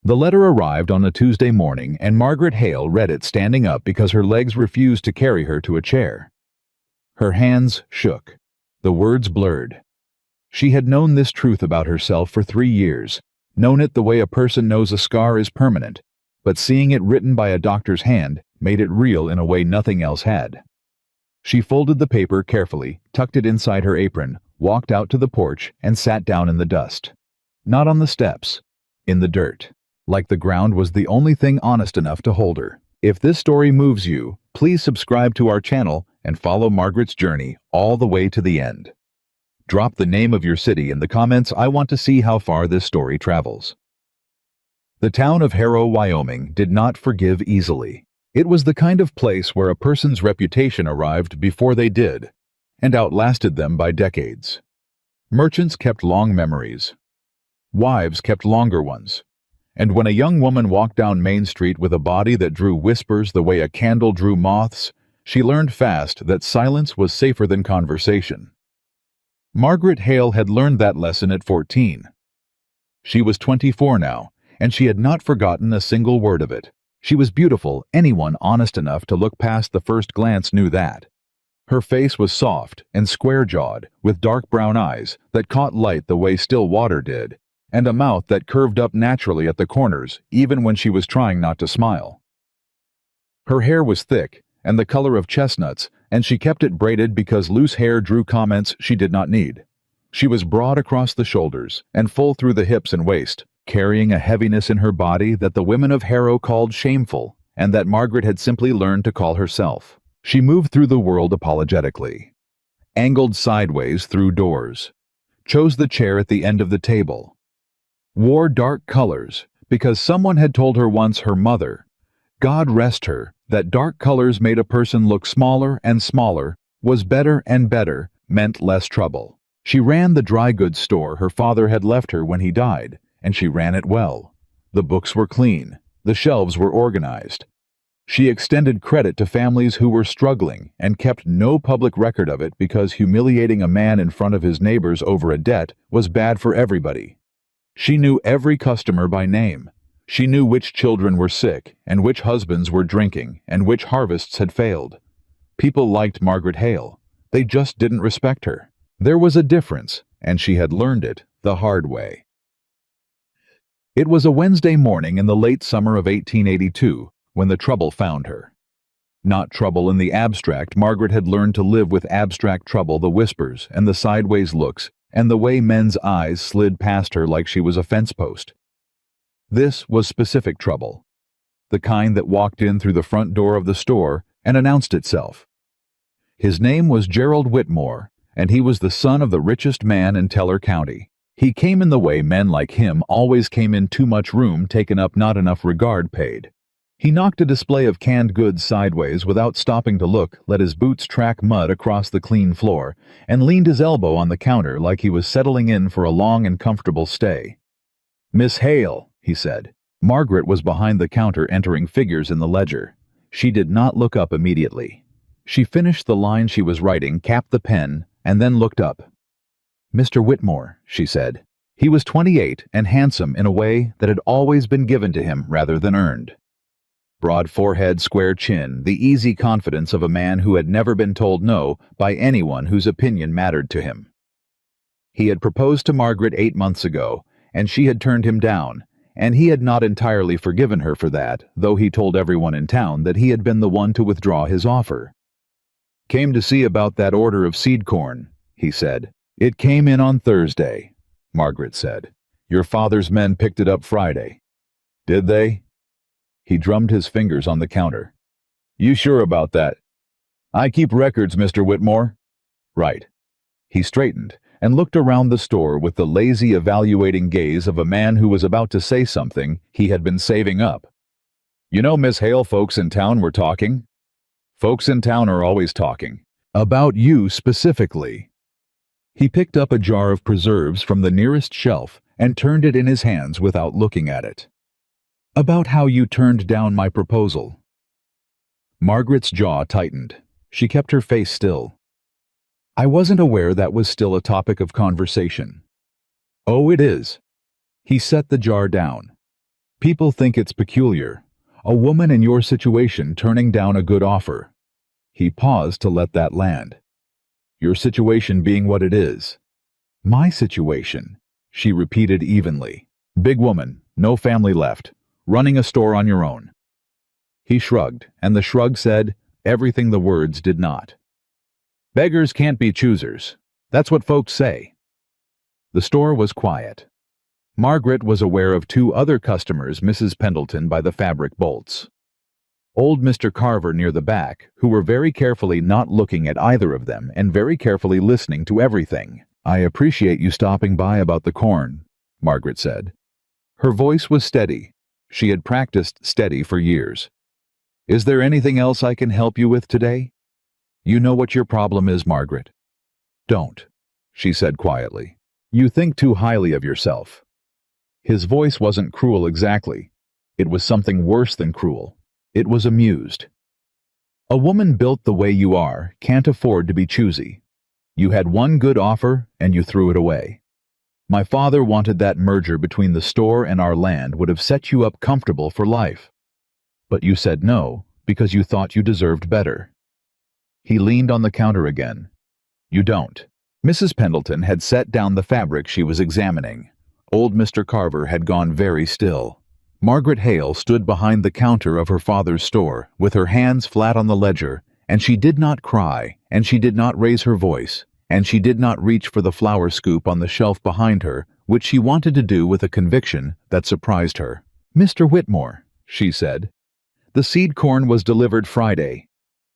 The letter arrived on a Tuesday morning, and Margaret Hale read it standing up because her legs refused to carry her to a chair. Her hands shook. The words blurred. She had known this truth about herself for 3 years, known it the way a person knows a scar is permanent, but seeing it written by a doctor's hand made it real in a way nothing else had. She folded the paper carefully, tucked it inside her apron, walked out to the porch, and sat down in the dust. Not on the steps, in the dirt. Like the ground was the only thing honest enough to hold her. If this story moves you, please subscribe to our channel and follow Margaret's journey all the way to the end. Drop the name of your city in the comments. I want to see how far this story travels. The town of Harrow, Wyoming did not forgive easily. It was the kind of place where a person's reputation arrived before they did, and outlasted them by decades. Merchants kept long memories. Wives kept longer ones. And when a young woman walked down Main Street with a body that drew whispers the way a candle drew moths, she learned fast that silence was safer than conversation. Margaret Hale had learned that lesson at 14. She was 24 now, and she had not forgotten a single word of it. She was beautiful. Anyone honest enough to look past the first glance knew that. Her face was soft and square-jawed, with dark brown eyes that caught light the way still water did, and a mouth that curved up naturally at the corners, even when she was trying not to smile. Her hair was thick, and the color of chestnuts, and she kept it braided because loose hair drew comments she did not need. She was broad across the shoulders, and full through the hips and waist, carrying a heaviness in her body that the women of Harrow called shameful, and that Margaret had simply learned to call herself. She moved through the world apologetically, angled sideways through doors, chose the chair at the end of the table, wore dark colors because someone had told her once, her mother, God rest her, that dark colors made a person look smaller, and smaller was better, and better meant less trouble. She ran the dry goods store her father had left her when he died, and she ran it well. The books were clean. The shelves were organized. She extended credit to families who were struggling and kept no public record of it because humiliating a man in front of his neighbors over a debt was bad for everybody. She knew every customer by name. She knew which children were sick, and which husbands were drinking, and which harvests had failed. People liked Margaret Hale. They just didn't respect her. There was a difference, and she had learned it the hard way. It was a Wednesday morning in the late summer of 1882 when the trouble found her. Not trouble in the abstract. Margaret had learned to live with abstract trouble, the whispers and the sideways looks, and the way men's eyes slid past her like she was a fence post. This was specific trouble, the kind that walked in through the front door of the store and announced itself. His name was Gerald Whitmore, and he was the son of the richest man in Teller County. He came in the way men like him always came in: too much room taken up, not enough regard paid. He knocked a display of canned goods sideways without stopping to look, let his boots track mud across the clean floor, and leaned his elbow on the counter like he was settling in for a long and comfortable stay. "Miss Hale," he said. Margaret was behind the counter entering figures in the ledger. She did not look up immediately. She finished the line she was writing, capped the pen, and then looked up. "Mr. Whitmore," she said. He was 28 and handsome in a way that had always been given to him rather than earned. Broad forehead, square chin, the easy confidence of a man who had never been told no by anyone whose opinion mattered to him. He had proposed to Margaret 8 months ago, and she had turned him down, and he had not entirely forgiven her for that, though he told everyone in town that he had been the one to withdraw his offer. "Came to see about that order of seed corn," he said. "It came in on Thursday," Margaret said. "Your father's men picked it up Friday." "Did they?" He drummed his fingers on the counter. "You sure about that?" "I keep records, Mr. Whitmore." "Right." He straightened and looked around the store with the lazy, evaluating gaze of a man who was about to say something he had been saving up. "You know, Miss Hale, folks in town were talking." "Folks in town are always talking. About you specifically." He picked up a jar of preserves from the nearest shelf and turned it in his hands without looking at it. "About how you turned down my proposal." Margaret's jaw tightened. She kept her face still. "I wasn't aware that was still a topic of conversation." "Oh, it is." He set the jar down. People think it's peculiar. A woman in your situation turning down a good offer. He paused to let that land. Your situation being what it is. My situation, she repeated evenly. Big woman, no family left, running a store on your own. He shrugged, and the shrug said everything the words did not. Beggars can't be choosers. That's what folks say. The store was quiet. Margaret was aware of two other customers, Mrs. Pendleton by the fabric bolts. Old Mr. Carver near the back, who were very carefully not looking at either of them and very carefully listening to everything. I appreciate you stopping by about the corn, Margaret said. Her voice was steady. She had practiced steady for years. Is there anything else I can help you with today? You know what your problem is, Margaret. Don't, she said quietly. You think too highly of yourself. His voice wasn't cruel exactly. It was something worse than cruel. It was amused. A woman built the way you are can't afford to be choosy. You had one good offer and you threw it away. My father wanted that merger between the store and our land would have set you up comfortable for life. But you said no because you thought you deserved better. He leaned on the counter again. You don't. Mrs. Pendleton had set down the fabric she was examining. Old Mr. Carver had gone very still. Margaret Hale stood behind the counter of her father's store, with her hands flat on the ledger, and she did not cry, and she did not raise her voice, and she did not reach for the flour scoop on the shelf behind her, which she wanted to do with a conviction that surprised her. Mr. Whitmore, she said, the seed corn was delivered Friday.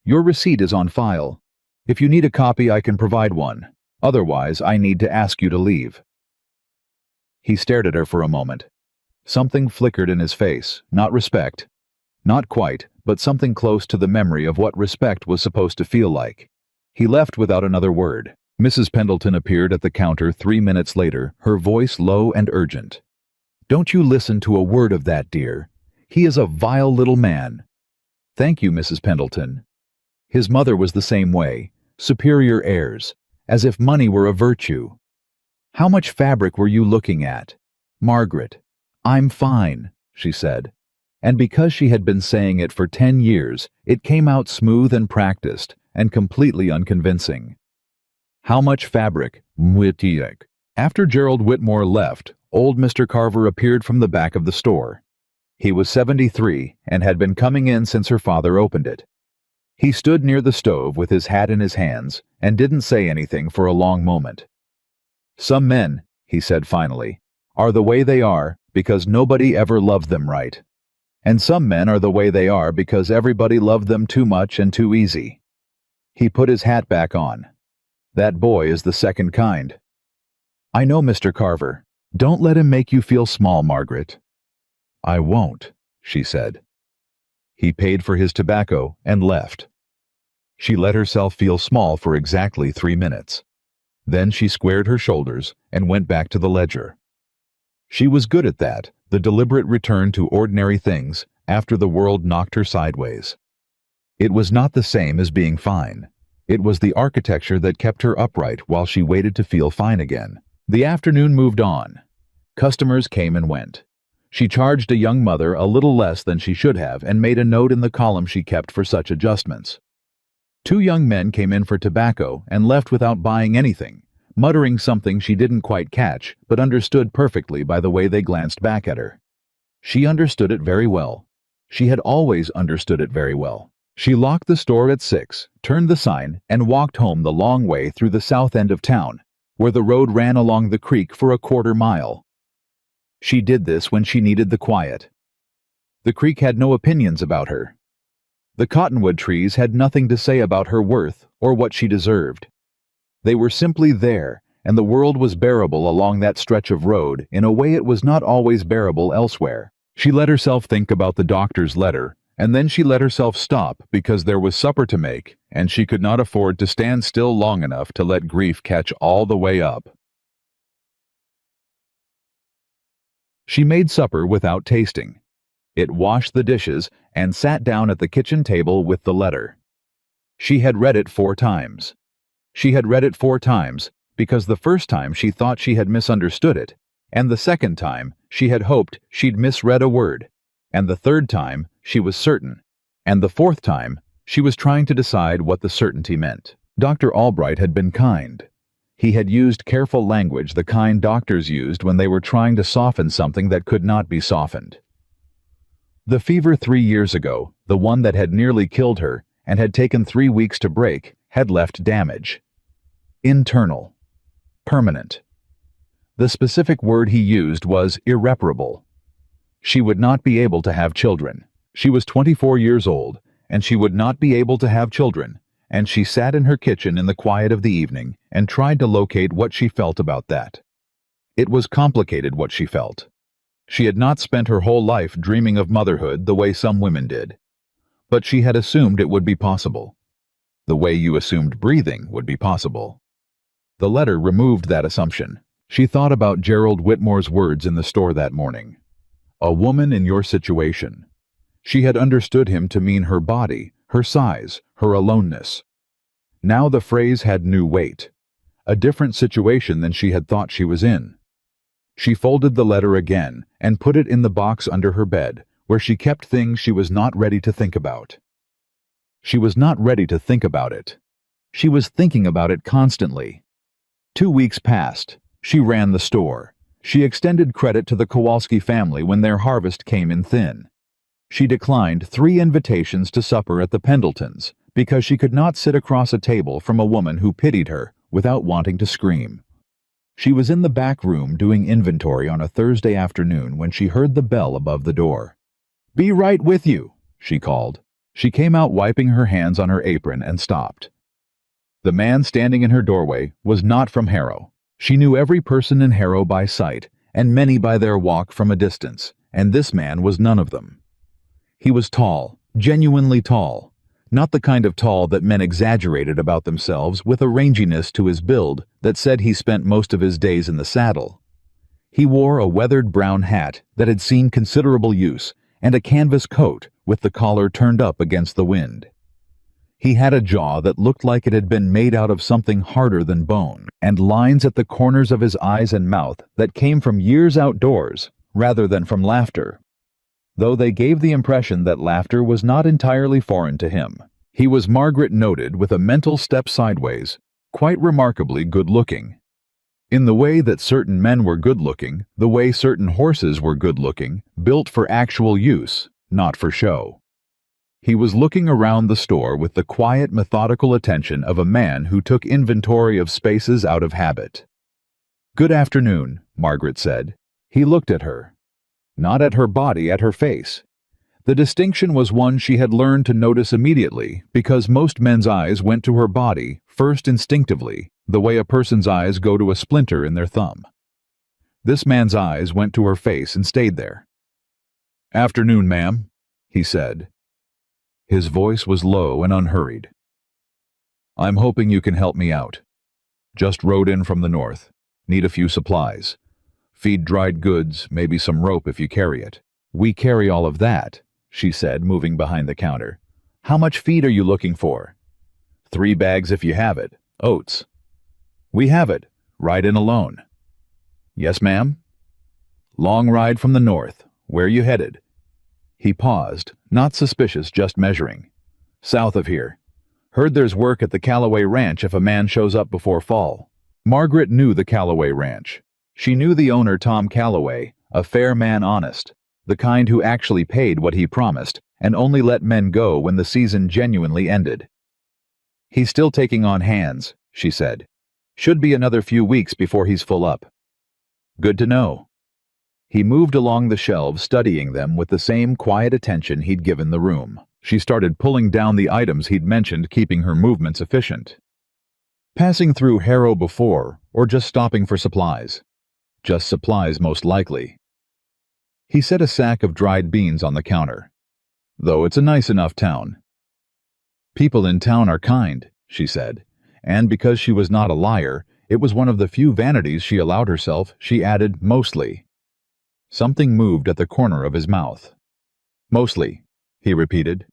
Your receipt is on file. If you need a copy, I can provide one. Otherwise, I need to ask you to leave. He stared at her for a moment. Something flickered in his face, not respect. Not quite, but something close to the memory of what respect was supposed to feel like. He left without another word. Mrs. Pendleton appeared at the counter 3 minutes later, her voice low and urgent. Don't you listen to a word of that, dear. He is a vile little man. Thank you, Mrs. Pendleton. His mother was the same way, superior airs, as if money were a virtue. How much fabric were you looking at? Margaret. I'm fine, she said. And because she had been saying it for 10 years, it came out smooth and practiced, and completely unconvincing. How much fabric? Mwitiek. After Gerald Whitmore left, old Mr. Carver appeared from the back of the store. He was 73 and had been coming in since her father opened it. He stood near the stove with his hat in his hands and didn't say anything for a long moment. Some men, he said finally, are the way they are because nobody ever loved them right. And some men are the way they are because everybody loved them too much and too easy. He put his hat back on. That boy is the second kind. I know, Mr. Carver. Don't let him make you feel small, Margaret. I won't, she said. He paid for his tobacco and left. She let herself feel small for exactly 3 minutes. Then she squared her shoulders and went back to the ledger. She was good at that, the deliberate return to ordinary things after the world knocked her sideways. It was not the same as being fine. It was the architecture that kept her upright while she waited to feel fine again. The afternoon moved on. Customers came and went. She charged a young mother a little less than she should have and made a note in the column she kept for such adjustments. 2 young men came in for tobacco and left without buying anything, muttering something she didn't quite catch but understood perfectly by the way they glanced back at her. She understood it very well. She had always understood it very well. She locked the store at 6, turned the sign, and walked home the long way through the south end of town, where the road ran along the creek for a 1/4 mile. She did this when she needed the quiet. The creek had no opinions about her. The cottonwood trees had nothing to say about her worth or what she deserved. They were simply there, and the world was bearable along that stretch of road in a way it was not always bearable elsewhere. She let herself think about the doctor's letter, and then she let herself stop because there was supper to make, and she could not afford to stand still long enough to let grief catch all the way up. She made supper without tasting. It washed the dishes and sat down at the kitchen table with the letter. She had read it 4 times. She had read it 4 times because the first time she thought she had misunderstood it, And the second time, she had hoped she'd misread a word. And the third time, she was certain. And the fourth time, she was trying to decide what the certainty meant. Dr. Albright had been kind. He had used careful language, the kind doctors used when they were trying to soften something that could not be softened. The fever 3 years ago, the one that had nearly killed her and had taken 3 weeks to break, had left damage. Internal. Permanent. The specific word he used was irreparable. She would not be able to have children. She was 24 years old, and she would not be able to have children, and she sat in her kitchen in the quiet of the evening and tried to locate what she felt about that. It was complicated what she felt. She had not spent her whole life dreaming of motherhood the way some women did. But she had assumed it would be possible. The way you assumed breathing would be possible. The letter removed that assumption. She thought about Gerald Whitmore's words in the store that morning. A woman in your situation. She had understood him to mean her body, her size, her aloneness. Now the phrase had new weight. A different situation than she had thought she was in. She folded the letter again and put it in the box under her bed, where she kept things she was not ready to think about. She was not ready to think about it. She was thinking about it constantly. 2 weeks passed. She ran the store. She extended credit to the Kowalski family when their harvest came in thin. She declined 3 invitations to supper at the Pendletons because she could not sit across a table from a woman who pitied her without wanting to scream. She was in the back room doing inventory on a Thursday afternoon when she heard the bell above the door. "Be right with you," she called. She came out wiping her hands on her apron and stopped. The man standing in her doorway was not from Harrow. She knew every person in Harrow by sight, and many by their walk from a distance, and this man was none of them. He was tall, genuinely tall, not the kind of tall that men exaggerated about themselves, with a ranginess to his build that said he spent most of his days in the saddle. He wore a weathered brown hat that had seen considerable use, and a canvas coat with the collar turned up against the wind. He had a jaw that looked like it had been made out of something harder than bone, and lines at the corners of his eyes and mouth that came from years outdoors rather than from laughter, though they gave the impression that laughter was not entirely foreign to him. He was, Margaret noted with a mental step sideways, quite remarkably good-looking. In the way that certain men were good-looking, the way certain horses were good-looking, built for actual use, not for show. He was looking around the store with the quiet, methodical attention of a man who took inventory of spaces out of habit. "Good afternoon," Margaret said. He looked at her. Not at her body, at her face. The distinction was one she had learned to notice immediately, because most men's eyes went to her body first instinctively, the way a person's eyes go to a splinter in their thumb. This man's eyes went to her face and stayed there. "Afternoon, ma'am," he said. His voice was low and unhurried. "I'm hoping you can help me out. Just rode in from the north. Need a few supplies. Feed dried goods, maybe some rope if you carry it." "We carry all of that," she said, moving behind the counter. "How much feed are you looking for?" 3 bags if you have it. Oats." "We have it. Ride in alone." "Yes, ma'am." "Long ride from the north. Where are you headed?" He paused, not suspicious, just measuring. "South of here. Heard there's work at the Calloway Ranch if a man shows up before fall." Margaret knew the Calloway Ranch. She knew the owner, Tom Calloway, a fair man, honest, the kind who actually paid what he promised and only let men go when the season genuinely ended. "He's still taking on hands," she said. "Should be another few weeks before he's full up." "Good to know." He moved along the shelves, studying them with the same quiet attention he'd given the room. She started pulling down the items he'd mentioned, keeping her movements efficient. Passing through Harrow before, or just stopping for supplies? Just supplies, most likely. He set a sack of dried beans on the counter. "Though it's a nice enough town." "People in town are kind," she said, and because she was not a liar, it was one of the few vanities she allowed herself, she added, "mostly." Something moved at the corner of his mouth. "Mostly," he repeated.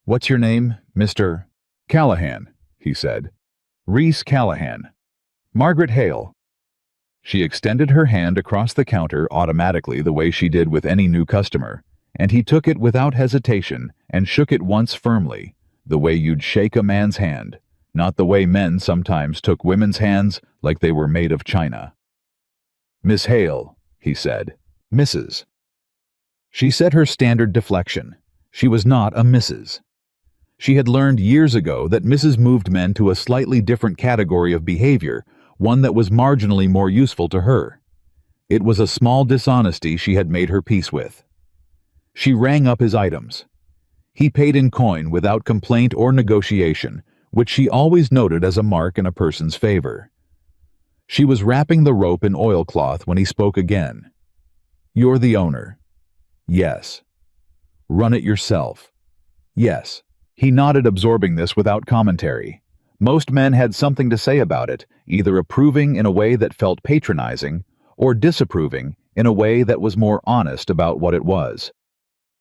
"What's your name, Mr. "Callahan," he said. "Reese Callahan. Margaret Hale." She extended her hand across the counter automatically the way she did with any new customer, and he took it without hesitation and shook it once firmly, the way you'd shake a man's hand, not the way men sometimes took women's hands like they were made of china. "Miss Hale," he said. "Mrs." She said her standard deflection. She was not a Mrs. She had learned years ago that Mrs. moved men to a slightly different category of behavior, one that was marginally more useful to her. It was a small dishonesty she had made her peace with. She rang up his items. He paid in coin without complaint or negotiation, which she always noted as a mark in a person's favor. She was wrapping the rope in oilcloth when he spoke again. "You're the owner." "Yes." "Run it yourself." "Yes." He nodded, absorbing this without commentary. Most men had something to say about it, either approving in a way that felt patronizing, or disapproving in a way that was more honest about what it was.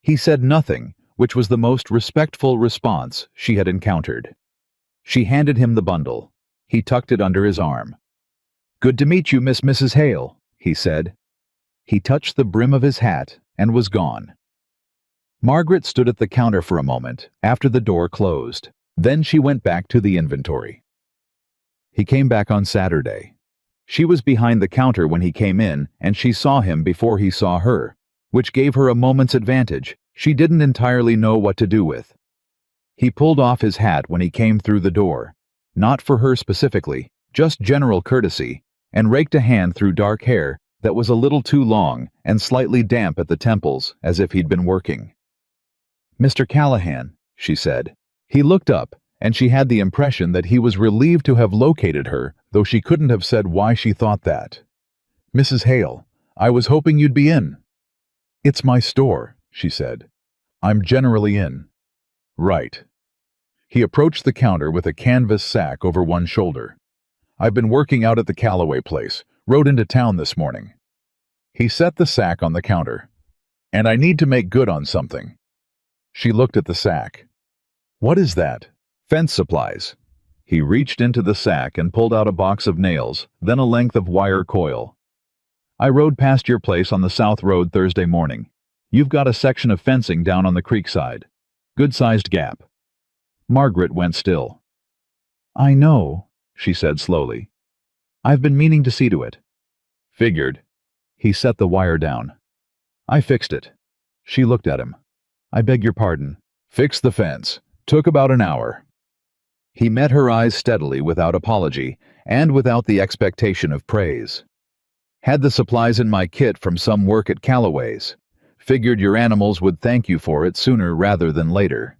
He said nothing, which was the most respectful response she had encountered. She handed him the bundle. He tucked it under his arm. "Good to meet you, Mrs. Hale," he said. He touched the brim of his hat and was gone. Margaret stood at the counter for a moment after the door closed. Then she went back to the inventory. He came back on Saturday. She was behind the counter when he came in, and she saw him before he saw her, which gave her a moment's advantage she didn't entirely know what to do with. He pulled off his hat when he came through the door, not for her specifically, just general courtesy, and raked a hand through dark hair that was a little too long and slightly damp at the temples, as if he'd been working. "Mr. Callahan," she said. He looked up, and she had the impression that he was relieved to have located her, though she couldn't have said why she thought that. "Mrs. Hale, I was hoping you'd be in." "It's my store," she said. "I'm generally in." "Right." He approached the counter with a canvas sack over one shoulder. "I've been working out at the Calloway place. Rode into town this morning." He set the sack on the counter. "And I need to make good on something." She looked at the sack. "What is that?" "Fence supplies." He reached into the sack and pulled out a box of nails, then a length of wire coil. "I rode past your place on the South Road Thursday morning. You've got a section of fencing down on the creek side. Good-sized gap." Margaret went still. "I know," she said slowly. "I've been meaning to see to it." "Figured." He set the wire down. "I fixed it." She looked at him. "I beg your pardon." "Fixed the fence. Took about an hour." He met her eyes steadily without apology, and without the expectation of praise. "Had the supplies in my kit from some work at Calloway's. Figured your animals would thank you for it sooner rather than later."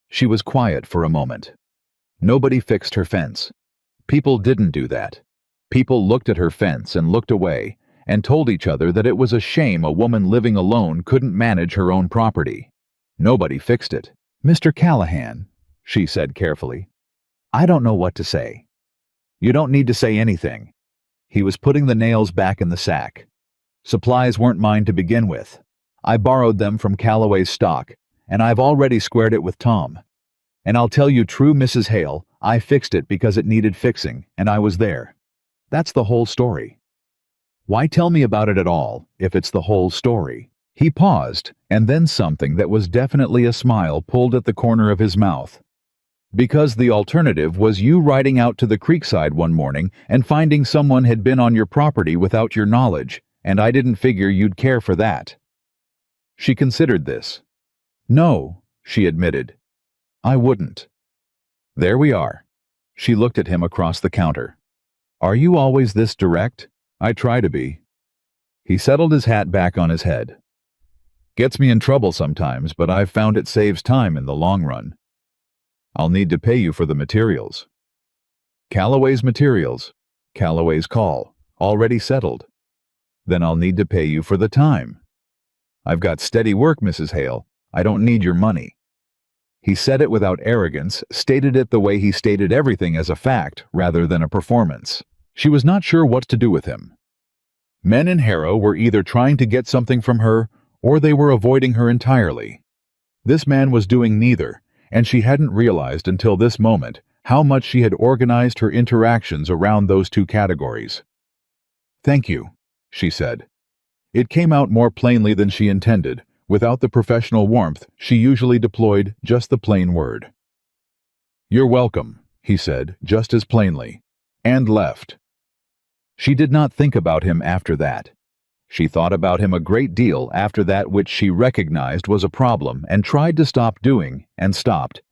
She was quiet for a moment. Nobody fixed her fence. People didn't do that. People looked at her fence and looked away, and told each other that it was a shame a woman living alone couldn't manage her own property. Nobody fixed it. "Mr. Callahan," she said carefully, "I don't know what to say." "You don't need to say anything." He was putting the nails back in the sack. "Supplies weren't mine to begin with. I borrowed them from Calloway's stock, and I've already squared it with Tom. And I'll tell you true, Mrs. Hale, I fixed it because it needed fixing, and I was there. That's the whole story." "Why tell me about it at all, if it's the whole story?" He paused, and then something that was definitely a smile pulled at the corner of his mouth. "Because the alternative was you riding out to the creekside one morning and finding someone had been on your property without your knowledge, and I didn't figure you'd care for that." She considered this. "No," she admitted. "I wouldn't." "There we are." She looked at him across the counter. "Are you always this direct?" "I try to be." He settled his hat back on his head. "Gets me in trouble sometimes, but I've found it saves time in the long run." "I'll need to pay you for the materials." "Calloway's materials." "Calloway's call. Already settled." "Then I'll need to pay you for the time." "I've got steady work, Mrs. Hale. I don't need your money." He said it without arrogance, stated it the way he stated everything as a fact rather than a performance. She was not sure what to do with him. Men in Harrow were either trying to get something from her, or they were avoiding her entirely. This man was doing neither, and she hadn't realized until this moment how much she had organized her interactions around those two categories. "Thank you," she said. It came out more plainly than she intended, without the professional warmth she usually deployed, just the plain word. "You're welcome," he said, just as plainly, and left. She did not think about him after that. She thought about him a great deal after that which she recognized was a problem and tried to stop doing, and stopped,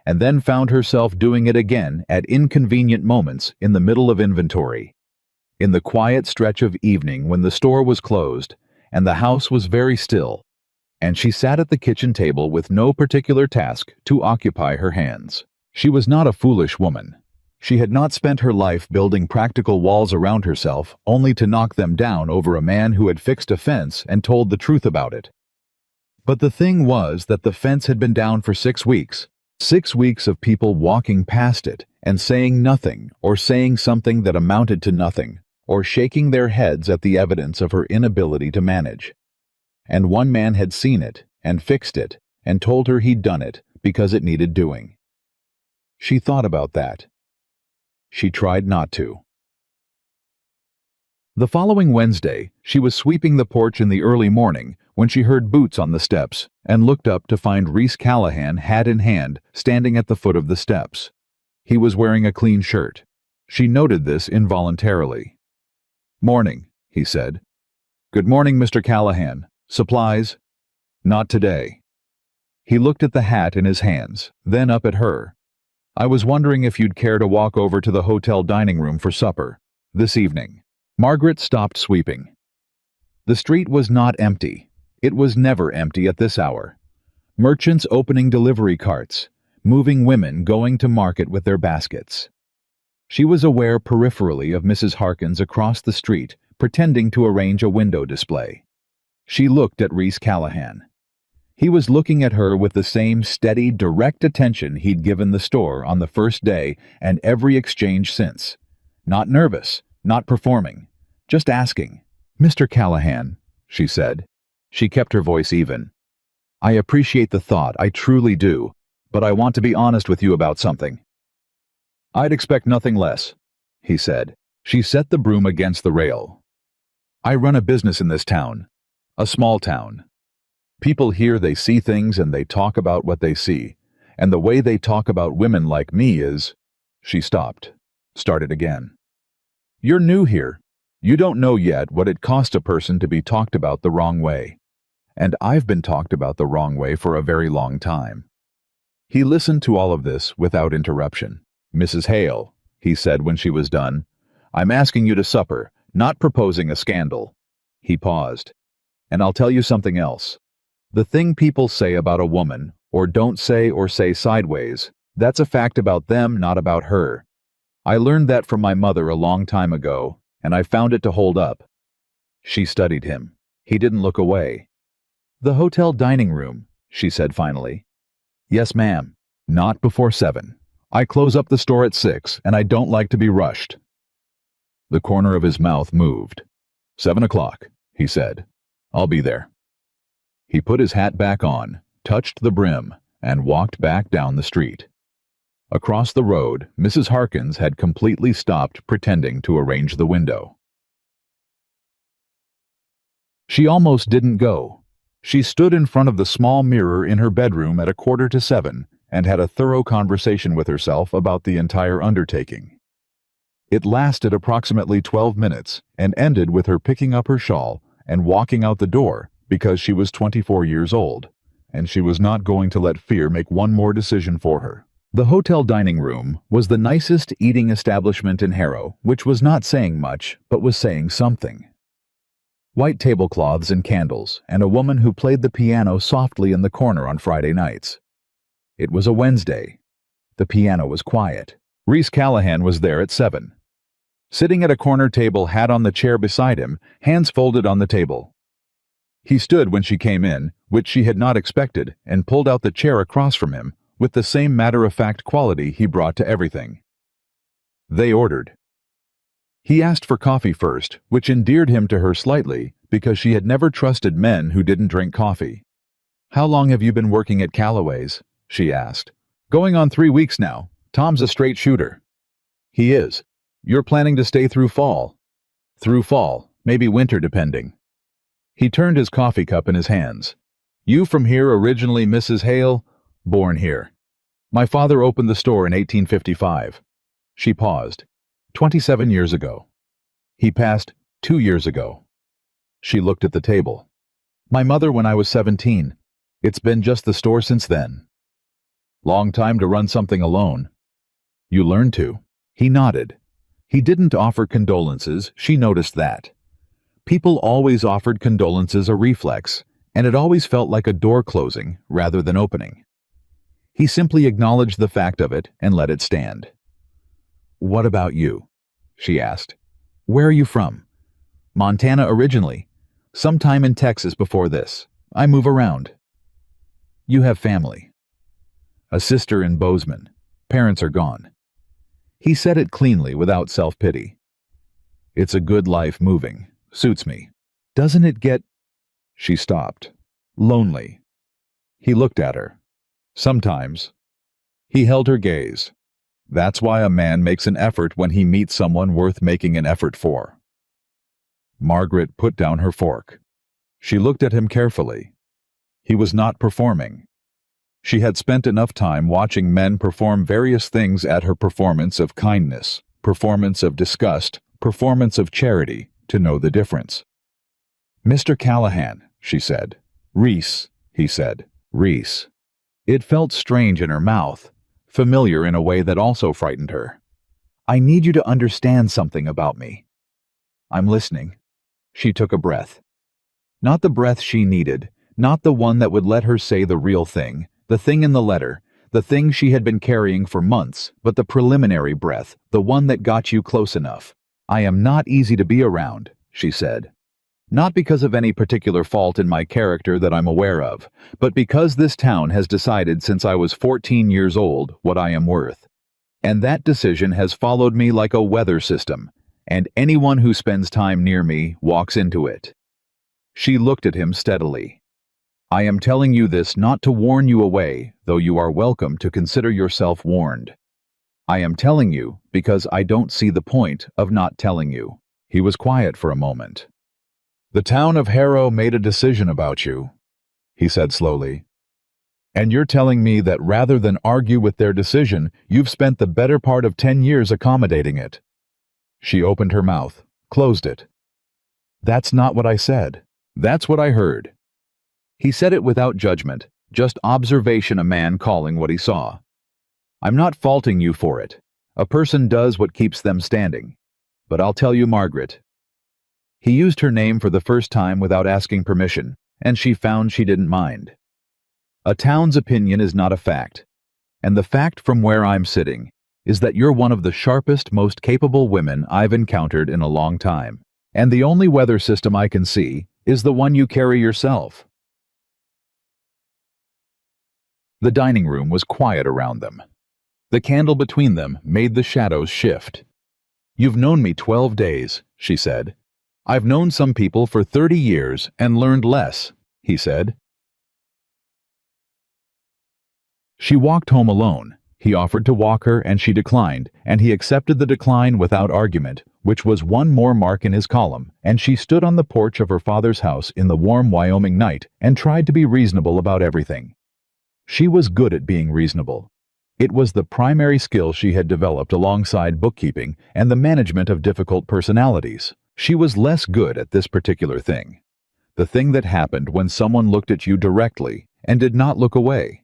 and then found herself doing it again at inconvenient moments in the middle of inventory. In the quiet stretch of evening when the store was closed and the house was very still, and she sat at the kitchen table with no particular task to occupy her hands. She was not a foolish woman. She had not spent her life building practical walls around herself only to knock them down over a man who had fixed a fence and told the truth about it. But the thing was that the fence had been down for 6 weeks. 6 weeks of people walking past it and saying nothing, or saying something that amounted to nothing, or shaking their heads at the evidence of her inability to manage. And one man had seen it and fixed it and told her he'd done it because it needed doing. She thought about that. She tried not to. The following Wednesday, she was sweeping the porch in the early morning when she heard boots on the steps and looked up to find Reese Callahan, hat in hand, standing at the foot of the steps. He was wearing a clean shirt. She noted this involuntarily. "Morning," he said. "Good morning, Mr. Callahan. Supplies?" "Not today." He looked at the hat in his hands, then up at her. "I was wondering if you'd care to walk over to the hotel dining room for supper, this evening." Margaret stopped sweeping. The street was not empty. It was never empty at this hour. Merchants opening delivery carts, moving women going to market with their baskets. She was aware peripherally of Mrs. Harkins across the street, pretending to arrange a window display. She looked at Reese Callahan. He was looking at her with the same steady, direct attention he'd given the store on the first day and every exchange since. Not nervous, not performing, just asking. "Mr. Callahan," she said. She kept her voice even. "I appreciate the thought, I truly do, but I want to be honest with you about something." "I'd expect nothing less," he said. She set the broom against the rail. "I run a business in this town, a small town. People here, they see things and they talk about what they see, and the way they talk about women like me is—" She stopped, started again. "You're new here. You don't know yet what it costs a person to be talked about the wrong way. And I've been talked about the wrong way for a very long time." He listened to all of this without interruption. "Mrs. Hale," he said when she was done, "I'm asking you to supper, not proposing a scandal." He paused. "And I'll tell you something else. The thing people say about a woman, or don't say or say sideways, that's a fact about them, not about her. I learned that from my mother a long time ago, and I found it to hold up." She studied him. He didn't look away. "The hotel dining room," she said finally. "Yes, ma'am. Not before 7. I close up the store at 6, and I don't like to be rushed." The corner of his mouth moved. 7 o'clock, he said. "I'll be there." He put his hat back on, touched the brim, and walked back down the street. Across the road, Mrs. Harkins had completely stopped pretending to arrange the window. She almost didn't go. She stood in front of the small mirror in her bedroom at 6:45 and had a thorough conversation with herself about the entire undertaking. It lasted approximately 12 minutes and ended with her picking up her shawl and walking out the door because she was 24 years old, and she was not going to let fear make one more decision for her. The hotel dining room was the nicest eating establishment in Harrow, which was not saying much, but was saying something. White tablecloths and candles, and a woman who played the piano softly in the corner on Friday nights. It was a Wednesday. The piano was quiet. Reese Callahan was there at 7. Sitting at a corner table, hat on the chair beside him, hands folded on the table. He stood when she came in, which she had not expected, and pulled out the chair across from him, with the same matter-of-fact quality he brought to everything. They ordered. He asked for coffee first, which endeared him to her slightly, because she had never trusted men who didn't drink coffee. "How long have you been working at Calloway's?" she asked. "Going on 3 weeks now. Tom's a straight shooter." "He is. You're planning to stay through fall?" Through fall, maybe winter depending. He turned his coffee cup in his hands. You from here originally, Mrs. Hale? Born here. My father opened the store in 1855. She paused. 27 years ago. He passed 2 years ago. She looked at the table. My mother when I was 17. It's been just the store since then. Long time to run something alone. You learned to. He nodded. He didn't offer condolences, she noticed that. People always offered condolences a reflex, and it always felt like a door closing rather than opening. He simply acknowledged the fact of it and let it stand. What about you? She asked. Where are you from? Montana originally. Sometime in Texas before this. I move around. You have family. A sister in Bozeman. Parents are gone. He said it cleanly without self-pity. It's a good life moving. Suits me. Doesn't it get... She stopped. Lonely. He looked at her. Sometimes. He held her gaze. That's why a man makes an effort when he meets someone worth making an effort for. Margaret put down her fork. She looked at him carefully. He was not performing. She had spent enough time watching men perform various things at her performance of kindness, performance of disgust, performance of charity, to know the difference. Mr. Callahan, she said. Reese, he said. Reese. It felt strange in her mouth, familiar in a way that also frightened her. I need you to understand something about me. I'm listening. She took a breath. Not the breath she needed, not the one that would let her say the real thing, the thing in the letter, the thing she had been carrying for months, but the preliminary breath, the one that got you close enough. I am not easy to be around, she said. Not because of any particular fault in my character that I'm aware of, but because this town has decided since I was 14 years old what I am worth. And that decision has followed me like a weather system, and anyone who spends time near me walks into it. She looked at him steadily. I am telling you this not to warn you away, though you are welcome to consider yourself warned. I am telling you because I don't see the point of not telling you. He was quiet for a moment. The town of Harrow made a decision about you, he said slowly. And you're telling me that rather than argue with their decision, you've spent the better part of 10 years accommodating it. She opened her mouth, closed it. That's not what I said. That's what I heard. He said it without judgment, just observation, a man calling what he saw. I'm not faulting you for it. A person does what keeps them standing. But I'll tell you, Margaret. He used her name for the first time without asking permission, and she found she didn't mind. A town's opinion is not a fact, and the fact from where I'm sitting is that you're one of the sharpest, most capable women I've encountered in a long time, and the only weather system I can see is the one you carry yourself. The dining room was quiet around them. The candle between them made the shadows shift. You've known me 12 days, she said. I've known some people for 30 years and learned less, he said. She walked home alone. He offered to walk her and she declined, and he accepted the decline without argument, which was one more mark in his column, and she stood on the porch of her father's house in the warm Wyoming night and tried to be reasonable about everything. She was good at being reasonable. It was the primary skill she had developed alongside bookkeeping and the management of difficult personalities. She was less good at this particular thing. The thing that happened when someone looked at you directly and did not look away.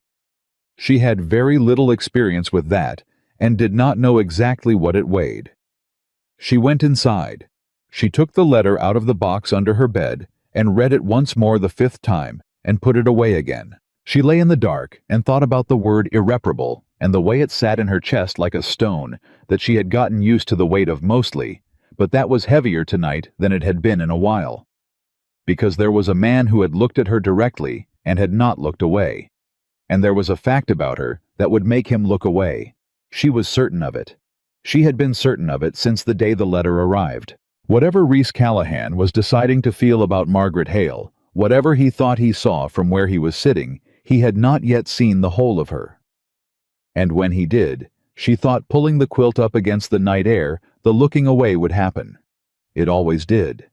She had very little experience with that and did not know exactly what it weighed. She went inside. She took the letter out of the box under her bed and read it once more the 5th time and put it away again. She lay in the dark and thought about the word irreparable and the way it sat in her chest like a stone that she had gotten used to the weight of mostly, but that was heavier tonight than it had been in a while. Because there was a man who had looked at her directly and had not looked away. And there was a fact about her that would make him look away. She was certain of it. She had been certain of it since the day the letter arrived. Whatever Reese Callahan was deciding to feel about Margaret Hale, whatever he thought he saw from where he was sitting, he had not yet seen the whole of her. And when he did, she thought pulling the quilt up against the night air, the looking away would happen. It always did.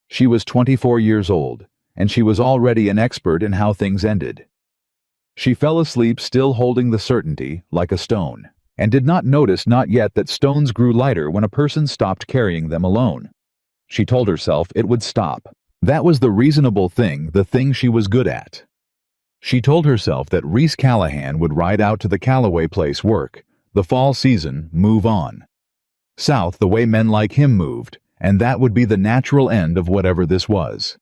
She was 24 years old, and she was already an expert in how things ended. She fell asleep still holding the certainty, like a stone, and did not notice not yet that stones grew lighter when a person stopped carrying them alone. She told herself it would stop. That was the reasonable thing, the thing she was good at. She told herself that Reese Callahan would ride out to the Callaway place work, the fall season, move on. South the way men like him moved, and that would be the natural end of whatever this was.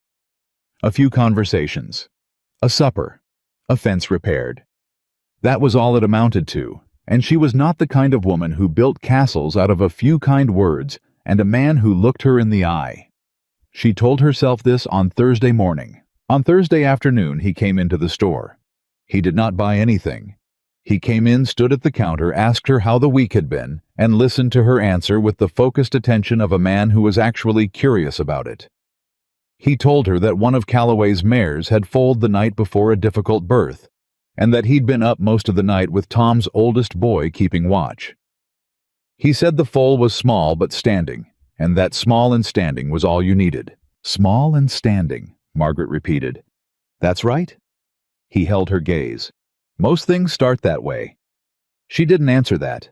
A few conversations. A supper. A fence repaired. That was all it amounted to, and she was not the kind of woman who built castles out of a few kind words and a man who looked her in the eye. She told herself this on Thursday morning. On Thursday afternoon he came into the store. He did not buy anything. He came in, stood at the counter, asked her how the week had been, and listened to her answer with the focused attention of a man who was actually curious about it. He told her that one of Callaway's mares had foaled the night before a difficult birth, and that he'd been up most of the night with Tom's oldest boy keeping watch. He said the foal was small but standing, and that small and standing was all you needed. Small and standing, Margaret repeated. That's right. He held her gaze. Most things start that way. She didn't answer that.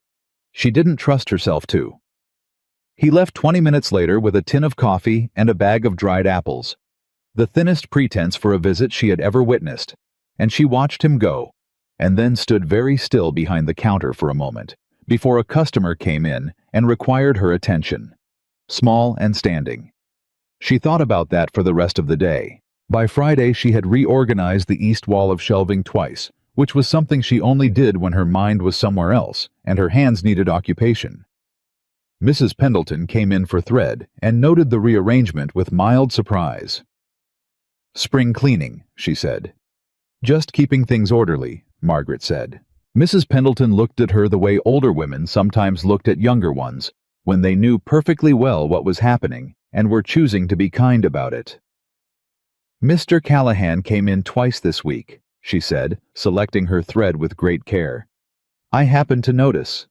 She didn't trust herself to. He left 20 minutes later with a tin of coffee and a bag of dried apples, the thinnest pretense for a visit she had ever witnessed, and she watched him go, and then stood very still behind the counter for a moment, before a customer came in and required her attention. Small and standing. She thought about that for the rest of the day. By Friday she had reorganized the east wall of shelving twice, which was something she only did when her mind was somewhere else and her hands needed occupation. Mrs. Pendleton came in for thread and noted the rearrangement with mild surprise. Spring cleaning, she said. Just keeping things orderly, Margaret said. Mrs. Pendleton looked at her the way older women sometimes looked at younger ones, when they knew perfectly well what was happening and were choosing to be kind about it. Mr. Callahan came in twice this week, she said, selecting her thread with great care. I happened to notice.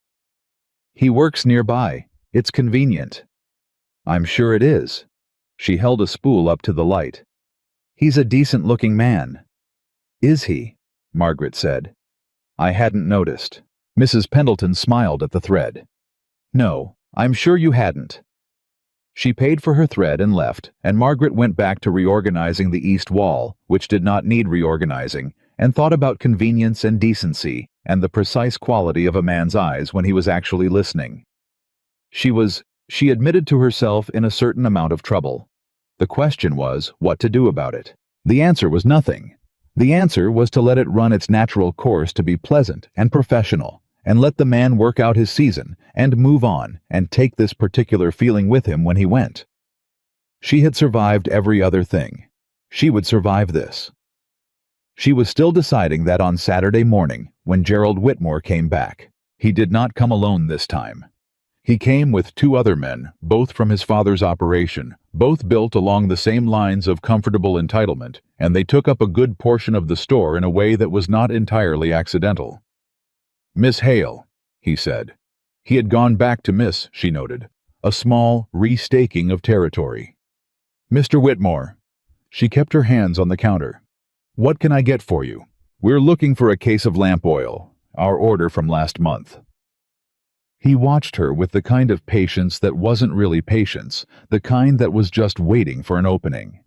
He works nearby. It's convenient. I'm sure it is. She held a spool up to the light. He's a decent-looking man. Is he? Margaret said. I hadn't noticed. Mrs. Pendleton smiled at the thread. No, I'm sure you hadn't. She paid for her thread and left, and Margaret went back to reorganizing the east wall, which did not need reorganizing, and thought about convenience and decency and the precise quality of a man's eyes when he was actually listening. She admitted to herself in a certain amount of trouble. The question was what to do about it. The answer was nothing. The answer was to let it run its natural course, to be pleasant and professional, and let the man work out his season and move on and take this particular feeling with him when he went. She had survived every other thing. She would survive this. She was still deciding that on Saturday morning when Gerald Whitmore came back. He did not come alone this time. He came with two other men, both from his father's operation, both built along the same lines of comfortable entitlement, and they took up a good portion of the store in a way that was not entirely accidental. Miss Hale, he said. He had gone back to Miss, she noted, a small restaking of territory. Mr. Whitmore. She kept her hands on the counter. What can I get for you? We're looking for a case of lamp oil, our order from last month. He watched her with the kind of patience that wasn't really patience, the kind that was just waiting for an opening.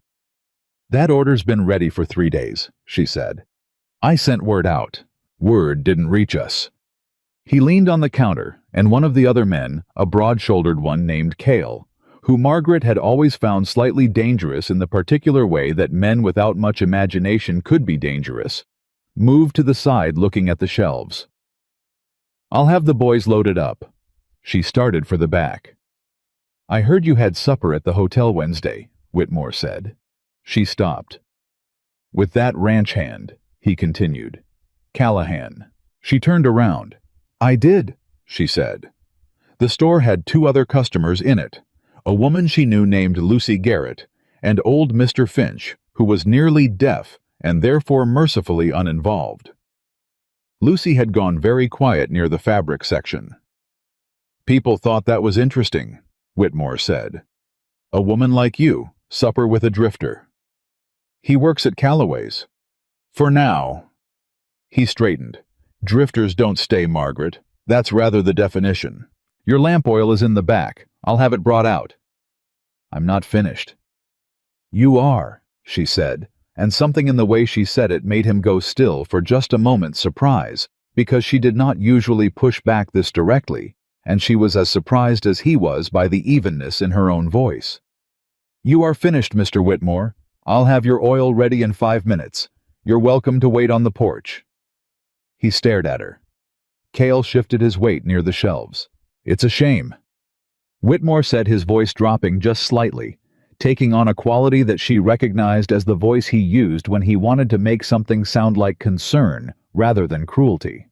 That order's been ready for 3 days, she said. I sent word out. Word didn't reach us. He leaned on the counter, and one of the other men, a broad-shouldered one named Cale, who Margaret had always found slightly dangerous in the particular way that men without much imagination could be dangerous, moved to the side looking at the shelves. I'll have the boys loaded up. She started for the back. I heard you had supper at the hotel Wednesday, Whitmore said. She stopped. With that ranch hand, he continued. Callahan. She turned around. I did, she said. The store had 2 other customers in it, a woman she knew named Lucy Garrett, and old Mr. Finch, who was nearly deaf and therefore mercifully uninvolved. Lucy had gone very quiet near the fabric section. People thought that was interesting, Whitmore said. A woman like you, supper with a drifter. He works at Calloway's. For now. He straightened. Drifters don't stay, Margaret. That's rather the definition. Your lamp oil is in the back. I'll have it brought out. I'm not finished. You are, she said, and something in the way she said it made him go still for just a moment's surprise, because she did not usually push back this directly, and she was as surprised as he was by the evenness in her own voice. You are finished, Mr. Whitmore. I'll have your oil ready in 5 minutes. You're welcome to wait on the porch. He stared at her. Cale shifted his weight near the shelves. It's a shame. Whitmore said, his voice dropping just slightly, taking on a quality that she recognized as the voice he used when he wanted to make something sound like concern rather than cruelty.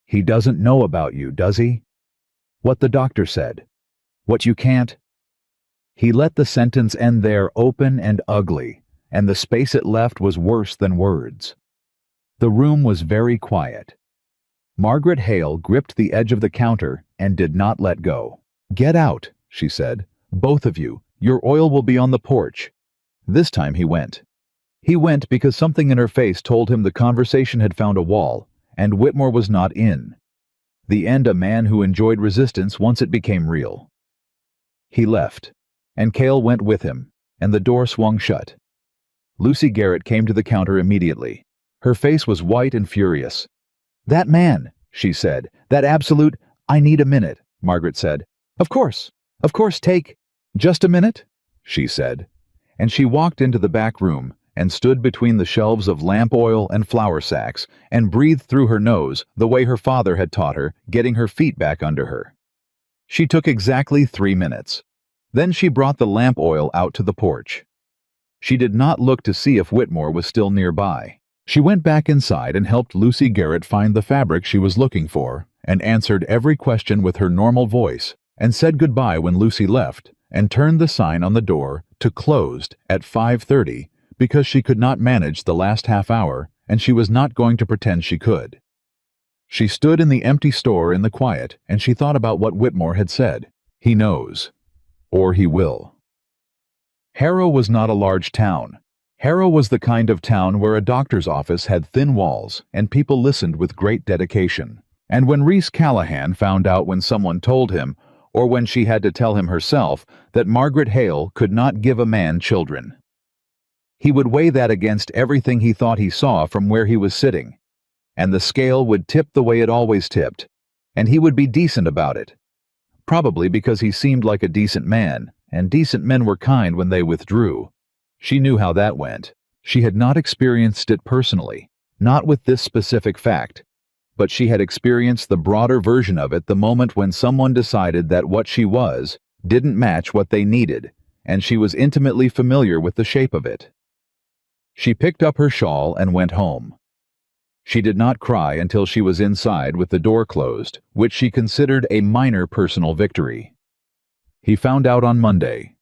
He doesn't know about you, does he? What the doctor said. What you can't. He let the sentence end there, open and ugly, and the space it left was worse than words. The room was very quiet. Margaret Hale gripped the edge of the counter and did not let go. Get out, she said. Both of you. Your oil will be on the porch. This time he went. He went because something in her face told him the conversation had found a wall, and Whitmore was not in. The end, a man who enjoyed resistance once it became real. He left, and Cale went with him, and the door swung shut. Lucy Garrett came to the counter immediately. Her face was white and furious. That man, she said, that absolute— I need a minute, Margaret said. Of course, take— Just a minute, she said, and she walked into the back room and stood between the shelves of lamp oil and flour sacks and breathed through her nose the way her father had taught her, getting her feet back under her. She took exactly 3 minutes. Then she brought the lamp oil out to the porch. She did not look to see if Whitmore was still nearby. She went back inside and helped Lucy Garrett find the fabric she was looking for and answered every question with her normal voice and said goodbye when Lucy left and turned the sign on the door to closed at 5:30 because she could not manage the last half hour and she was not going to pretend she could. She stood in the empty store in the quiet and she thought about what Whitmore had said. He knows. Or he will. Harrow was not a large town. Harrow was the kind of town where a doctor's office had thin walls and people listened with great dedication. And when Reese Callahan found out when someone told him, or when she had to tell him herself, that Margaret Hale could not give a man children, he would weigh that against everything he thought he saw from where he was sitting, and the scale would tip the way it always tipped, and he would be decent about it. Probably because he seemed like a decent man, and decent men were kind when they withdrew. She knew how that went. She had not experienced it personally, not with this specific fact, but she had experienced the broader version of it the moment when someone decided that what she was didn't match what they needed, and she was intimately familiar with the shape of it. She picked up her shawl and went home. She did not cry until she was inside with the door closed, which she considered a minor personal victory. He found out on Monday.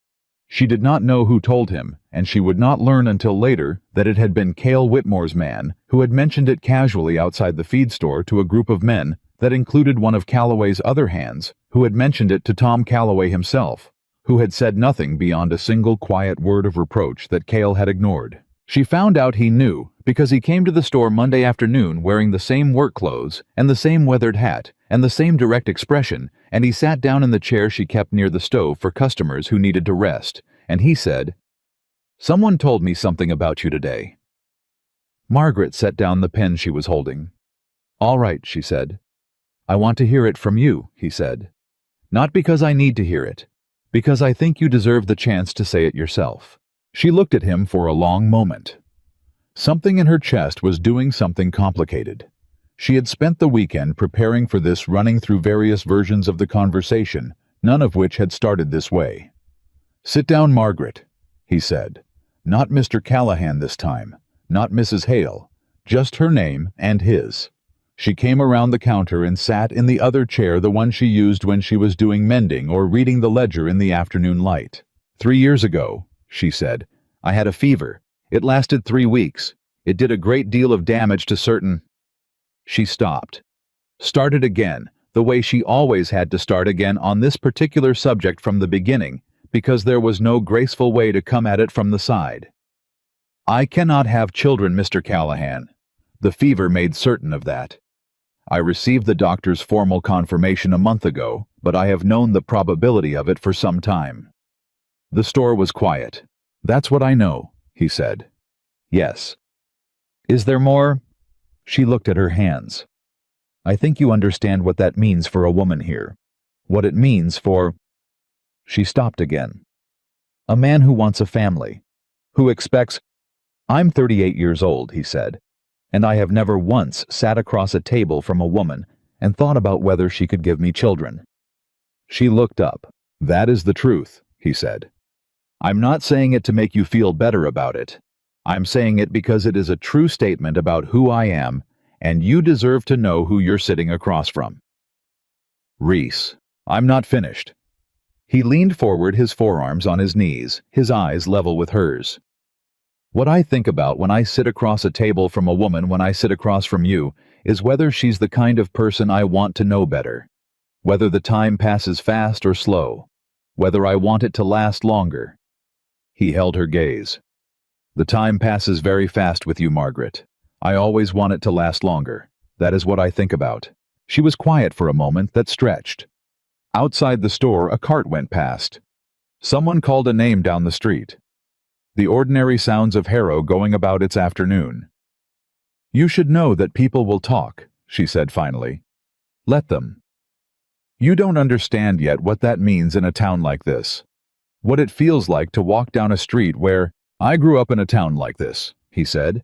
She did not know who told him, and she would not learn until later that it had been Cale Whitmore's man who had mentioned it casually outside the feed store to a group of men that included one of Calloway's other hands, who had mentioned it to Tom Calloway himself, who had said nothing beyond a single quiet word of reproach that Cale had ignored. She found out he knew because he came to the store Monday afternoon wearing the same work clothes and the same weathered hat and the same direct expression, and he sat down in the chair she kept near the stove for customers who needed to rest, and he said, "Someone told me something about you today." Margaret set down the pen she was holding. "All right," she said. "I want to hear it from you," he said. "Not because I need to hear it, because I think you deserve the chance to say it yourself." She looked at him for a long moment. Something in her chest was doing something complicated. She had spent the weekend preparing for this, running through various versions of the conversation, none of which had started this way. "Sit down, Margaret," he said. Not Mr. Callahan this time, not Mrs. Hale, just her name and his. She came around the counter and sat in the other chair, the one she used when she was doing mending or reading the ledger in the afternoon light. 3 years ago, she said, "I had a fever. It lasted 3 weeks. It did a great deal of damage to certain—" She stopped. Started again, the way she always had to start again on this particular subject from the beginning, because there was no graceful way to come at it from the side. I cannot have children, Mr. Callahan. The fever made certain of that. I received the doctor's formal confirmation a month ago, but I have known the probability of it for some time. The store was quiet. That's what I know, he said. Yes. Is there more? She looked at her hands. I think you understand what that means for a woman here. What it means for... She stopped again. A man who wants a family. Who expects... I'm 38 years old, he said, and I have never once sat across a table from a woman and thought about whether she could give me children. She looked up. That is the truth, he said. I'm not saying it to make you feel better about it. I'm saying it because it is a true statement about who I am, and you deserve to know who you're sitting across from. Reese, I'm not finished. He leaned forward, his forearms on his knees, his eyes level with hers. What I think about when I sit across a table from a woman when I sit across from you is whether she's the kind of person I want to know better, whether the time passes fast or slow, whether I want it to last longer. He held her gaze. The time passes very fast with you, Margaret. I always want it to last longer. That is what I think about. She was quiet for a moment that stretched. Outside the store, a cart went past. Someone called a name down the street. The ordinary sounds of Harrow going about its afternoon. You should know that people will talk, she said finally. Let them. You don't understand yet what that means in a town like this. What it feels like to walk down a street where... I grew up in a town like this, he said.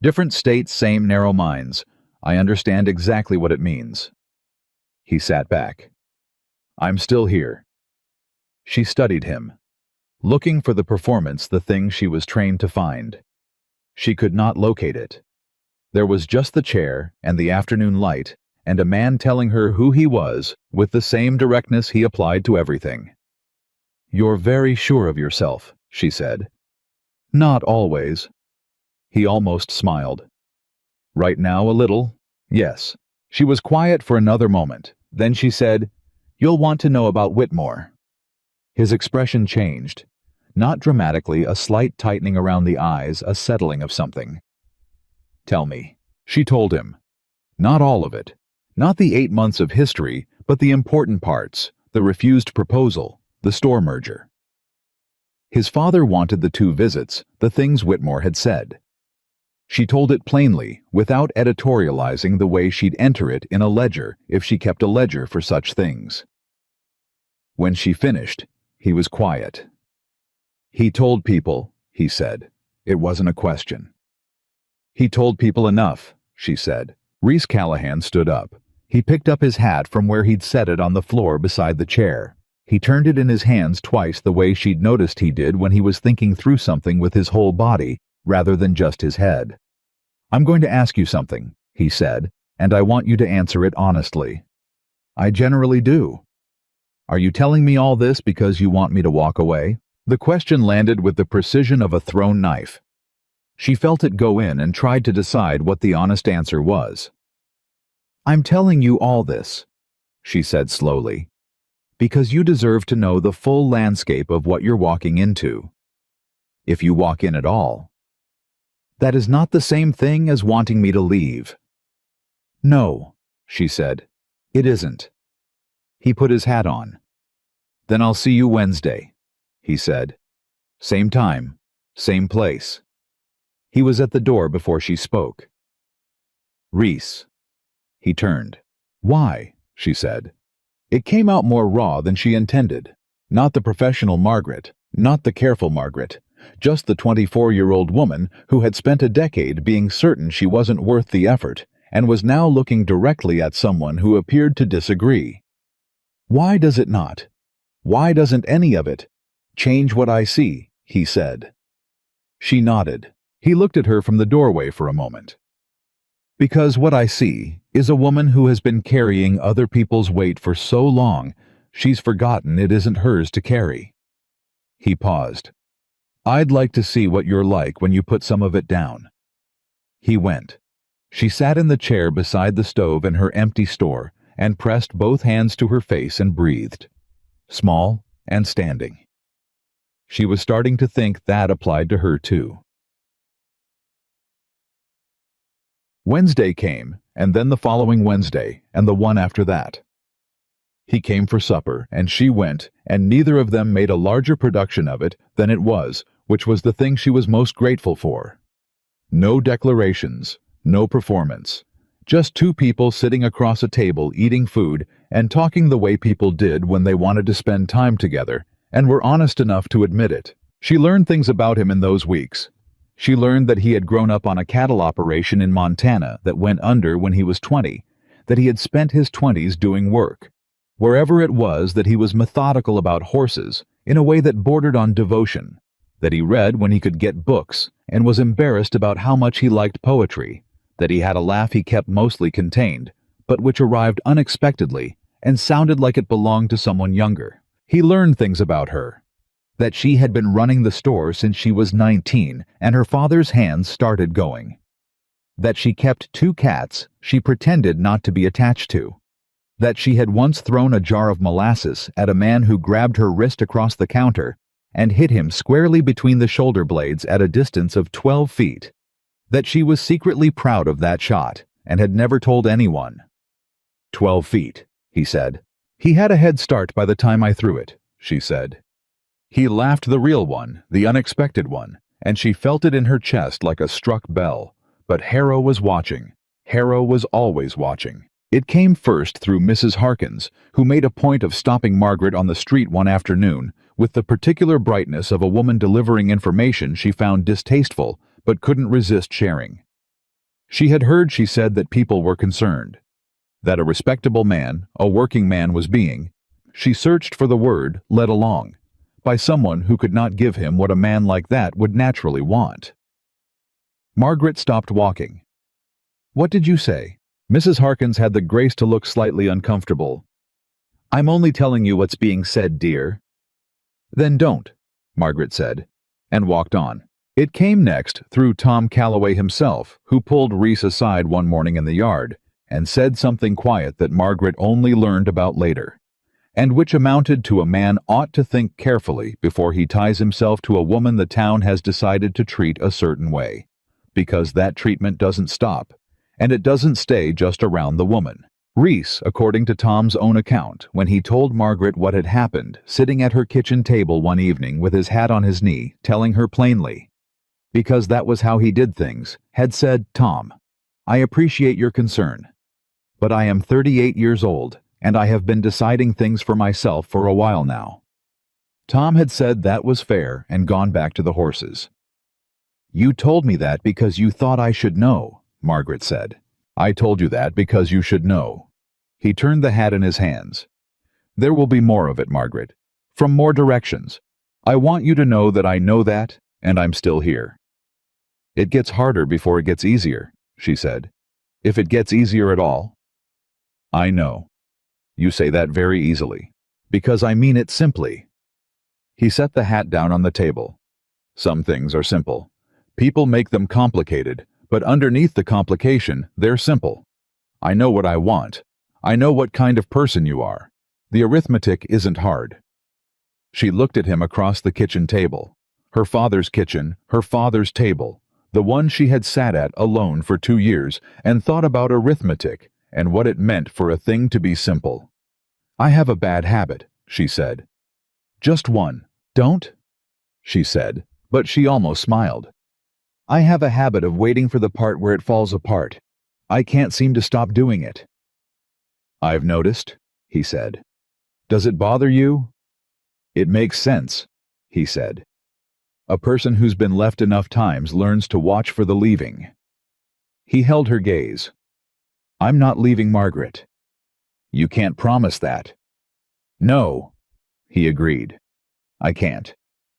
Different states, same narrow minds. I understand exactly what it means. He sat back. I'm still here. She studied him, looking for the performance, the thing she was trained to find. She could not locate it. There was just the chair and the afternoon light and a man telling her who he was with the same directness he applied to everything. You're very sure of yourself, she said. Not always. He almost smiled. Right now, a little, yes. She was quiet for another moment. Then she said, You'll want to know about Whitmore. His expression changed. Not dramatically, a slight tightening around the eyes, a settling of something. Tell me, she told him. Not all of it. Not the 8 months of history, but the important parts, the refused proposal, the store merger. His father wanted the 2 visits, the things Whitmore had said. She told it plainly, without editorializing the way she'd enter it in a ledger if she kept a ledger for such things. When she finished, he was quiet. He told people, he said. It wasn't a question. He told people enough, she said. Reese Callahan stood up. He picked up his hat from where he'd set it on the floor beside the chair. He turned it in his hands twice the way she'd noticed he did when he was thinking through something with his whole body, rather than just his head. I'm going to ask you something, he said, and I want you to answer it honestly. I generally do. Are you telling me all this because you want me to walk away? The question landed with the precision of a thrown knife. She felt it go in and tried to decide what the honest answer was. I'm telling you all this, she said slowly, because you deserve to know the full landscape of what you're walking into. If you walk in at all. That is not the same thing as wanting me to leave. No, she said, it isn't. He put his hat on. Then I'll see you Wednesday, he said. Same time, same place. He was at the door before she spoke. Reese. He turned. Why? She said. It came out more raw than she intended. Not the professional Margaret, not the careful Margaret, just the 24-year-old woman who had spent a decade being certain she wasn't worth the effort and was now looking directly at someone who appeared to disagree. Why does it not? Why doesn't any of it change what I see? He said. She nodded. He looked at her from the doorway for a moment. Because what I see is a woman who has been carrying other people's weight for so long, she's forgotten it isn't hers to carry. He paused. I'd like to see what you're like when you put some of it down. He went. She sat in the chair beside the stove in her empty store and pressed both hands to her face and breathed. Small and standing. She was starting to think that applied to her too. Wednesday came, and then the following Wednesday, and the one after that. He came for supper, and she went, and neither of them made a larger production of it than it was, which was the thing she was most grateful for. No declarations, no performance. Just two people sitting across a table eating food and talking the way people did when they wanted to spend time together, and were honest enough to admit it. She learned things about him in those weeks. She learned that he had grown up on a cattle operation in Montana that went under when he was 20, that he had spent his 20s doing work. Wherever it was, that he was methodical about horses in a way that bordered on devotion, that he read when he could get books and was embarrassed about how much he liked poetry, that he had a laugh he kept mostly contained, but which arrived unexpectedly and sounded like it belonged to someone younger. He learned things about her, that she had been running the store since she was 19 and her father's hands started going, that she kept 2 cats she pretended not to be attached to, that she had once thrown a jar of molasses at a man who grabbed her wrist across the counter and hit him squarely between the shoulder blades at a distance of 12 feet, that she was secretly proud of that shot and had never told anyone. 12 feet, he said. He had a head start by the time I threw it, she said. He laughed, the real one, the unexpected one, and she felt it in her chest like a struck bell. But Harrow was watching. Harrow was always watching. It came first through Mrs. Harkins, who made a point of stopping Margaret on the street one afternoon with the particular brightness of a woman delivering information she found distasteful but couldn't resist sharing. She had heard, she said, that people were concerned, that a respectable man, a working man, was being, she searched for the word, led along, by someone who could not give him what a man like that would naturally want. Margaret stopped walking. What did you say? Mrs. Harkins had the grace to look slightly uncomfortable. I'm only telling you what's being said, dear. Then don't, Margaret said, and walked on. It came next through Tom Calloway himself, who pulled Reese aside one morning in the yard and said something quiet that Margaret only learned about later, and which amounted to a man ought to think carefully before he ties himself to a woman the town has decided to treat a certain way, because that treatment doesn't stop, and it doesn't stay just around the woman. Reese, according to Tom's own account, when he told Margaret what had happened, sitting at her kitchen table one evening with his hat on his knee, telling her plainly, because that was how he did things, had said, Tom, I appreciate your concern, but I am 38 years old, and I have been deciding things for myself for a while now. Tom had said that was fair and gone back to the horses. You told me that because you thought I should know, Margaret said. I told you that because you should know. He turned the hat in his hands. There will be more of it, Margaret, from more directions. I want you to know that I know that, and I'm still here. It gets harder before it gets easier, she said. If it gets easier at all. I know. You say that very easily, because I mean it simply. He set the hat down on the table. Some things are simple. People make them complicated, but underneath the complication, they're simple. I know what I want. I know what kind of person you are. The arithmetic isn't hard. She looked at him across the kitchen table. Her father's kitchen, her father's table, the one she had sat at alone for 2 years, and thought about arithmetic and what it meant for a thing to be simple. I have a bad habit, she said. Just one. Don't? She said, but she almost smiled. I have a habit of waiting for the part where it falls apart. I can't seem to stop doing it. I've noticed, he said. Does it bother you? It makes sense, he said. A person who's been left enough times learns to watch for the leaving. He held her gaze. I'm not leaving Margaret. You can't promise that. No, he agreed. I can't.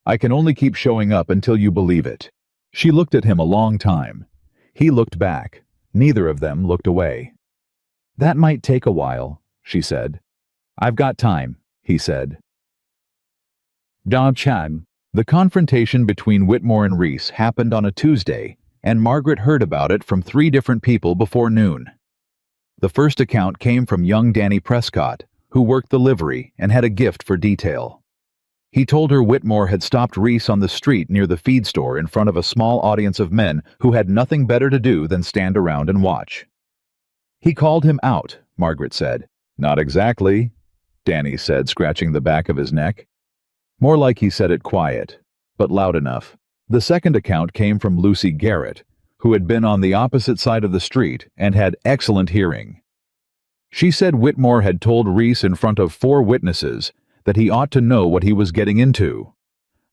I can only keep showing up until you believe it. She looked at him a long time. He looked back. Neither of them looked away. That might take a while, she said. I've got time, he said. Da Chan. The confrontation between Whitmore and Reese happened on a Tuesday, and Margaret heard about it from 3 different people before noon. The first account came from young Danny Prescott, who worked the livery and had a gift for detail. He told her Whitmore had stopped Reese on the street near the feed store in front of a small audience of men who had nothing better to do than stand around and watch. He called him out, Margaret said. Not exactly, Danny said, scratching the back of his neck. More like he said it quiet, but loud enough. The second account came from Lucy Garrett, who had been on the opposite side of the street and had excellent hearing. She said Whitmore had told Reese in front of 4 witnesses that he ought to know what he was getting into,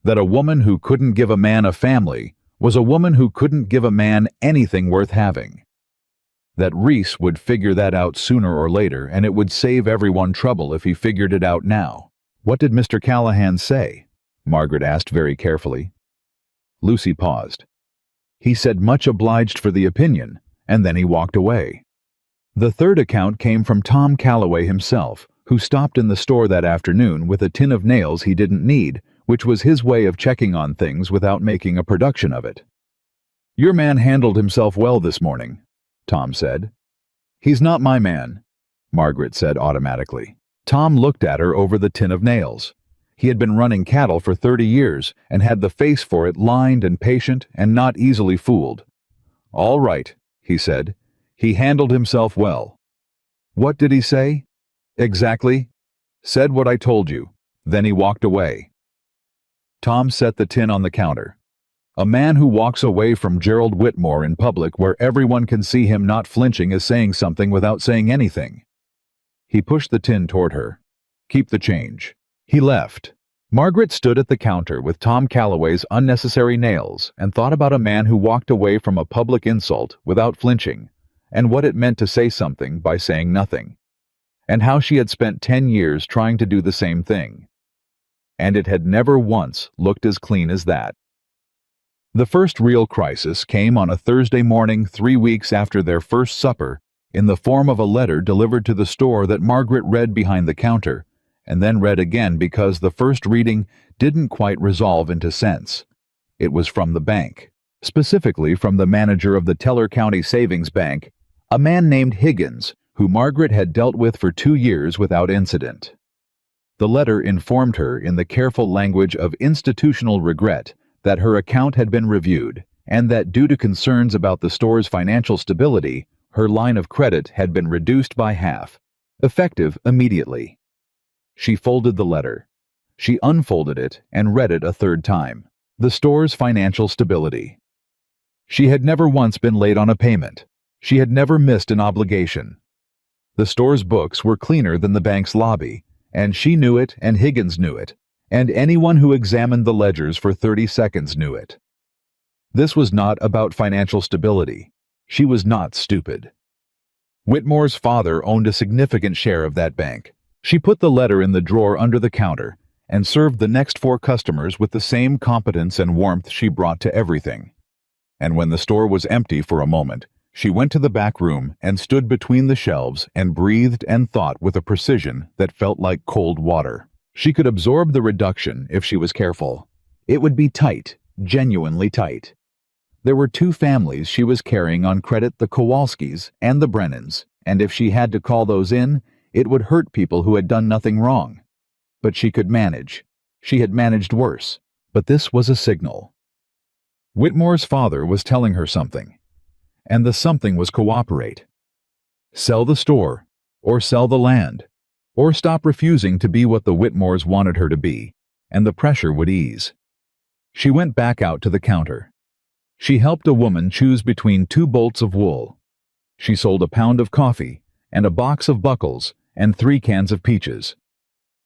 that a woman who couldn't give a man a family was a woman who couldn't give a man anything worth having, that Reese would figure that out sooner or later, and it would save everyone trouble if he figured it out now. What did Mr. Callahan say? Margaret asked very carefully. Lucy paused. He said much obliged for the opinion, and then he walked away. The third account came from Tom Calloway himself, who stopped in the store that afternoon with a tin of nails he didn't need, which was his way of checking on things without making a production of it. Your man handled himself well this morning, Tom said. He's not my man, Margaret said automatically. Tom looked at her over the tin of nails. He had been running cattle for 30 years and had the face for it, lined and patient and not easily fooled. All right, he said. He handled himself well. What did he say? Exactly. Said what I told you. Then he walked away. Tom set the tin on the counter. A man who walks away from Gerald Whitmore in public where everyone can see him not flinching is saying something without saying anything. He pushed the tin toward her. Keep the change. He left. Margaret stood at the counter with Tom Calloway's unnecessary nails and thought about a man who walked away from a public insult without flinching, and what it meant to say something by saying nothing, and how she had spent 10 years trying to do the same thing. And it had never once looked as clean as that. The first real crisis came on a Thursday morning 3 weeks after their first supper, in the form of a letter delivered to the store that Margaret read behind the counter, and then read again because the first reading didn't quite resolve into sense. It was from the bank, specifically from the manager of the Teller County Savings Bank, a man named Higgins, who Margaret had dealt with for 2 years without incident. The letter informed her in the careful language of institutional regret that her account had been reviewed, and that due to concerns about the store's financial stability, her line of credit had been reduced by half, effective immediately. She folded the letter. She unfolded it and read it a third time. The store's financial stability. She had never once been late on a payment. She had never missed an obligation. The store's books were cleaner than the bank's lobby, and she knew it and Higgins knew it, and anyone who examined the ledgers for 30 seconds knew it. This was not about financial stability. She was not stupid. Whitmore's father owned a significant share of that bank. She put the letter in the drawer under the counter and served the next 4 customers with the same competence and warmth she brought to everything. And when the store was empty for a moment, she went to the back room and stood between the shelves and breathed and thought with a precision that felt like cold water. She could absorb the reduction if she was careful. It would be tight, genuinely tight. There were 2 families she was carrying on credit, the Kowalskis and the Brennans, and if she had to call those in, it would hurt people who had done nothing wrong. But she could manage. She had managed worse, but this was a signal. Whitmore's father was telling her something, and the something was cooperate. Sell the store, or sell the land, or stop refusing to be what the Whitmores wanted her to be, and the pressure would ease. She went back out to the counter. She helped a woman choose between 2 bolts of wool. She sold a pound of coffee, and a box of buckles, and 3 cans of peaches.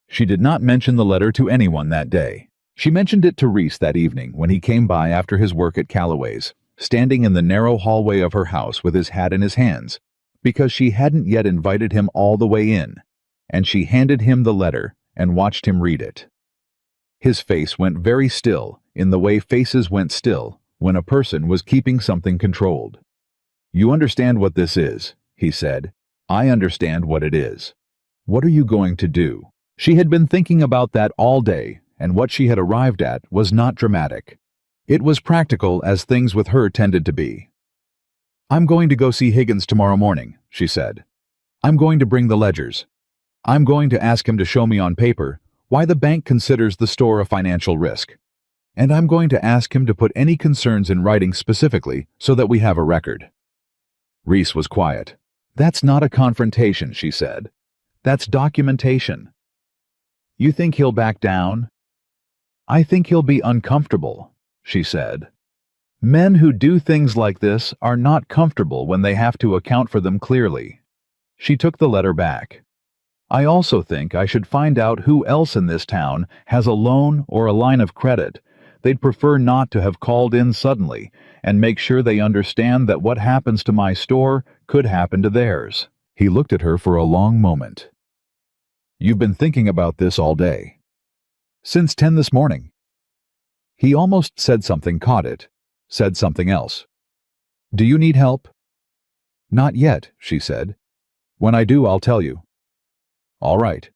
She did not mention the letter to anyone that day. She mentioned it to Reese that evening when he came by after his work at Calloway's, standing in the narrow hallway of her house with his hat in his hands, because she hadn't yet invited him all the way in, and she handed him the letter and watched him read it. His face went very still in the way faces went still when a person was keeping something controlled. You understand what this is, he said. I understand what it is. What are you going to do? She had been thinking about that all day, and what she had arrived at was not dramatic. It was practical as things with her tended to be. I'm going to go see Higgins tomorrow morning, she said. I'm going to bring the ledgers. I'm going to ask him to show me on paper why the bank considers the store a financial risk. And I'm going to ask him to put any concerns in writing specifically so that we have a record." Reese was quiet. "That's not a confrontation," she said. "That's documentation." "You think he'll back down?" "I think he'll be uncomfortable," she said. "Men who do things like this are not comfortable when they have to account for them clearly." She took the letter back. "I also think I should find out who else in this town has a loan or a line of credit. They'd prefer not to have called in suddenly, and make sure they understand that what happens to my store could happen to theirs." He looked at her for a long moment. "You've been thinking about this all day." "Since 10 this morning." He almost said something, caught it, said something else. "Do you need help?" "Not yet," she said. "When I do, I'll tell you." "All right."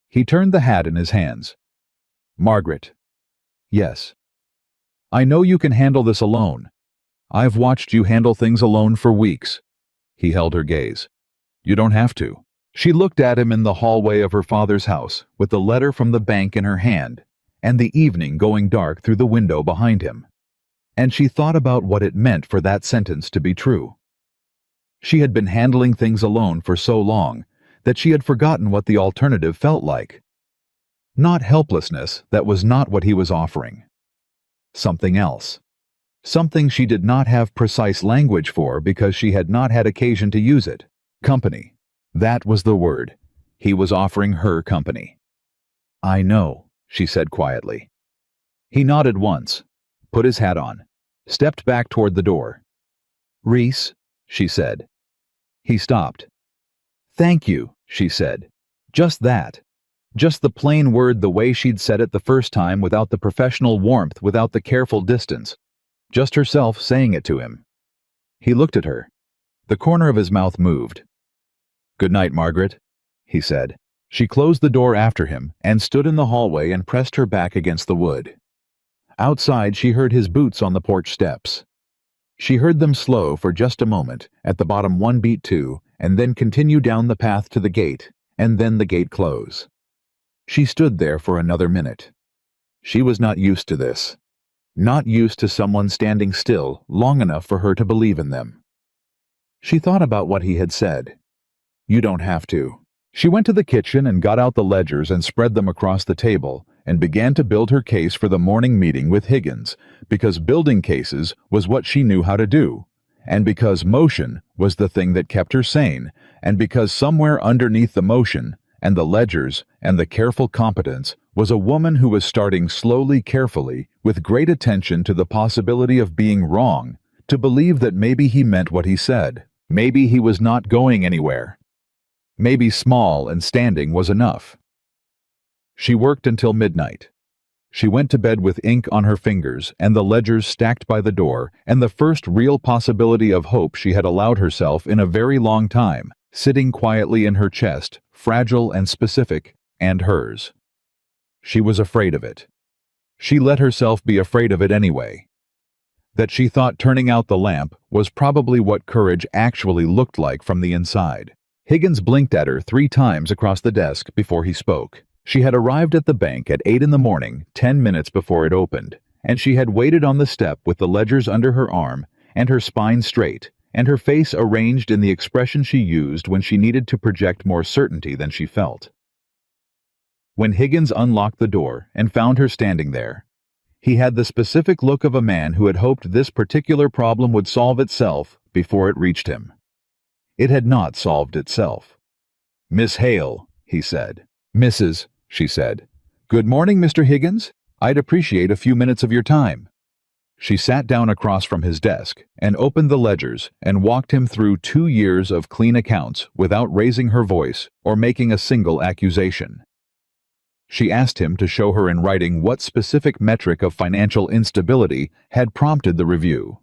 He turned the hat in his hands. "Margaret." "Yes." "I know you can handle this alone. I've watched you handle things alone for weeks." He held her gaze. "You don't have to." She looked at him in the hallway of her father's house, with the letter from the bank in her hand, and the evening going dark through the window behind him. And she thought about what it meant for that sentence to be true. She had been handling things alone for so long that she had forgotten what the alternative felt like. Not helplessness, that was not what he was offering. Something else. Something she did not have precise language for because she had not had occasion to use it. Company. That was the word. He was offering her company. "I know," she said quietly. He nodded once, put his hat on, stepped back toward the door. "Reese," she said. He stopped. "Thank you," she said. Just that. Just the plain word, the way she'd said it the first time, without the professional warmth, without the careful distance. Just herself saying it to him. He looked at her. The corner of his mouth moved. "Good night, Margaret," he said. She closed the door after him and stood in the hallway and pressed her back against the wood. Outside, she heard his boots on the porch steps. She heard them slow for just a moment, at the bottom one beat two, and then continue down the path to the gate, and then the gate close. She stood there for another minute. She was not used to this. Not used to someone standing still long enough for her to believe in them. She thought about what he had said. "You don't have to." She went to the kitchen and got out the ledgers and spread them across the table and began to build her case for the morning meeting with Higgins, because building cases was what she knew how to do, and because motion was the thing that kept her sane, and because somewhere underneath the motion and the ledgers and the careful competence was a woman who was starting slowly, carefully, with great attention to the possibility of being wrong, to believe that maybe he meant what he said. Maybe he was not going anywhere. Maybe small and standing was enough. She worked until midnight. She went to bed with ink on her fingers and the ledgers stacked by the door, and the first real possibility of hope she had allowed herself in a very long time, sitting quietly in her chest, fragile and specific, and hers. She was afraid of it. She let herself be afraid of it anyway. That she thought turning out the lamp was probably what courage actually looked like from the inside. Higgins blinked at her 3 times across the desk before he spoke. She had arrived at the bank at 8 in the morning, 10 minutes before it opened, and she had waited on the step with the ledgers under her arm and her spine straight, and her face arranged in the expression she used when she needed to project more certainty than she felt. When Higgins unlocked the door and found her standing there, he had the specific look of a man who had hoped this particular problem would solve itself before it reached him. It had not solved itself. "Miss Hale," he said. "Mrs.," she said. "Good morning, Mr. Higgins. I'd appreciate a few minutes of your time." She sat down across from his desk and opened the ledgers and walked him through 2 years of clean accounts without raising her voice or making a single accusation. She asked him to show her in writing what specific metric of financial instability had prompted the review.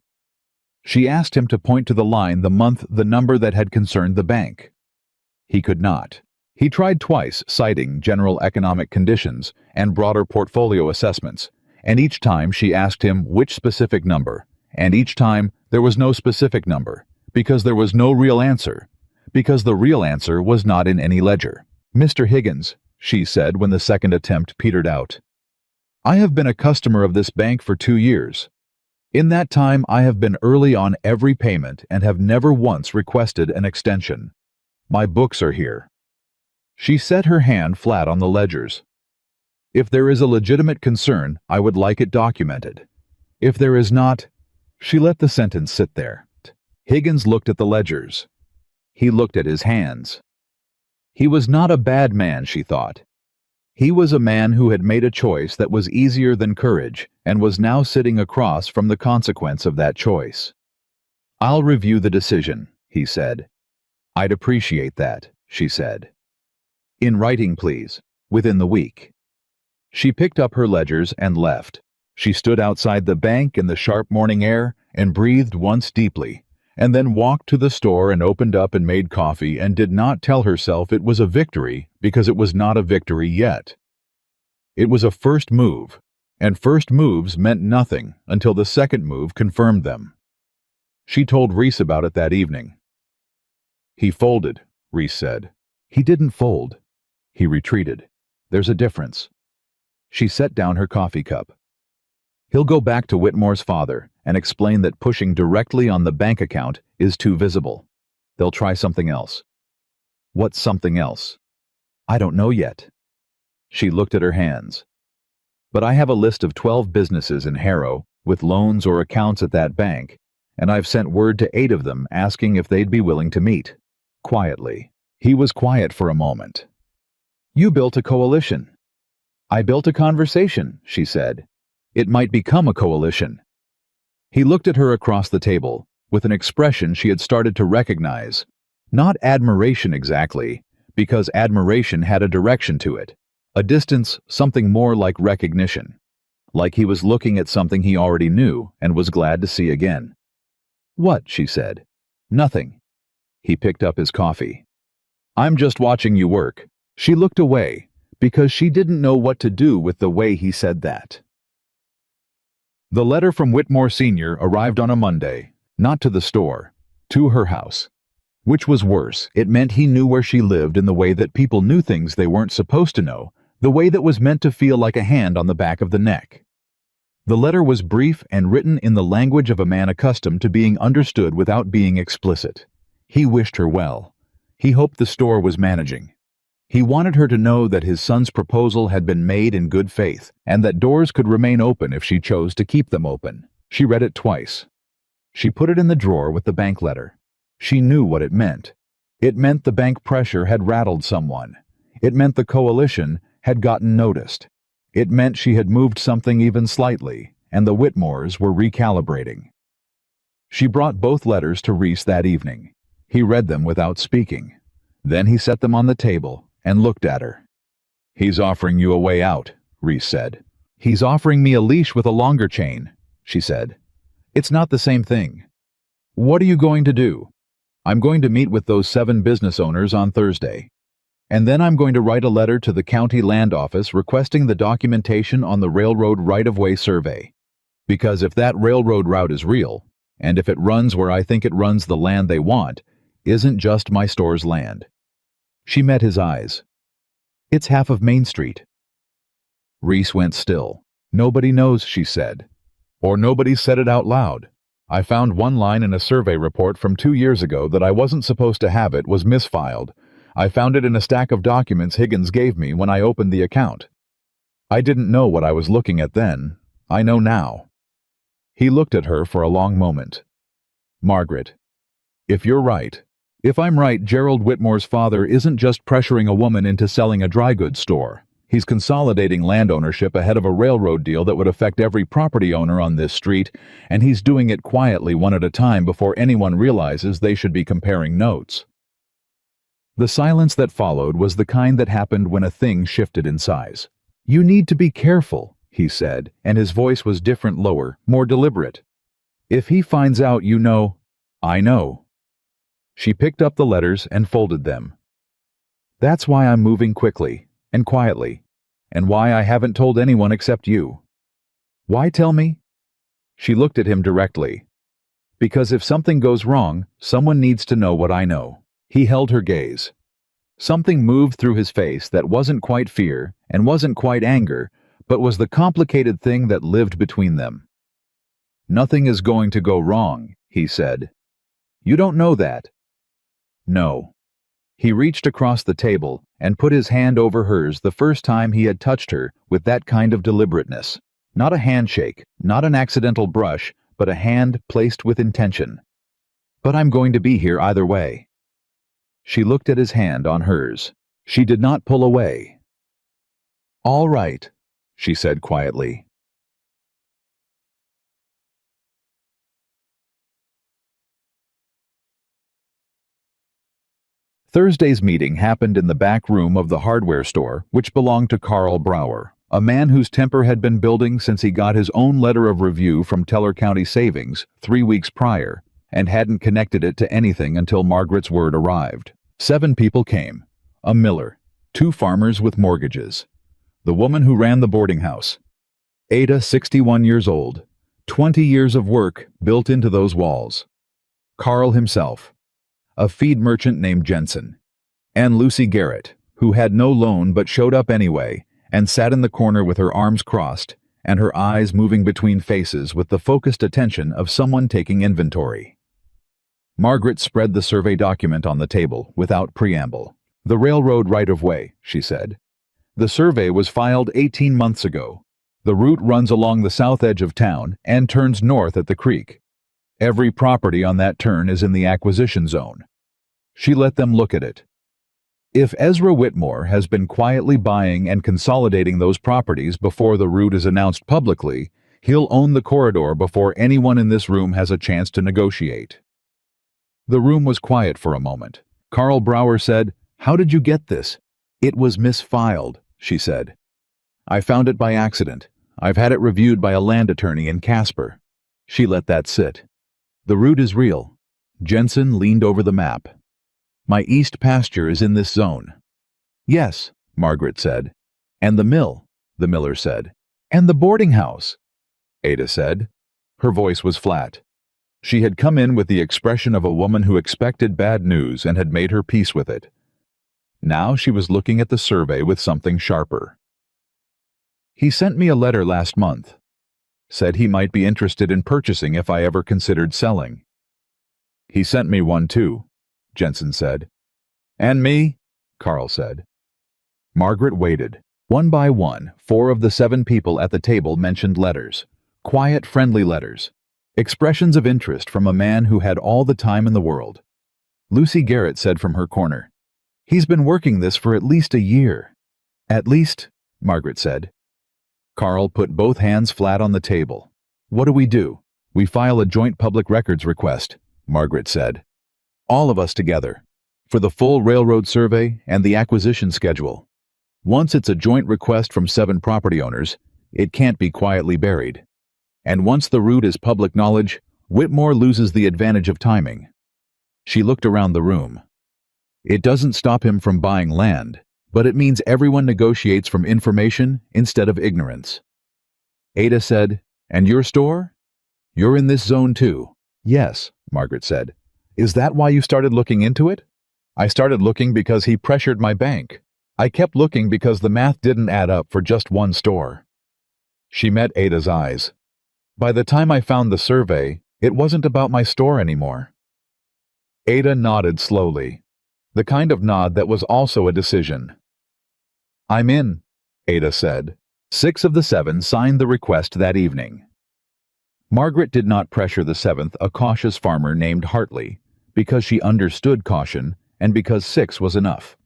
She asked him to point to the line, the month, the number that had concerned the bank. He could not. He tried twice, citing general economic conditions and broader portfolio assessments, and each time she asked him which specific number, and each time there was no specific number, because there was no real answer, because the real answer was not in any ledger. "Mr. Higgins," she said when the second attempt petered out. "I have been a customer of this bank for 2 years. In that time, I have been early on every payment and have never once requested an extension. My books are here." She set her hand flat on the ledgers. "If there is a legitimate concern, I would like it documented. If there is not—" She let the sentence sit there. Higgins looked at the ledgers. He looked at his hands. He was not a bad man, she thought. He was a man who had made a choice that was easier than courage and was now sitting across from the consequence of that choice. "I'll review the decision," he said. "I'd appreciate that," she said. "In writing, please, within the week." She picked up her ledgers and left. She stood outside the bank in the sharp morning air and breathed once deeply, and then walked to the store and opened up and made coffee and did not tell herself it was a victory because it was not a victory yet. It was a first move, and first moves meant nothing until the second move confirmed them. She told Reese about it that evening. "He folded," Reese said. "He didn't fold. He retreated. There's a difference." She set down her coffee cup. "He'll go back to Whitmore's father and explain that pushing directly on the bank account is too visible. They'll try something else." "What's something else?" "I don't know yet." She looked at her hands. "But I have a list of 12 businesses in Harrow with loans or accounts at that bank, and I've sent word to 8 of them asking if they'd be willing to meet." Quietly. He was quiet for a moment. "You built a coalition." "I built a conversation," she said. "It might become a coalition." He looked at her across the table, with an expression she had started to recognize. Not admiration exactly, because admiration had a direction to it, a distance, something more like recognition. Like he was looking at something he already knew and was glad to see again. "What?" she said. "Nothing." He picked up his coffee. "I'm just watching you work." She looked away, because she didn't know what to do with the way he said that. The letter from Whitmore Sr. arrived on a Monday, not to the store, to her house. Which was worse, it meant he knew where she lived in the way that people knew things they weren't supposed to know, the way that was meant to feel like a hand on the back of the neck. The letter was brief and written in the language of a man accustomed to being understood without being explicit. He wished her well. He hoped the store was managing. He wanted her to know that his son's proposal had been made in good faith, and that doors could remain open if she chose to keep them open. She read it twice. She put it in the drawer with the bank letter. She knew what it meant. It meant the bank pressure had rattled someone. It meant the coalition had gotten noticed. It meant she had moved something even slightly, and the Whitmores were recalibrating. She brought both letters to Reese that evening. He read them without speaking. Then he set them on the table and looked at her. "He's offering you a way out," Reese said. "He's offering me a leash with a longer chain," she said. "It's not the same thing." "What are you going to do?" "I'm going to meet with those 7 business owners on Thursday. And then I'm going to write a letter to the county land office requesting the documentation on the railroad right-of-way survey. Because if that railroad route is real, and if it runs where I think it runs the land they want, isn't just my store's land." She met his eyes. "It's half of Main Street." Reese went still. "Nobody knows," she said. "Or nobody said it out loud. I found one line in a survey report from 2 years ago that I wasn't supposed to have. It was misfiled. I found it in a stack of documents Higgins gave me when I opened the account. I didn't know what I was looking at then. I know now." He looked at her for a long moment. "Margaret, if you're right, if I'm right, Gerald Whitmore's father isn't just pressuring a woman into selling a dry goods store. He's consolidating land ownership ahead of a railroad deal that would affect every property owner on this street, and he's doing it quietly one at a time before anyone realizes they should be comparing notes." The silence that followed was the kind that happened when a thing shifted in size. "You need to be careful," he said, and his voice was different, lower, more deliberate. "If he finds out, you know—" "I know." She picked up the letters and folded them. "That's why I'm moving quickly and quietly, and why I haven't told anyone except you." "Why tell me?" She looked at him directly. "Because if something goes wrong, someone needs to know what I know." He held her gaze. Something moved through his face that wasn't quite fear and wasn't quite anger, but was the complicated thing that lived between them. "Nothing is going to go wrong," he said. "You don't know that." "No." He reached across the table and put his hand over hers the first time he had touched her with that kind of deliberateness. Not a handshake, not an accidental brush, but a hand placed with intention. "But I'm going to be here either way." She looked at his hand on hers. She did not pull away. "All right," she said quietly. Thursday's meeting happened in the back room of the hardware store, which belonged to Carl Brower, a man whose temper had been building since he got his own letter of review from Teller County Savings 3 weeks prior, and hadn't connected it to anything until Margaret's word arrived. 7 people came: a miller, 2 farmers with mortgages, the woman who ran the boarding house, Ada, 61 years old, 20 years of work built into those walls, Carl himself, a feed merchant named Jensen, and Lucy Garrett, who had no loan but showed up anyway and sat in the corner with her arms crossed and her eyes moving between faces with the focused attention of someone taking inventory. Margaret spread the survey document on the table without preamble. "The railroad right-of-way," she said. "The survey was filed 18 months ago. The route runs along the south edge of town and turns north at the creek. Every property on that turn is in the acquisition zone." She let them look at it. "If Ezra Whitmore has been quietly buying and consolidating those properties before the route is announced publicly, he'll own the corridor before anyone in this room has a chance to negotiate." The room was quiet for a moment. Carl Brower said, "How did you get this?" "It was misfiled," she said. "I found it by accident. I've had it reviewed by a land attorney in Casper." She let that sit. "The route is real." Jensen leaned over the map. "My east pasture is in this zone." "Yes," Margaret said. "And the mill," the miller said. "And the boarding house," Ada said. Her voice was flat. She had come in with the expression of a woman who expected bad news and had made her peace with it. Now she was looking at the survey with something sharper. "He sent me a letter last month. Said he might be interested in purchasing if I ever considered selling." "He sent me one too," Jensen said. "And me," Carl said. Margaret waited. One by one, 4 of the 7 people at the table mentioned letters. Quiet, friendly letters. Expressions of interest from a man who had all the time in the world. Lucy Garrett said from her corner, "He's been working this for at least a year." "At least," Margaret said. Carl put both hands flat on the table. "What do? We file a joint public records request," Margaret said. "All of us together, for the full railroad survey and the acquisition schedule. Once it's a joint request from 7 property owners, it can't be quietly buried. And once the route is public knowledge, Whitmore loses the advantage of timing." She looked around the room. "It doesn't stop him from buying land, but it means everyone negotiates from information instead of ignorance." Ada said, "And your store? You're in this zone too." "Yes," Margaret said. "Is that why you started looking into it?" "I started looking because he pressured my bank. I kept looking because the math didn't add up for just one store." She met Ada's eyes. "By the time I found the survey, it wasn't about my store anymore." Ada nodded slowly, the kind of nod that was also a decision. "I'm in," Ada said. 6 of the 7 signed the request that evening. Margaret did not pressure the 7th, a cautious farmer named Hartley, because she understood caution and because 6 was enough.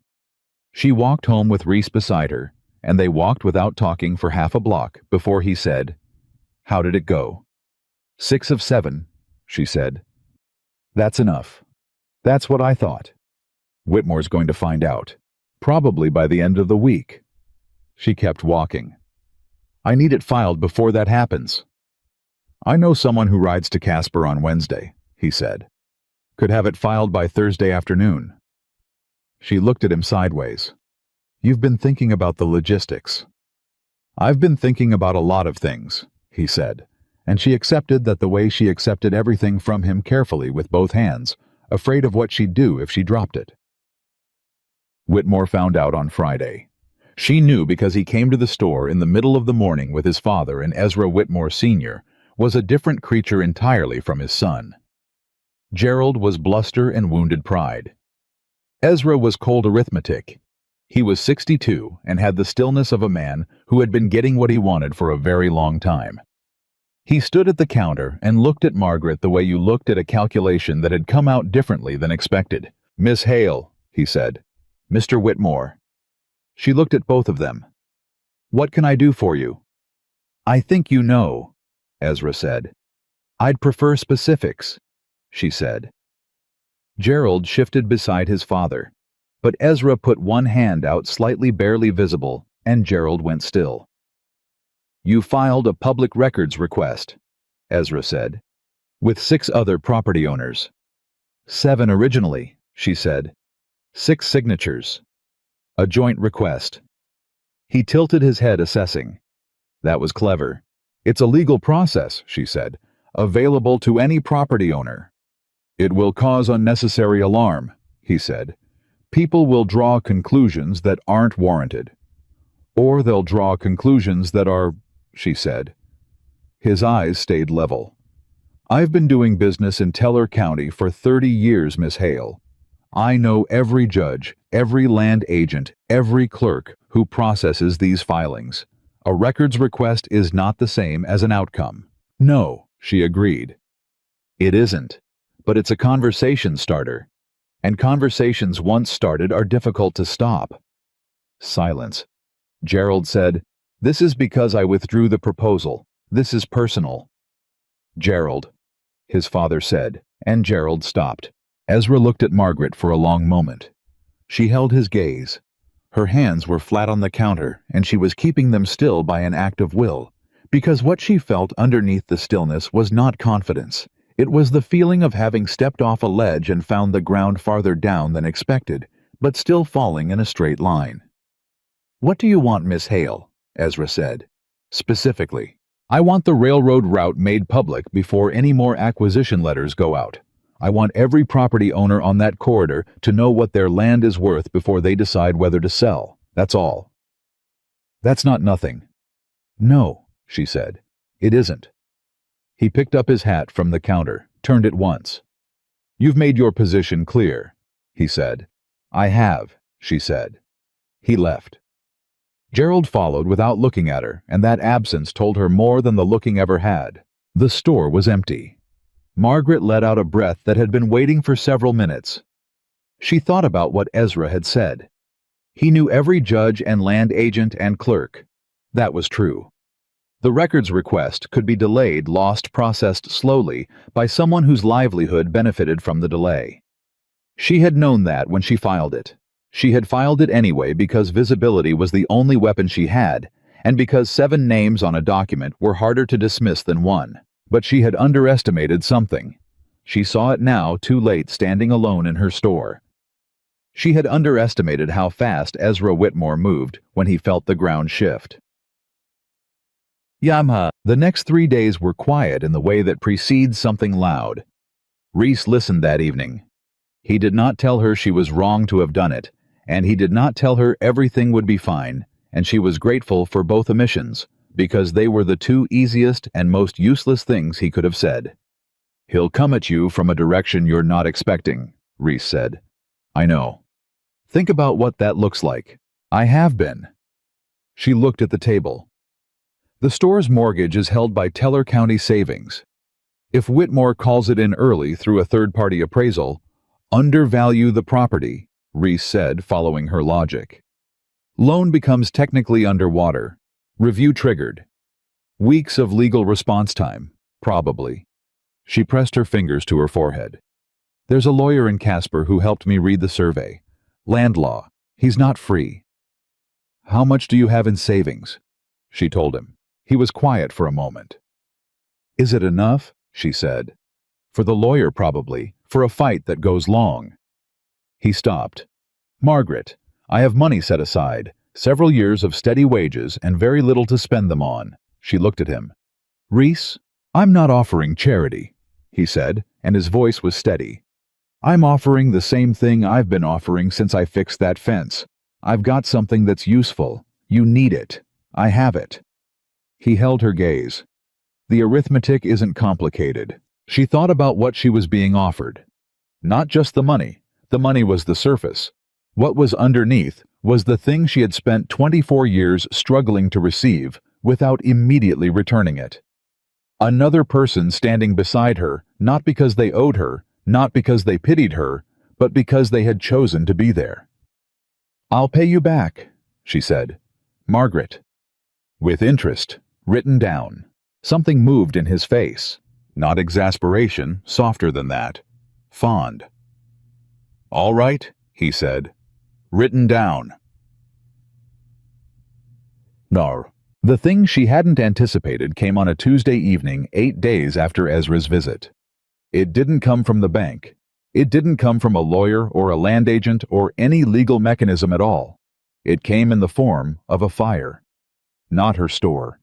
She walked home with Reese beside her, and they walked without talking for half a block before he said, "How did it go?" 6 of 7, she said. "That's enough. That's what I thought. Whitmore's going to find out. Probably by the end of the week." She kept walking. "I need it filed before that happens." "I know someone who rides to Casper on Wednesday," he said. "Could have it filed by Thursday afternoon." She looked at him sideways. "You've been thinking about the logistics." "I've been thinking about a lot of things," he said, and she accepted that the way she accepted everything from him carefully with both hands, afraid of what she'd do if she dropped it. Whitmore found out on Friday. She knew because he came to the store in the middle of the morning with his father, and Ezra Whitmore Sr. was a different creature entirely from his son. Gerald was bluster and wounded pride. Ezra was cold arithmetic. He was 62 and had the stillness of a man who had been getting what he wanted for a very long time. He stood at the counter and looked at Margaret the way you looked at a calculation that had come out differently than expected. "Miss Hale," he said. "Mr. Whitmore." She looked at both of them. "What can I do for you?" "I think you know," Ezra said. "I'd prefer specifics," she said. Gerald shifted beside his father, but Ezra put one hand out slightly barely visible, and Gerald went still. "You filed a public records request," Ezra said, "with 6 other property owners." "7 originally," she said. 6 signatures. A joint request." He tilted his head, assessing. "That was clever. It's a legal process," she said, "available to any property owner." "It will cause unnecessary alarm," he said. "People will draw conclusions that aren't warranted." "Or they'll draw conclusions that are," she said. His eyes stayed level. "I've been doing business in Teller County for 30 years, Miss Hale. I know every judge, every land agent, every clerk who processes these filings. A records request is not the same as an outcome." "No," she agreed. "It isn't, but it's a conversation starter. And conversations once started are difficult to stop." Silence. Gerald said, "This is because I withdrew the proposal. This is personal." "Gerald," his father said, and Gerald stopped. Ezra looked at Margaret for a long moment. She held his gaze. Her hands were flat on the counter, and she was keeping them still by an act of will, because what she felt underneath the stillness was not confidence. It was the feeling of having stepped off a ledge and found the ground farther down than expected, but still falling in a straight line. "What do you want, Miss Hale?" Ezra said. "Specifically, I want the railroad route made public before any more acquisition letters go out. I want every property owner on that corridor to know what their land is worth before they decide whether to sell. That's all." "That's not nothing." "No," she said. "It isn't." He picked up his hat from the counter, turned it once. "You've made your position clear," he said. "I have," she said. He left. Gerald followed without looking at her, and that absence told her more than the looking ever had. The store was empty. Margaret let out a breath that had been waiting for several minutes. She thought about what Ezra had said. He knew every judge and land agent and clerk. That was true. The records request could be delayed, lost, processed slowly by someone whose livelihood benefited from the delay. She had known that when she filed it. She had filed it anyway because visibility was the only weapon she had, and because 7 names on a document were harder to dismiss than 1. But she had underestimated something. She saw it now, too late, standing alone in her store. She had underestimated how fast Ezra Whitmore moved when he felt the ground shift. Yamha. The next 3 days were quiet in the way that precedes something loud. Reese listened that evening. He did not tell her she was wrong to have done it, and he did not tell her everything would be fine, and she was grateful for both omissions, because they were the 2 easiest and most useless things he could have said. "He'll come at you from a direction you're not expecting," Reese said. "I know. Think about what that looks like." "I have been." She looked at the table. "The store's mortgage is held by Teller County Savings. If Whitmore calls it in early through a third-party appraisal, undervalue the property," Reese said, following her logic. "Loan becomes technically underwater. Review triggered. Weeks of legal response time, probably." She pressed her fingers to her forehead. "There's a lawyer in Casper who helped me read the survey. Land law. He's not free." "How much do you have in savings?" she told him. He was quiet for a moment. "Is it enough?" she said. "For the lawyer, probably. For a fight that goes long." He stopped. "Margaret, I have money set aside. Several years of steady wages and very little to spend them on." She looked at him. "Reese, I'm not offering charity," he said, and his voice was steady. I'm offering the same thing I've been offering since I fixed that fence. I've got something that's useful. You need it. I have it." He held her gaze. The arithmetic isn't complicated. She thought about what she was being offered. Not just the money. The money was the surface. What was underneath was the thing she had spent 24 years struggling to receive without immediately returning it. Another person standing beside her, not because they owed her, not because they pitied her, but because they had chosen to be there. "I'll pay you back," she said. "Margaret." With interest, written down. Something moved in his face. Not exasperation, softer than that. Fond. "All right," he said. "Written down." No. The thing she hadn't anticipated came on a Tuesday evening 8 days after Ezra's visit. It didn't come from the bank. It didn't come from a lawyer or a land agent or any legal mechanism at all. It came in the form of a fire. Not her store.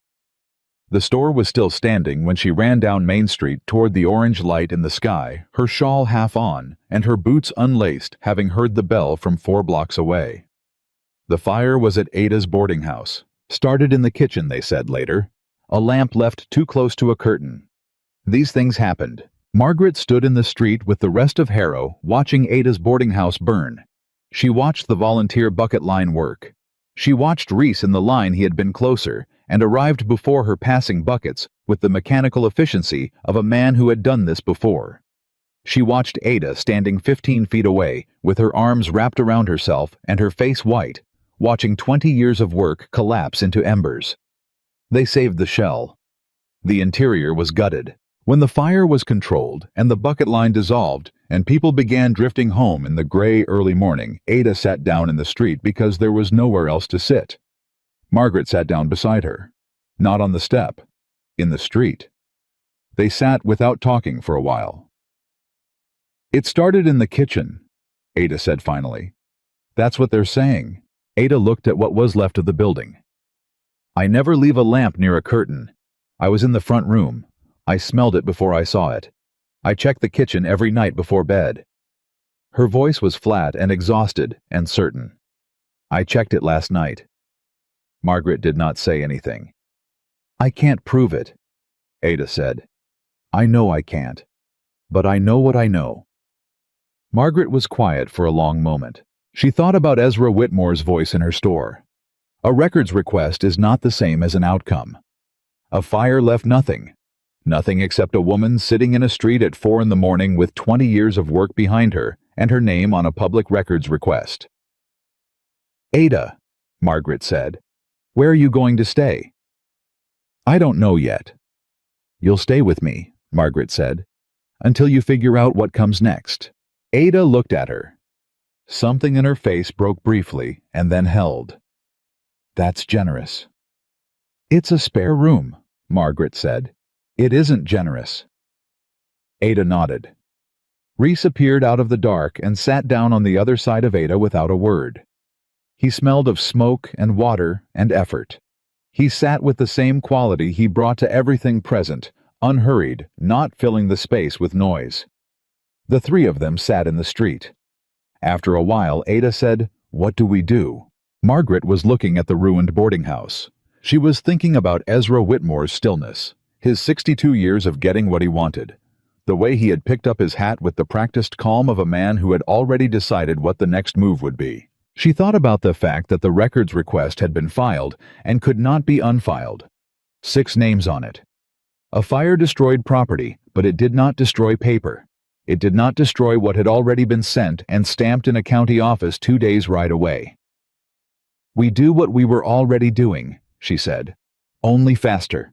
The store was still standing when she ran down Main Street toward the orange light in the sky, her shawl half on, and her boots unlaced, having heard the bell from 4 blocks away. The fire was at Ada's boarding house. Started in the kitchen, they said later. A lamp left too close to a curtain. These things happened. Margaret stood in the street with the rest of Harrow, watching Ada's boarding house burn. She watched the volunteer bucket line work. She watched Reese in the line. He had been closer, and arrived before her passing buckets with the mechanical efficiency of a man who had done this before. She watched Ada standing 15 feet away, with her arms wrapped around herself and her face white, watching 20 years of work collapse into embers. They saved the shell. The interior was gutted. When the fire was controlled and the bucket line dissolved and people began drifting home in the gray early morning, Ada sat down in the street because there was nowhere else to sit. Margaret sat down beside her. Not on the step. In the street. They sat without talking for a while. "It started in the kitchen," Ada said finally. "That's what they're saying." Ada looked at what was left of the building. "I never leave a lamp near a curtain. I was in the front room. I smelled it before I saw it. I check the kitchen every night before bed." Her voice was flat and exhausted and certain. "I checked it last night." Margaret did not say anything. "I can't prove it," Ada said. "I know I can't. But I know what I know." Margaret was quiet for a long moment. She thought about Ezra Whitmore's voice in her store. A records request is not the same as an outcome. A fire left nothing. Nothing except a woman sitting in a street at 4 in the morning with 20 years of work behind her and her name on a public records request. "Ada," Margaret said, "where are you going to stay?" "I don't know yet." "You'll stay with me," Margaret said, "until you figure out what comes next." Ada looked at her. Something in her face broke briefly and then held. "That's generous." "It's a spare room," Margaret said. "It isn't generous." Ada nodded. Reese appeared out of the dark and sat down on the other side of Ada without a word. He smelled of smoke and water and effort. He sat with the same quality he brought to everything present, unhurried, not filling the space with noise. The 3 of them sat in the street. After a while, Ada said, "What do we do?" Margaret was looking at the ruined boarding house. She was thinking about Ezra Whitmore's stillness. His 62 years of getting what he wanted. The way he had picked up his hat with the practiced calm of a man who had already decided what the next move would be. She thought about the fact that the records request had been filed and could not be unfiled. 6 names on it. A fire destroyed property, but it did not destroy paper. It did not destroy what had already been sent and stamped in a county office 2 days' ride away. "We do what we were already doing," she said. "Only faster."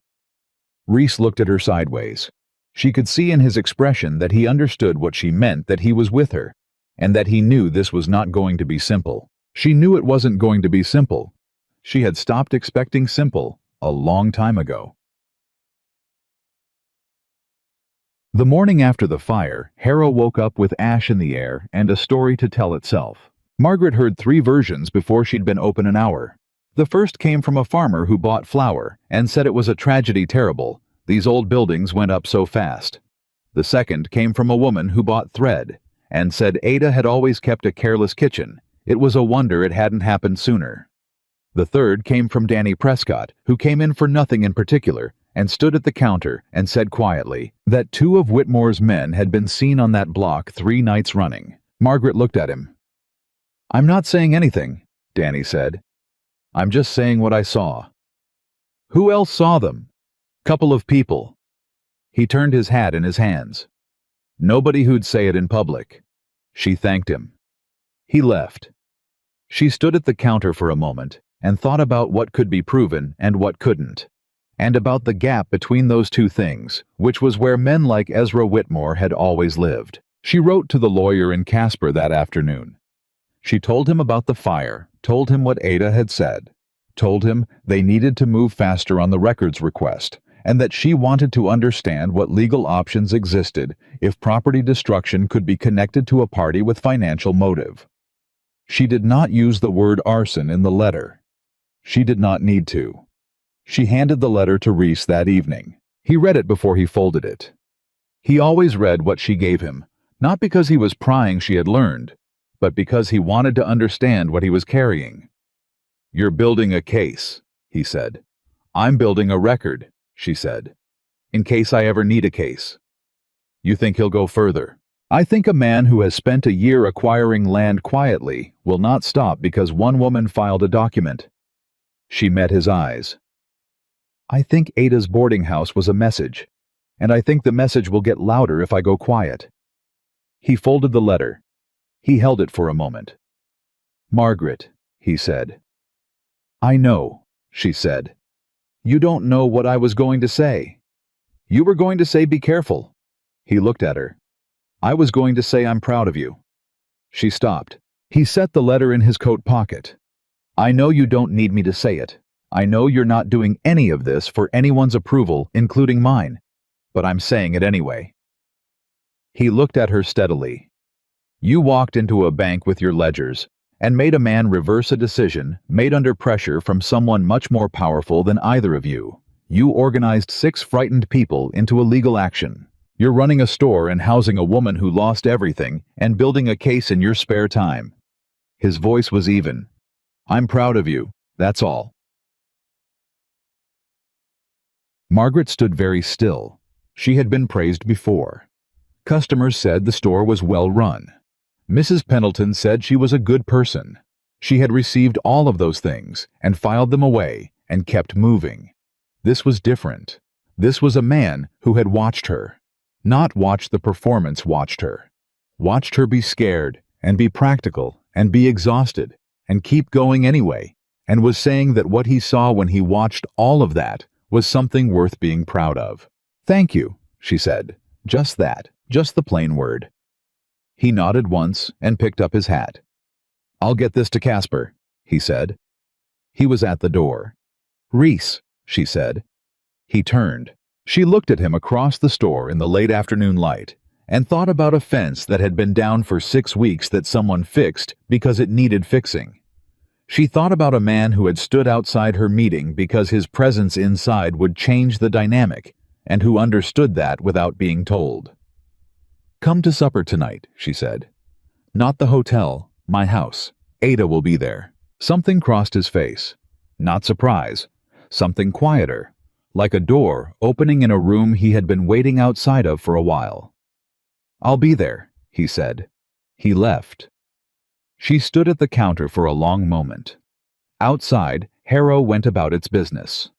Reese looked at her sideways. She could see in his expression that he understood what she meant, that he was with her, and that he knew this was not going to be simple. She knew it wasn't going to be simple. She had stopped expecting simple a long time ago. The morning after the fire, Harrow woke up with ash in the air and a story to tell itself. Margaret heard 3 versions before she'd been open an hour. The first came from a farmer who bought flour and said it was a tragedy terrible. These old buildings went up so fast. The second came from a woman who bought thread and said Ada had always kept a careless kitchen. It was a wonder it hadn't happened sooner. The third came from Danny Prescott, who came in for nothing in particular, and stood at the counter and said quietly that 2 of Whitmore's men had been seen on that block 3 nights running. Margaret looked at him. "I'm not saying anything," Danny said. "I'm just saying what I saw." "Who else saw them?" "Couple of people." He turned his hat in his hands. "Nobody who'd say it in public." She thanked him. He left. She stood at the counter for a moment and thought about what could be proven and what couldn't, and about the gap between those 2 things, which was where men like Ezra Whitmore had always lived. She wrote to the lawyer in Casper that afternoon. She told him about the fire, told him what Ada had said, told him they needed to move faster on the records request, and that she wanted to understand what legal options existed if property destruction could be connected to a party with financial motive. She did not use the word arson in the letter. She did not need to. She handed the letter to Reese that evening. He read it before he folded it. He always read what she gave him, not because he was prying she had learned, but because he wanted to understand what he was carrying. "You're building a case," he said. "I'm building a record," she said, "in case I ever need a case." "You think he'll go further?" "I think a man who has spent a year acquiring land quietly will not stop because one woman filed a document." She met his eyes. "I think Ada's boarding house was a message, and I think the message will get louder if I go quiet." He folded the letter. He held it for a moment. "Margaret," he said. "I know," she said. "You don't know what I was going to say." "You were going to say be careful." He looked at her. "I was going to say I'm proud of you." She stopped. He set the letter in his coat pocket. "I know you don't need me to say it. I know you're not doing any of this for anyone's approval, including mine, but I'm saying it anyway." He looked at her steadily. "You walked into a bank with your ledgers and made a man reverse a decision made under pressure from someone much more powerful than either of you. You organized 6 frightened people into a legal action. You're running a store and housing a woman who lost everything and building a case in your spare time." His voice was even. "I'm proud of you, that's all." Margaret stood very still. She had been praised before. Customers said the store was well run. Mrs. Pendleton said she was a good person. She had received all of those things and filed them away and kept moving. This was different. This was a man who had watched her. Not watched the performance, watched her. Watched her be scared and be practical and be exhausted and keep going anyway, and was saying that what he saw when he watched all of that was something worth being proud of. "Thank you," she said. Just that, just the plain word. He nodded once and picked up his hat. "I'll get this to Casper," he said. He was at the door. "Reese," she said. He turned. She looked at him across the store in the late afternoon light and thought about a fence that had been down for 6 weeks that someone fixed because it needed fixing. She thought about a man who had stood outside her meeting because his presence inside would change the dynamic, and who understood that without being told. "Come to supper tonight," she said. "Not the hotel, my house. Ada will be there." Something crossed his face. Not surprise. Something quieter, like a door opening in a room he had been waiting outside of for a while. "I'll be there," he said. He left. She stood at the counter for a long moment. Outside, Harrow went about its business.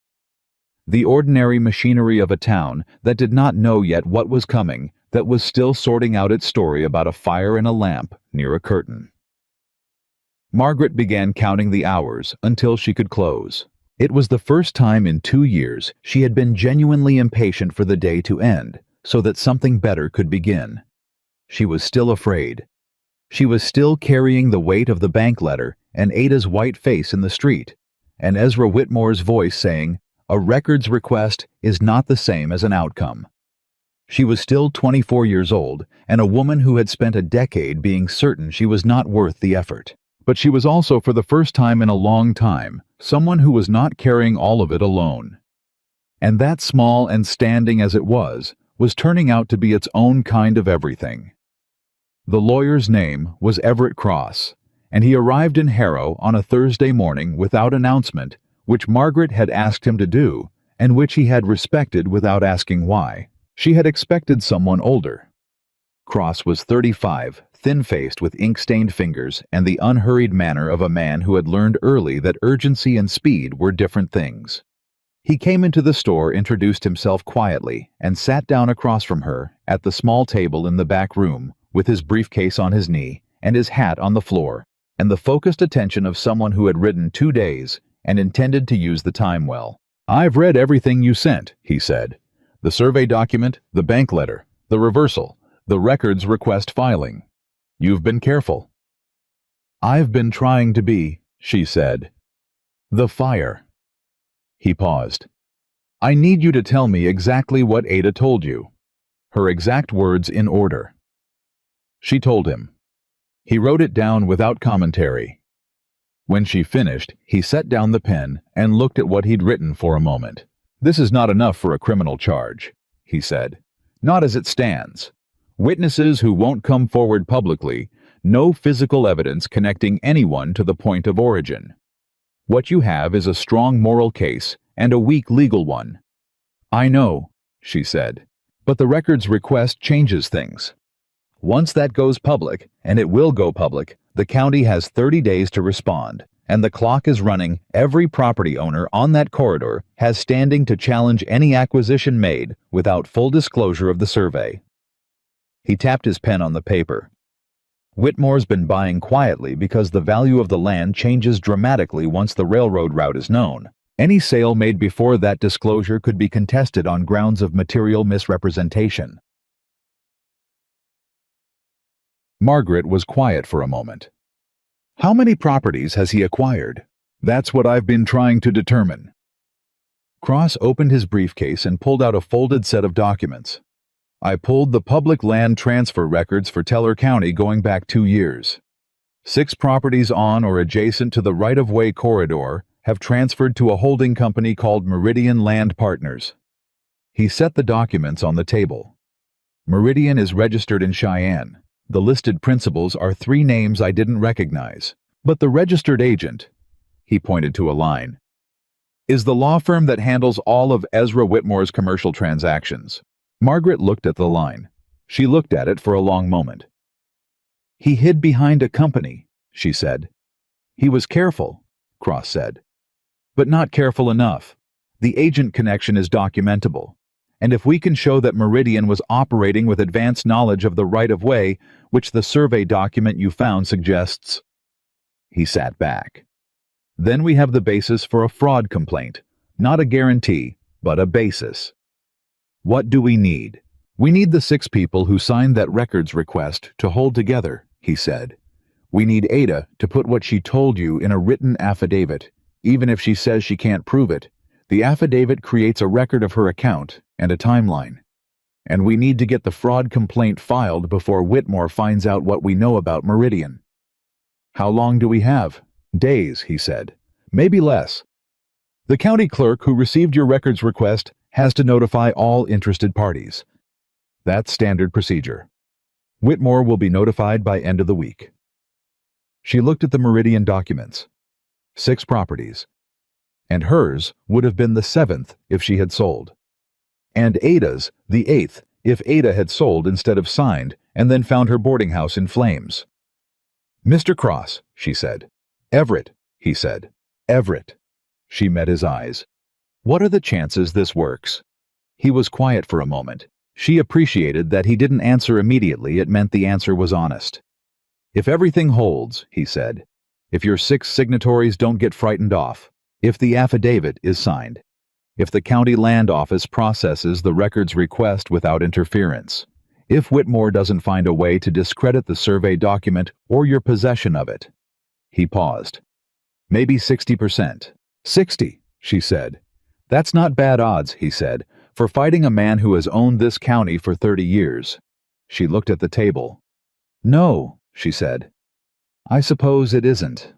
The ordinary machinery of a town that did not know yet what was coming, that was still sorting out its story about a fire and a lamp near a curtain. Margaret began counting the hours until she could close. It was the first time in 2 years she had been genuinely impatient for the day to end, so that something better could begin. She was still afraid. She was still carrying the weight of the bank letter and Ada's white face in the street, and Ezra Whitmore's voice saying, "A records request is not the same as an outcome." She was still 24 years old, and a woman who had spent a decade being certain she was not worth the effort. But she was also, for the first time in a long time, someone who was not carrying all of it alone. And that, small and standing as it was turning out to be its own kind of everything. The lawyer's name was Everett Cross, and he arrived in Harrow on a Thursday morning without announcement, which Margaret had asked him to do, and which he had respected without asking why. She had expected someone older. Cross was 35, thin-faced with ink-stained fingers and the unhurried manner of a man who had learned early that urgency and speed were different things. He came into the store, introduced himself quietly, and sat down across from her at the small table in the back room, with his briefcase on his knee and his hat on the floor, and the focused attention of someone who had ridden 2 days and intended to use the time well. "I've read everything you sent," he said. "The survey document, the bank letter, the reversal, the records request filing. You've been careful." "I've been trying to be," she said. "The fire." He paused. "I need you to tell me exactly what Ada told you." Her exact words in order. She told him. He wrote it down without commentary. When she finished, he set down the pen and looked at what he'd written for a moment. "This is not enough for a criminal charge," he said. "Not as it stands. Witnesses who won't come forward publicly, no physical evidence connecting anyone to the point of origin. What you have is a strong moral case and a weak legal one." "I know," she said, "but the records request changes things. Once that goes public, and it will go public, the county has 30 days to respond, and the clock is running. Every property owner on that corridor has standing to challenge any acquisition made without full disclosure of the survey." He tapped his pen on the paper. "Whitmore's been buying quietly because the value of the land changes dramatically once the railroad route is known. Any sale made before that disclosure could be contested on grounds of material misrepresentation." Margaret was quiet for a moment. "How many properties has he acquired?" "That's what I've been trying to determine." Cross opened his briefcase and pulled out a folded set of documents. "I pulled the public land transfer records for Teller County going back 2 years. 6 properties on or adjacent to the right-of-way corridor have transferred to a holding company called Meridian Land Partners." He set the documents on the table. "Meridian is registered in Cheyenne. The listed principals are 3 names I didn't recognize. But the registered agent," he pointed to a line, "is the law firm that handles all of Ezra Whitmore's commercial transactions." Margaret looked at the line. She looked at it for a long moment. "He hid behind a company," she said. "He was careful," Cross said. "But not careful enough. The agent connection is documentable. And if we can show that Meridian was operating with advanced knowledge of the right-of-way, which the survey document you found suggests..." He sat back. "Then we have the basis for a fraud complaint. Not a guarantee, but a basis. What do we need?" "We need the 6 people who signed that records request to hold together," he said. "We need Ada to put what she told you in a written affidavit. Even if she says she can't prove it, the affidavit creates a record of her account and a timeline. And we need to get the fraud complaint filed before Whitmore finds out what we know about Meridian." "How long do we have?" "Days," he said. "Maybe less. The county clerk who received your records request has to notify all interested parties. That's standard procedure. Whitmore will be notified by end of the week." She looked at the Meridian documents. 6 properties. And hers would have been the 7th if she had sold. And Ada's the 8th if Ada had sold instead of signed and then found her boarding house in flames. "Mr. Cross," she said. "Everett," he said. "Everett." She met his eyes. "What are the chances this works?" He was quiet for a moment. She appreciated that he didn't answer immediately. It meant the answer was honest. "If everything holds," he said. "If your 6 signatories don't get frightened off. If the affidavit is signed. If the county land office processes the records request without interference. If Whitmore doesn't find a way to discredit the survey document or your possession of it." He paused. "Maybe 60%. 60, she said. "That's not bad odds," he said, "for fighting a man who has owned this county for 30 years. She looked at the table. "No," she said. "I suppose it isn't."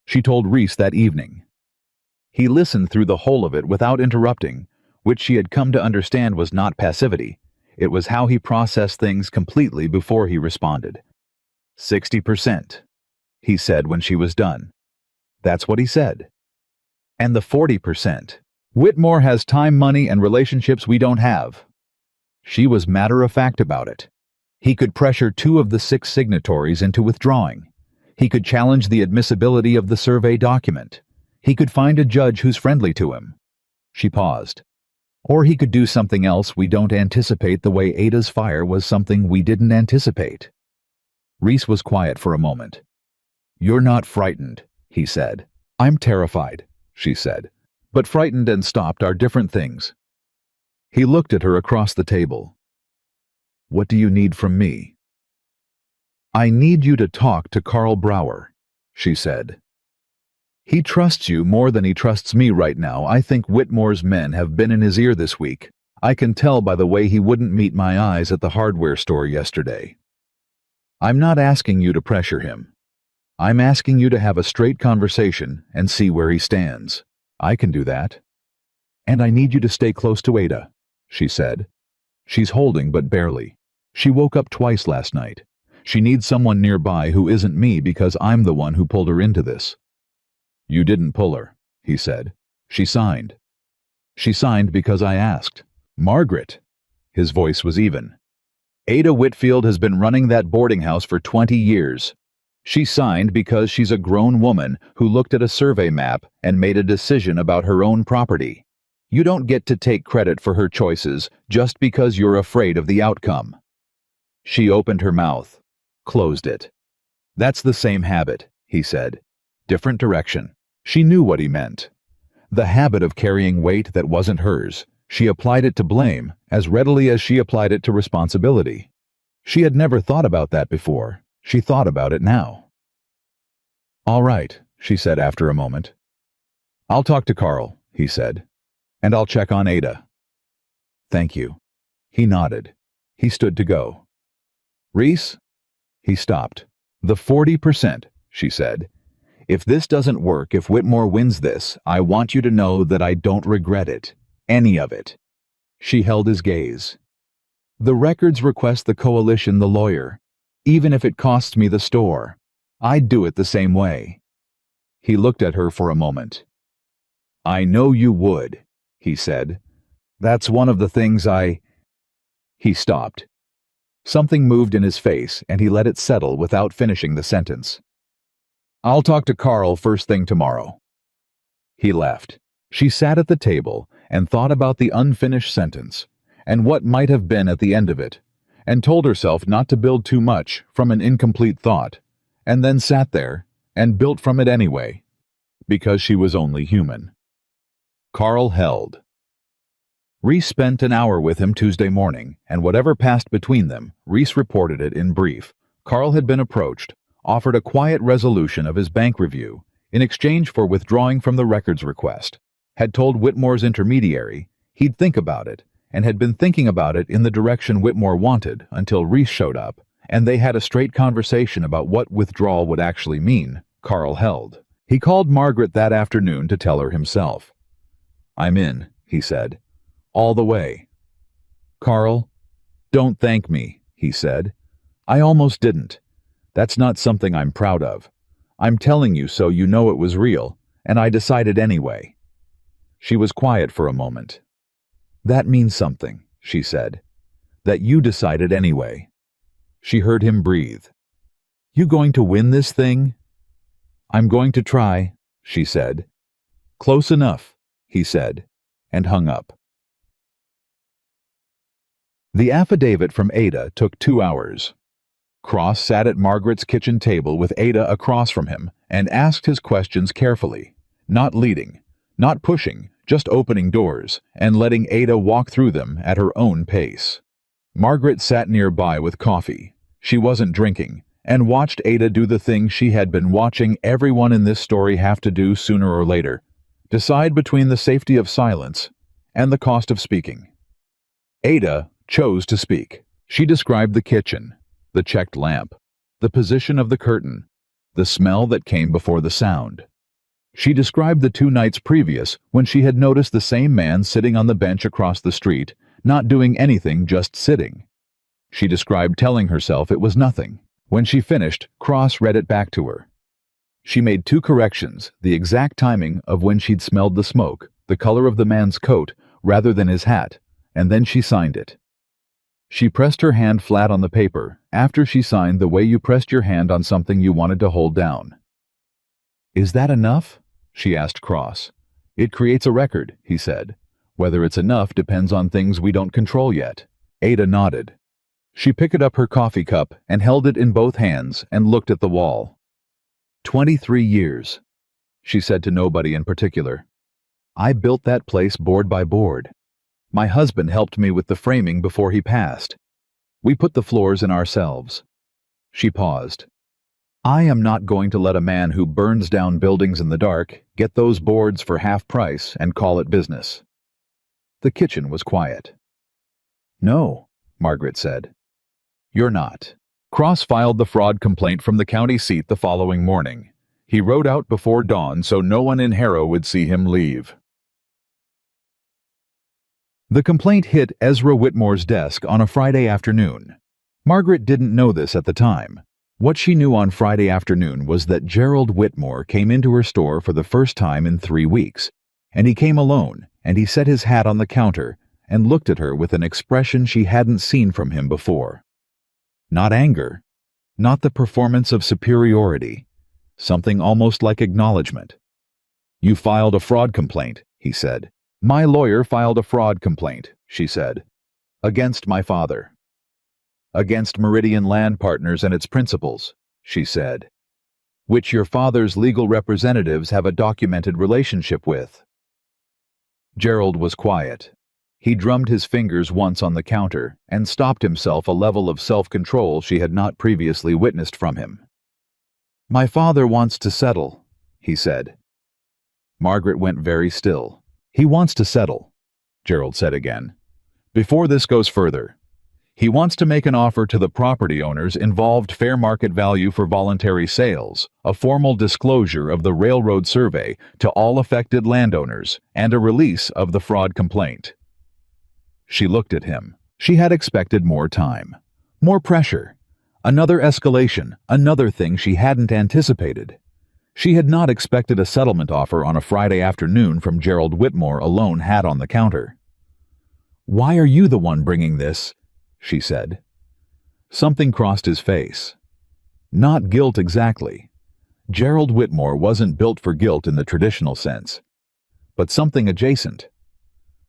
She told Reese that evening. He listened through the whole of it without interrupting, which she had come to understand was not passivity. It was how he processed things completely before he responded. 60%, he said when she was done. That's what he said. And the 40%. Whitmore has time, money, and relationships we don't have. She was matter-of-fact about it. He could pressure 2 of the 6 signatories into withdrawing. He could challenge the admissibility of the survey document. He could find a judge who's friendly to him. She paused. Or he could do something else we don't anticipate, the way Ada's fire was something we didn't anticipate. Reese was quiet for a moment. "You're not frightened," he said. "I'm terrified," she said. "But frightened and stopped are different things." He looked at her across the table. "What do you need from me?" "I need you to talk to Carl Brower," she said. "He trusts you more than he trusts me right now. I think Whitmore's men have been in his ear this week. I can tell by the way he wouldn't meet my eyes at the hardware store yesterday. I'm not asking you to pressure him. I'm asking you to have a straight conversation and see where he stands. I can do that. And I need you to stay close to Ada," she said. "She's holding, but barely. She woke up twice last night. She needs someone nearby who isn't me, because I'm the one who pulled her into this." "You didn't pull her," he said. "She signed." "She signed because I asked." "Margaret." His voice was even. "Ada Whitfield has been running that boarding house for 20 years. She signed because she's a grown woman who looked at a survey map and made a decision about her own property. You don't get to take credit for her choices just because you're afraid of the outcome." She opened her mouth, closed it. "That's the same habit," he said. "Different direction." She knew what he meant. The habit of carrying weight that wasn't hers. She applied it to blame as readily as she applied it to responsibility. She had never thought about that before. She thought about it now. "All right," she said after a moment. "I'll talk to Carl," he said. "And I'll check on Ada." "Thank you." He nodded. He stood to go. "Reese?" He stopped. "The 40%, she said. "If this doesn't work, if Whitmore wins this, I want you to know that I don't regret it. Any of it." She held his gaze. "The records request the coalition, the lawyer. Even if it costs me the store, I'd do it the same way." He looked at her for a moment. "I know you would," he said. "That's one of the things I—" He stopped. Something moved in his face, and he let it settle without finishing the sentence. "I'll talk to Carl first thing tomorrow." He left. She sat at the table and thought about the unfinished sentence, and what might have been at the end of it, and told herself not to build too much from an incomplete thought, and then sat there and built from it anyway, because she was only human. Carl held. Reese spent an hour with him Tuesday morning, and whatever passed between them, Reese reported it in brief. Carl had been approached, offered a quiet resolution of his bank review in exchange for withdrawing from the records request, had told Whitmore's intermediary he'd think about it, and had been thinking about it in the direction Whitmore wanted until Reese showed up, and they had a straight conversation about what withdrawal would actually mean. Carl held. He called Margaret that afternoon to tell her himself. "I'm in," he said. "All the way." "Carl, don't thank me," he said. "I almost didn't. That's not something I'm proud of. I'm telling you so you know it was real, and I decided anyway." She was quiet for a moment. "That means something," she said. "That you decided anyway." She heard him breathe. "You going to win this thing?" "I'm going to try," she said. "Close enough," he said, and hung up. The affidavit from Ada took 2 hours. Cross sat at Margaret's kitchen table with Ada across from him and asked his questions carefully, not leading, not pushing, just opening doors and letting Ada walk through them at her own pace. Margaret sat nearby with coffee. She wasn't drinking, and watched Ada do the thing she had been watching everyone in this story have to do sooner or later: decide between the safety of silence and the cost of speaking. Ada chose to speak. She described the kitchen, the checked lamp, the position of the curtain, the smell that came before the sound. She described the 2 nights previous when she had noticed the same man sitting on the bench across the street not doing anything, just sitting. She described telling herself it was nothing. When she finished, Cross read it back to her. She made 2 corrections, the exact timing of when she'd smelled the smoke, the color of the man's coat, rather than his hat, and then she signed it. She pressed her hand flat on the paper, after she signed the way you pressed your hand on something you wanted to hold down. "Is that enough?" she asked Cross. "It creates a record," he said. "Whether it's enough depends on things we don't control yet." Ada nodded. She picked up her coffee cup and held it in both hands and looked at the wall. 23 years, she said to nobody in particular. "I built that place board by board. My husband helped me with the framing before he passed. We put the floors in ourselves." She paused. "I am not going to let a man who burns down buildings in the dark get those boards for half price and call it business." The kitchen was quiet. "No," Margaret said. "You're not." Cross filed the fraud complaint from the county seat the following morning. He rode out before dawn so no one in Harrow would see him leave. The complaint hit Ezra Whitmore's desk on a Friday afternoon. Margaret didn't know this at the time. What she knew on Friday afternoon was that Gerald Whitmore came into her store for the first time in 3 weeks, and he came alone, and he set his hat on the counter and looked at her with an expression she hadn't seen from him before. Not anger, not the performance of superiority, something almost like acknowledgement. "You filed a fraud complaint," he said. "My lawyer filed a fraud complaint," she said. "Against my father. Against Meridian Land Partners and its principals," she said. "Which your father's legal representatives have a documented relationship with." Gerald was quiet. He drummed his fingers once on the counter and stopped himself a level of self-control she had not previously witnessed from him. "My father wants to settle," he said. Margaret went very still. "He wants to settle," Gerald said again. "Before this goes further, he wants to make an offer to the property owners involved fair market value for voluntary sales, a formal disclosure of the railroad survey to all affected landowners, and a release of the fraud complaint." She looked at him. She had expected more time, more pressure, another escalation, another thing she hadn't anticipated. She had not expected a settlement offer on a Friday afternoon from Gerald Whitmore alone, hat on the counter. "Why are you the one bringing this?" she said. Something crossed his face. Not guilt exactly. Gerald Whitmore wasn't built for guilt in the traditional sense. But something adjacent.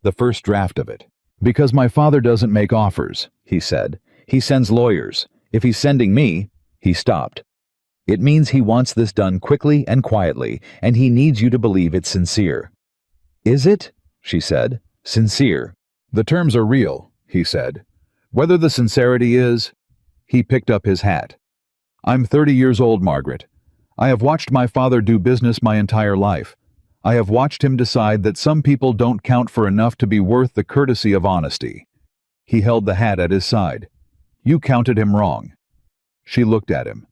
The first draft of it. "Because my father doesn't make offers," he said. "He sends lawyers. If he's sending me—" He stopped. "It means he wants this done quickly and quietly, and he needs you to believe it's sincere." "Is it?" she said. "Sincere." "The terms are real," he said. "Whether the sincerity is—" He picked up his hat. "I'm 30 years old, Margaret. I have watched my father do business my entire life. I have watched him decide that some people don't count for enough to be worth the courtesy of honesty." He held the hat at his side. "You counted him wrong." She looked at him.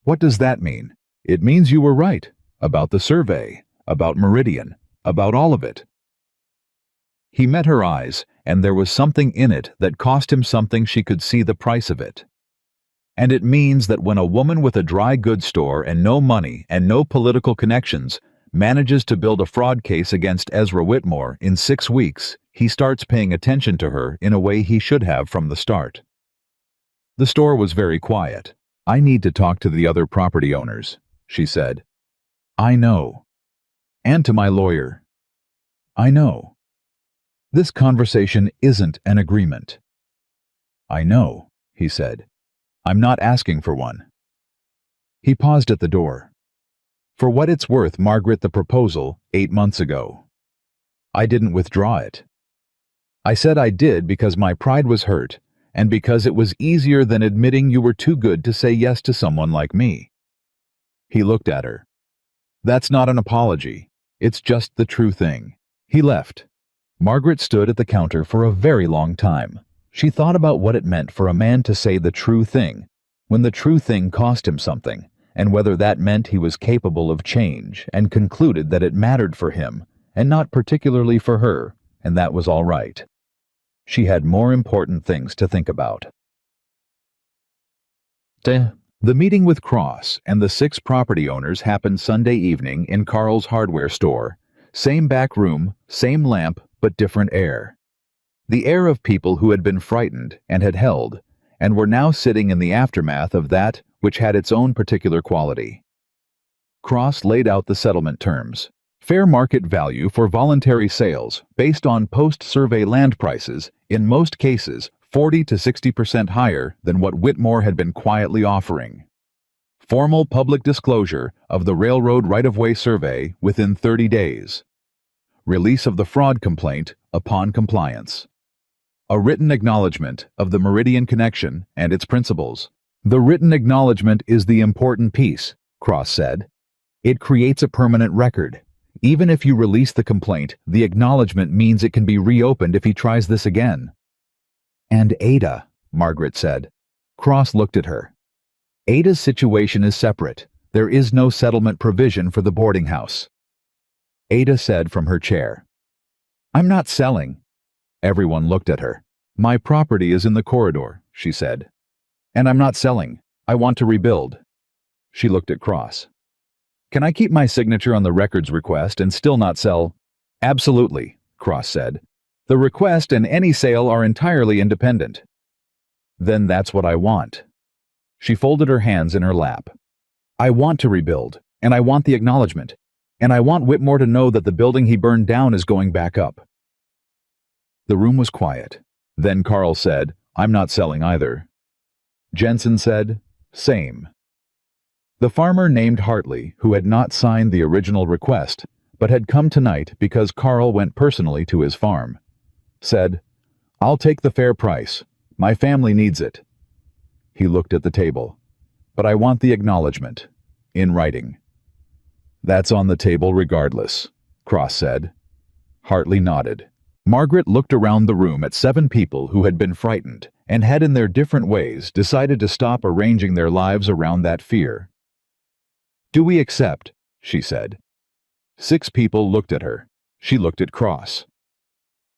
"What does that mean?" "It means you were right. About the survey. About Meridian. About all of it." He met her eyes, and there was something in it that cost him something she could see the price of it. "And it means that when a woman with a dry goods store and no money and no political connections manages to build a fraud case against Ezra Whitmore in 6 weeks, he starts paying attention to her in a way he should have from the start." The store was very quiet. "I need to talk to the other property owners," she said. "I know. And to my lawyer." "I know. This conversation isn't an agreement." "I know," he said. "I'm not asking for one." He paused at the door. "For what it's worth, Margaret, the proposal, 8 months ago. I didn't withdraw it. I said I did because my pride was hurt, and because it was easier than admitting you were too good to say yes to someone like me." He looked at her. "That's not an apology. It's just the true thing." He left. Margaret stood at the counter for a very long time. She thought about what it meant for a man to say the true thing, when the true thing cost him something, and whether that meant he was capable of change, and concluded that it mattered for him, and not particularly for her, and that was all right. She had more important things to think about. The meeting with Cross and the 6 property owners happened Sunday evening in Carl's hardware store. Same back room, same lamp, but different air. The air of people who had been frightened and had held, and were now sitting in the aftermath of that which had its own particular quality. Cross laid out the settlement terms. Fair market value for voluntary sales based on post-survey land prices, in most cases 40 to 60% higher than what Whitmore had been quietly offering. Formal public disclosure of the railroad right-of-way survey within 30 days. Release of the fraud complaint upon compliance. A written acknowledgement of the Meridian Connection and its principles. The written acknowledgement is the important piece, Cross said. It creates a permanent record. Even if you release the complaint, the acknowledgement means it can be reopened if he tries this again. And Ada, Margaret said. Cross looked at her. Ada's situation is separate. There is no settlement provision for the boarding house. Ada said from her chair. I'm not selling. Everyone looked at her. My property is in the corridor, she said. And I'm not selling. I want to rebuild. She looked at Cross. Can I keep my signature on the records request and still not sell? Absolutely, Cross said. The request and any sale are entirely independent. Then that's what I want. She folded her hands in her lap. I want to rebuild, and I want the acknowledgement, and I want Whitmore to know that the building he burned down is going back up. The room was quiet. Then Carl said, I'm not selling either. Jensen said, same. The farmer named Hartley, who had not signed the original request, but had come tonight because Carl went personally to his farm, said, I'll take the fair price. My family needs it. He looked at the table. But I want the acknowledgement, in writing. That's on the table regardless, Cross said. Hartley nodded. Margaret looked around the room at 7 people who had been frightened and had in their different ways decided to stop arranging their lives around that fear. Do we accept? She said. 6 people looked at her. She looked at Cross.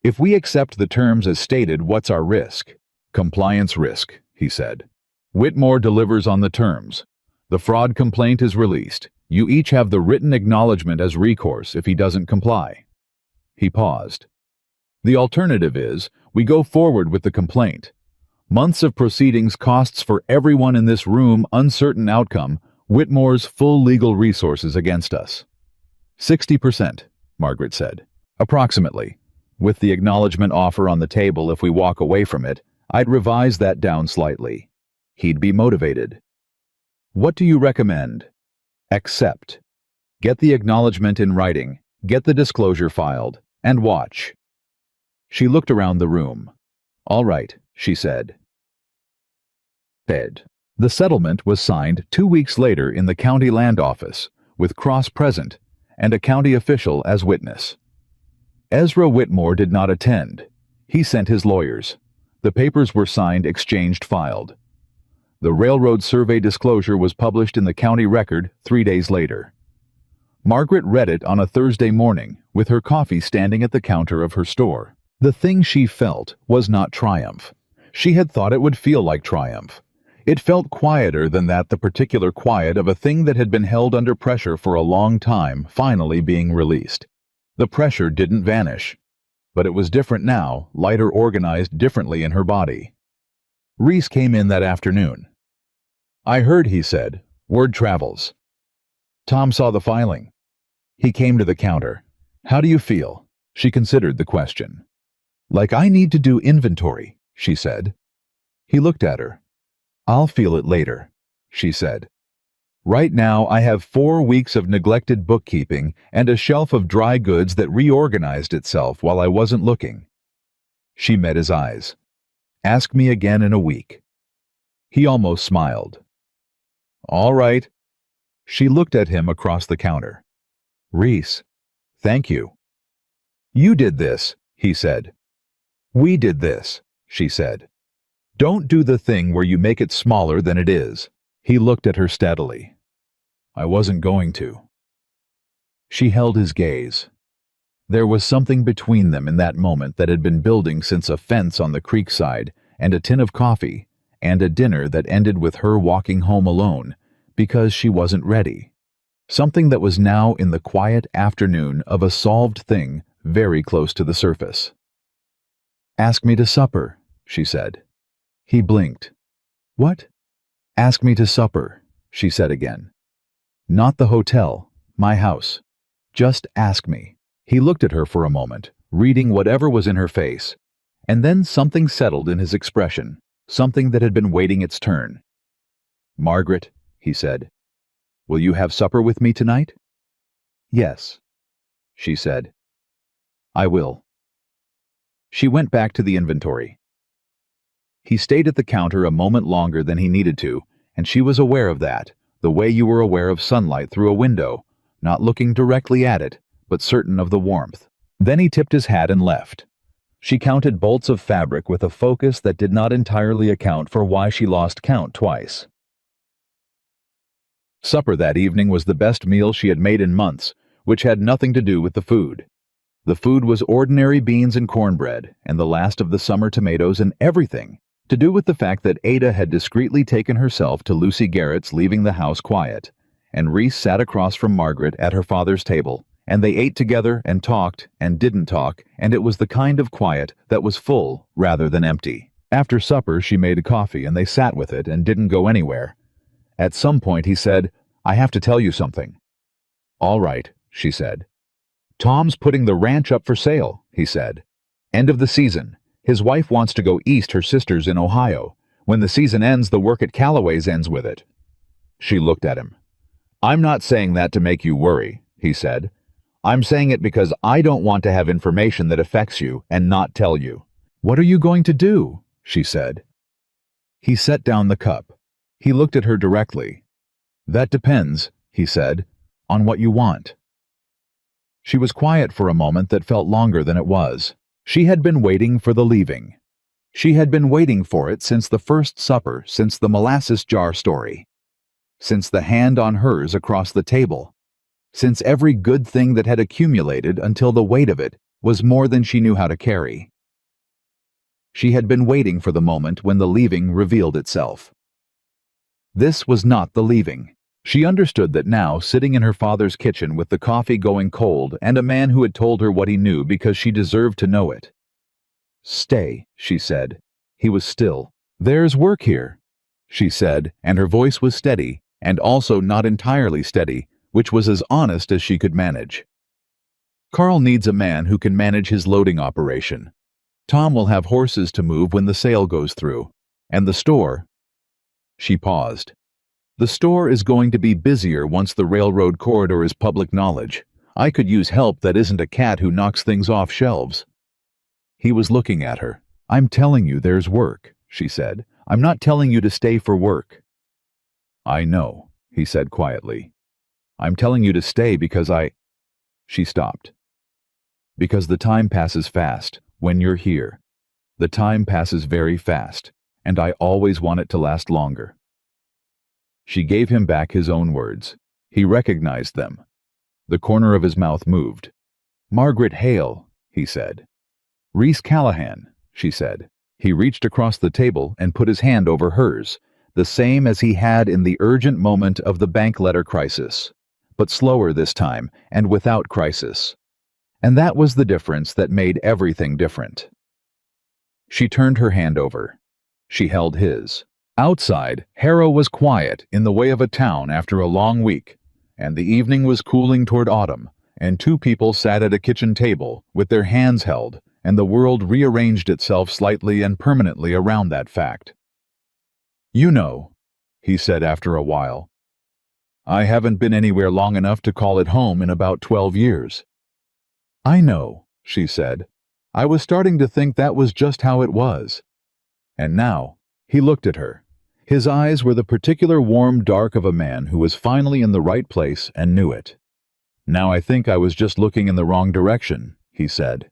If we accept the terms as stated, what's our risk? Compliance risk, he said. Whitmore delivers on the terms. The fraud complaint is released. You each have the written acknowledgement as recourse if he doesn't comply. He paused. The alternative is, we go forward with the complaint. Months of proceedings costs for everyone in this room, uncertain outcome, Whitmore's full legal resources against us. 60%, Margaret said. Approximately. With the acknowledgement offer on the table if we walk away from it, I'd revise that down slightly. He'd be motivated. What do you recommend? Accept. Get the acknowledgement in writing, get the disclosure filed, and watch. She looked around the room. All right, she said. The settlement was signed 2 weeks later in the county land office, with Cross present and a county official as witness. Ezra Whitmore did not attend. He sent his lawyers. The papers were signed, exchanged, filed. The railroad survey disclosure was published in the county record 3 days later. Margaret read it on a Thursday morning, with her coffee standing at the counter of her store. The thing she felt was not triumph. She had thought it would feel like triumph. It felt quieter than that, the particular quiet of a thing that had been held under pressure for a long time finally being released. The pressure didn't vanish. But it was different now, lighter, organized differently in her body. Reese came in that afternoon. I heard, he said. Word travels. Tom saw the filing. He came to the counter. How do you feel? She considered the question. Like I need to do inventory, she said. He looked at her. I'll feel it later, she said. Right now I have 4 weeks of neglected bookkeeping and a shelf of dry goods that reorganized itself while I wasn't looking. She met his eyes. Ask me again in a week. He almost smiled. All right. She looked at him across the counter. Reese, thank you. You did this, he said. We did this, she said. Don't do the thing where you make it smaller than it is. He looked at her steadily. I wasn't going to. She held his gaze. There was something between them in that moment that had been building since a fence on the creek side, and a tin of coffee, and a dinner that ended with her walking home alone, because she wasn't ready. Something that was now in the quiet afternoon of a solved thing very close to the surface. "Ask me to supper," she said. He blinked. "What?" "Ask me to supper," she said again. "Not the hotel, my house. Just ask me." He looked at her for a moment, reading whatever was in her face, and then something settled in his expression, something that had been waiting its turn. "Margaret," he said, "will you have supper with me tonight?" "Yes," she said. "I will." She went back to the inventory. He stayed at the counter a moment longer than he needed to, and she was aware of that, the way you were aware of sunlight through a window, not looking directly at it, but certain of the warmth. Then he tipped his hat and left. She counted bolts of fabric with a focus that did not entirely account for why she lost count twice. Supper that evening was the best meal she had made in months, which had nothing to do with the food. The food was ordinary beans and cornbread, and the last of the summer tomatoes, and everything to do with the fact that Ada had discreetly taken herself to Lucy Garrett's leaving the house quiet, and Reese sat across from Margaret at her father's table, and they ate together and talked and didn't talk, and it was the kind of quiet that was full rather than empty. After supper she made coffee and they sat with it and didn't go anywhere. At some point he said, "I have to tell you something." "All right," she said. "Tom's putting the ranch up for sale," he said. "End of the season. His wife wants to go east, her sister's in Ohio. When the season ends, the work at Callaway's ends with it." She looked at him. "I'm not saying that to make you worry," he said. "I'm saying it because I don't want to have information that affects you and not tell you." "What are you going to do?" she said. He set down the cup. He looked at her directly. "That depends," he said, "on what you want." She was quiet for a moment that felt longer than it was. She had been waiting for the leaving. She had been waiting for it since the first supper, since the molasses jar story, since the hand on hers across the table, since every good thing that had accumulated until the weight of it was more than she knew how to carry. She had been waiting for the moment when the leaving revealed itself. This was not the leaving. She understood that now, sitting in her father's kitchen with the coffee going cold and a man who had told her what he knew because she deserved to know it. "Stay," she said. He was still. "There's work here," she said, and her voice was steady, and also not entirely steady, which was as honest as she could manage. "Carl needs a man who can manage his loading operation. Tom will have horses to move when the sale goes through. And the store—" She paused. "The store is going to be busier once the railroad corridor is public knowledge. I could use help that isn't a cat who knocks things off shelves." He was looking at her. "I'm telling you there's work," she said. "I'm not telling you to stay for work." "I know," he said quietly. "I'm telling you to stay because She stopped. "Because the time passes fast when you're here. The time passes very fast, and I always want it to last longer." She gave him back his own words. He recognized them. The corner of his mouth moved. "Margaret Hale," he said. "Reese Callahan," she said. He reached across the table and put his hand over hers, the same as he had in the urgent moment of the bank letter crisis, but slower this time and without crisis. And that was the difference that made everything different. She turned her hand over. She held his. Outside, Harrow was quiet in the way of a town after a long week, and the evening was cooling toward autumn, and two people sat at a kitchen table with their hands held, and the world rearranged itself slightly and permanently around that fact. "You know," he said after a while, "I haven't been anywhere long enough to call it home in about 12 years. "I know," she said. "I was starting to think that was just how it was." And now, he looked at her. His eyes were the particular warm dark of a man who was finally in the right place and knew it. "Now I think I was just looking in the wrong direction," he said.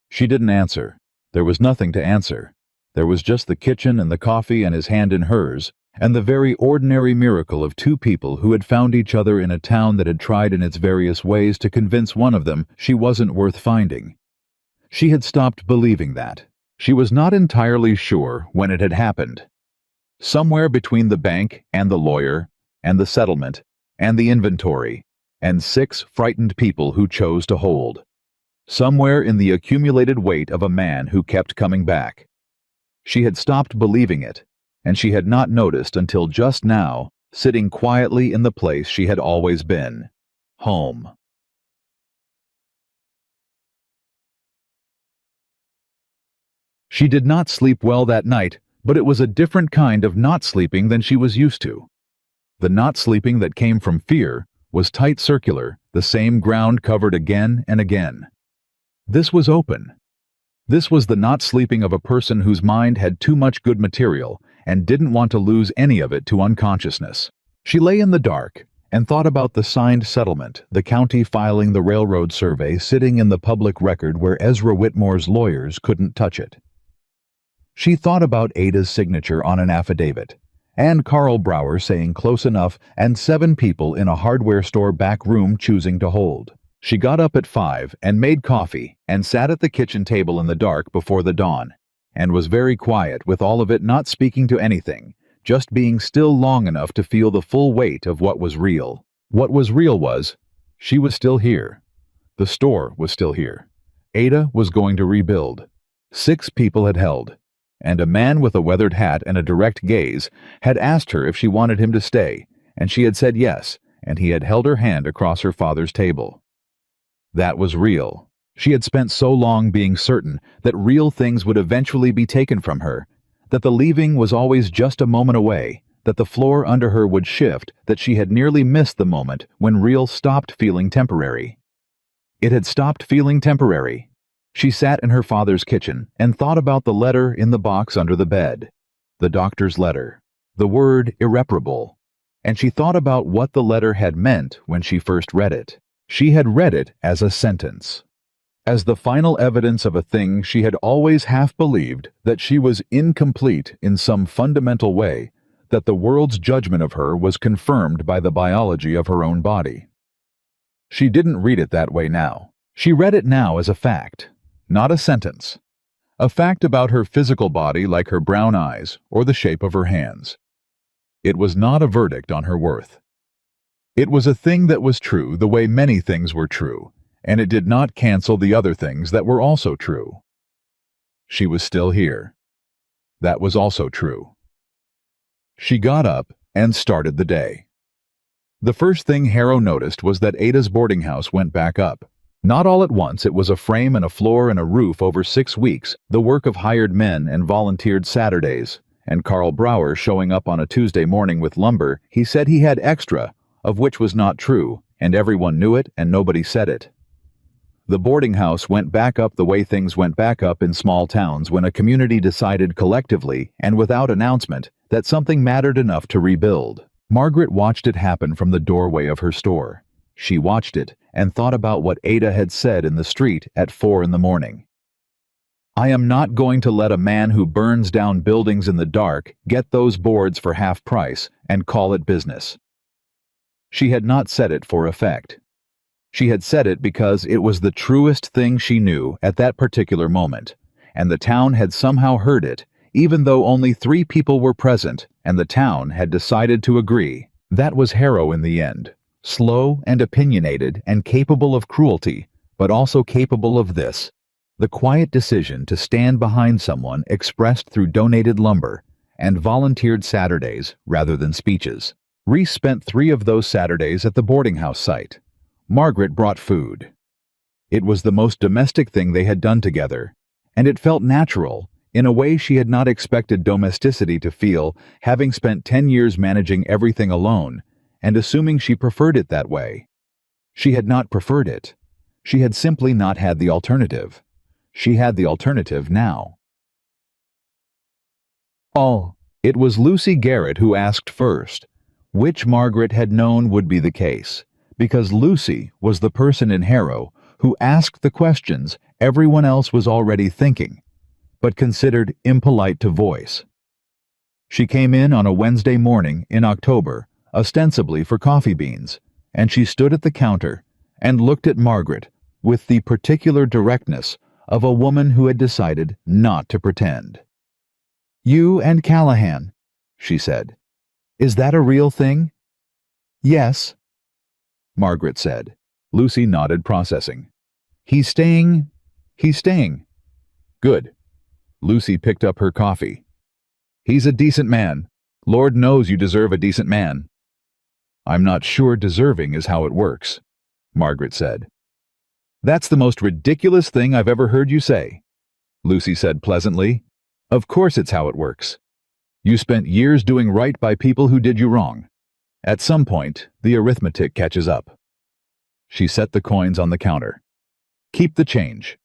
She didn't answer. There was nothing to answer. There was just the kitchen and the coffee and his hand in hers, and the very ordinary miracle of two people who had found each other in a town that had tried in its various ways to convince one of them she wasn't worth finding. She had stopped believing that. She was not entirely sure when it had happened. Somewhere between the bank and the lawyer and the settlement and the inventory and 6 frightened people who chose to hold. Somewhere in the accumulated weight of a man who kept coming back. She had stopped believing it, and she had not noticed until just now, sitting quietly in the place she had always been, home. She did not sleep well that night, but it was a different kind of not sleeping than she was used to. The not sleeping that came from fear was tight circular, the same ground covered again and again. This was open. This was the not sleeping of a person whose mind had too much good material and didn't want to lose any of it to unconsciousness. She lay in the dark and thought about the signed settlement, the county filing the railroad survey sitting in the public record where Ezra Whitmore's lawyers couldn't touch it. She thought about Ada's signature on an affidavit, and Carl Brower saying close enough and 7 people in a hardware store back room choosing to hold. She got up at 5 and made coffee and sat at the kitchen table in the dark before the dawn, and was very quiet with all of it, not speaking to anything, just being still long enough to feel the full weight of what was real. What was real was, she was still here. The store was still here. Ada was going to rebuild. 6 people had held, and a man with a weathered hat and a direct gaze had asked her if she wanted him to stay, and she had said yes, and he had held her hand across her father's table. That was real. She had spent so long being certain that real things would eventually be taken from her, that the leaving was always just a moment away, that the floor under her would shift, that she had nearly missed the moment when real stopped feeling temporary. It had stopped feeling temporary. She sat in her father's kitchen and thought about the letter in the box under the bed, the doctor's letter, the word irreparable, and she thought about what the letter had meant when she first read it. She had read it as a sentence, as the final evidence of a thing she had always half believed, that she was incomplete in some fundamental way, that the world's judgment of her was confirmed by the biology of her own body. She didn't read it that way now. She read it now as a fact. Not a sentence. A fact about her physical body, like her brown eyes or the shape of her hands. It was not a verdict on her worth. It was a thing that was true the way many things were true, and it did not cancel the other things that were also true. She was still here. That was also true. She got up and started the day. The first thing Harrow noticed was that Ada's boarding house went back up. Not all at once. It was a frame and a floor and a roof over 6 weeks, the work of hired men and volunteered Saturdays, and Carl Brower showing up on a Tuesday morning with lumber he said he had extra, of which was not true, and everyone knew it and nobody said it. The boarding house went back up the way things went back up in small towns when a community decided collectively and without announcement that something mattered enough to rebuild. Margaret watched it happen from the doorway of her store. She watched it and thought about what Ada had said in the street at 4 in the morning. I am not going to let a man who burns down buildings in the dark get those boards for half price and call it business. She had not said it for effect. She had said it because it was the truest thing she knew at that particular moment, and the town had somehow heard it, even though only 3 people were present, and the town had decided to agree. That was Harrow in the end. Slow and opinionated and capable of cruelty, but also capable of this, the quiet decision to stand behind someone expressed through donated lumber and volunteered Saturdays rather than speeches. Reese spent 3 of those Saturdays at the boarding house site. Margaret brought food. It was the most domestic thing they had done together, and it felt natural, in a way she had not expected domesticity to feel, having spent 10 years managing everything alone, and assuming she preferred it that way. She had not preferred it. She had simply not had the alternative. She had the alternative now. Oh, it was Lucy Garrett who asked first, which Margaret had known would be the case, because Lucy was the person in Harrow who asked the questions everyone else was already thinking, but considered impolite to voice. She came in on a Wednesday morning in October, ostensibly for coffee beans, and she stood at the counter and looked at Margaret with the particular directness of a woman who had decided not to pretend. "You and Callahan," she said. "Is that a real thing?" "Yes," Margaret said. Lucy nodded, processing. He's staying. Good." Lucy picked up her coffee. "He's a decent man. Lord knows you deserve a decent man." "I'm not sure deserving is how it works," Margaret said. "That's the most ridiculous thing I've ever heard you say," Lucy said pleasantly. "Of course it's how it works. You spent years doing right by people who did you wrong. At some point, the arithmetic catches up." She set the coins on the counter. "Keep the change."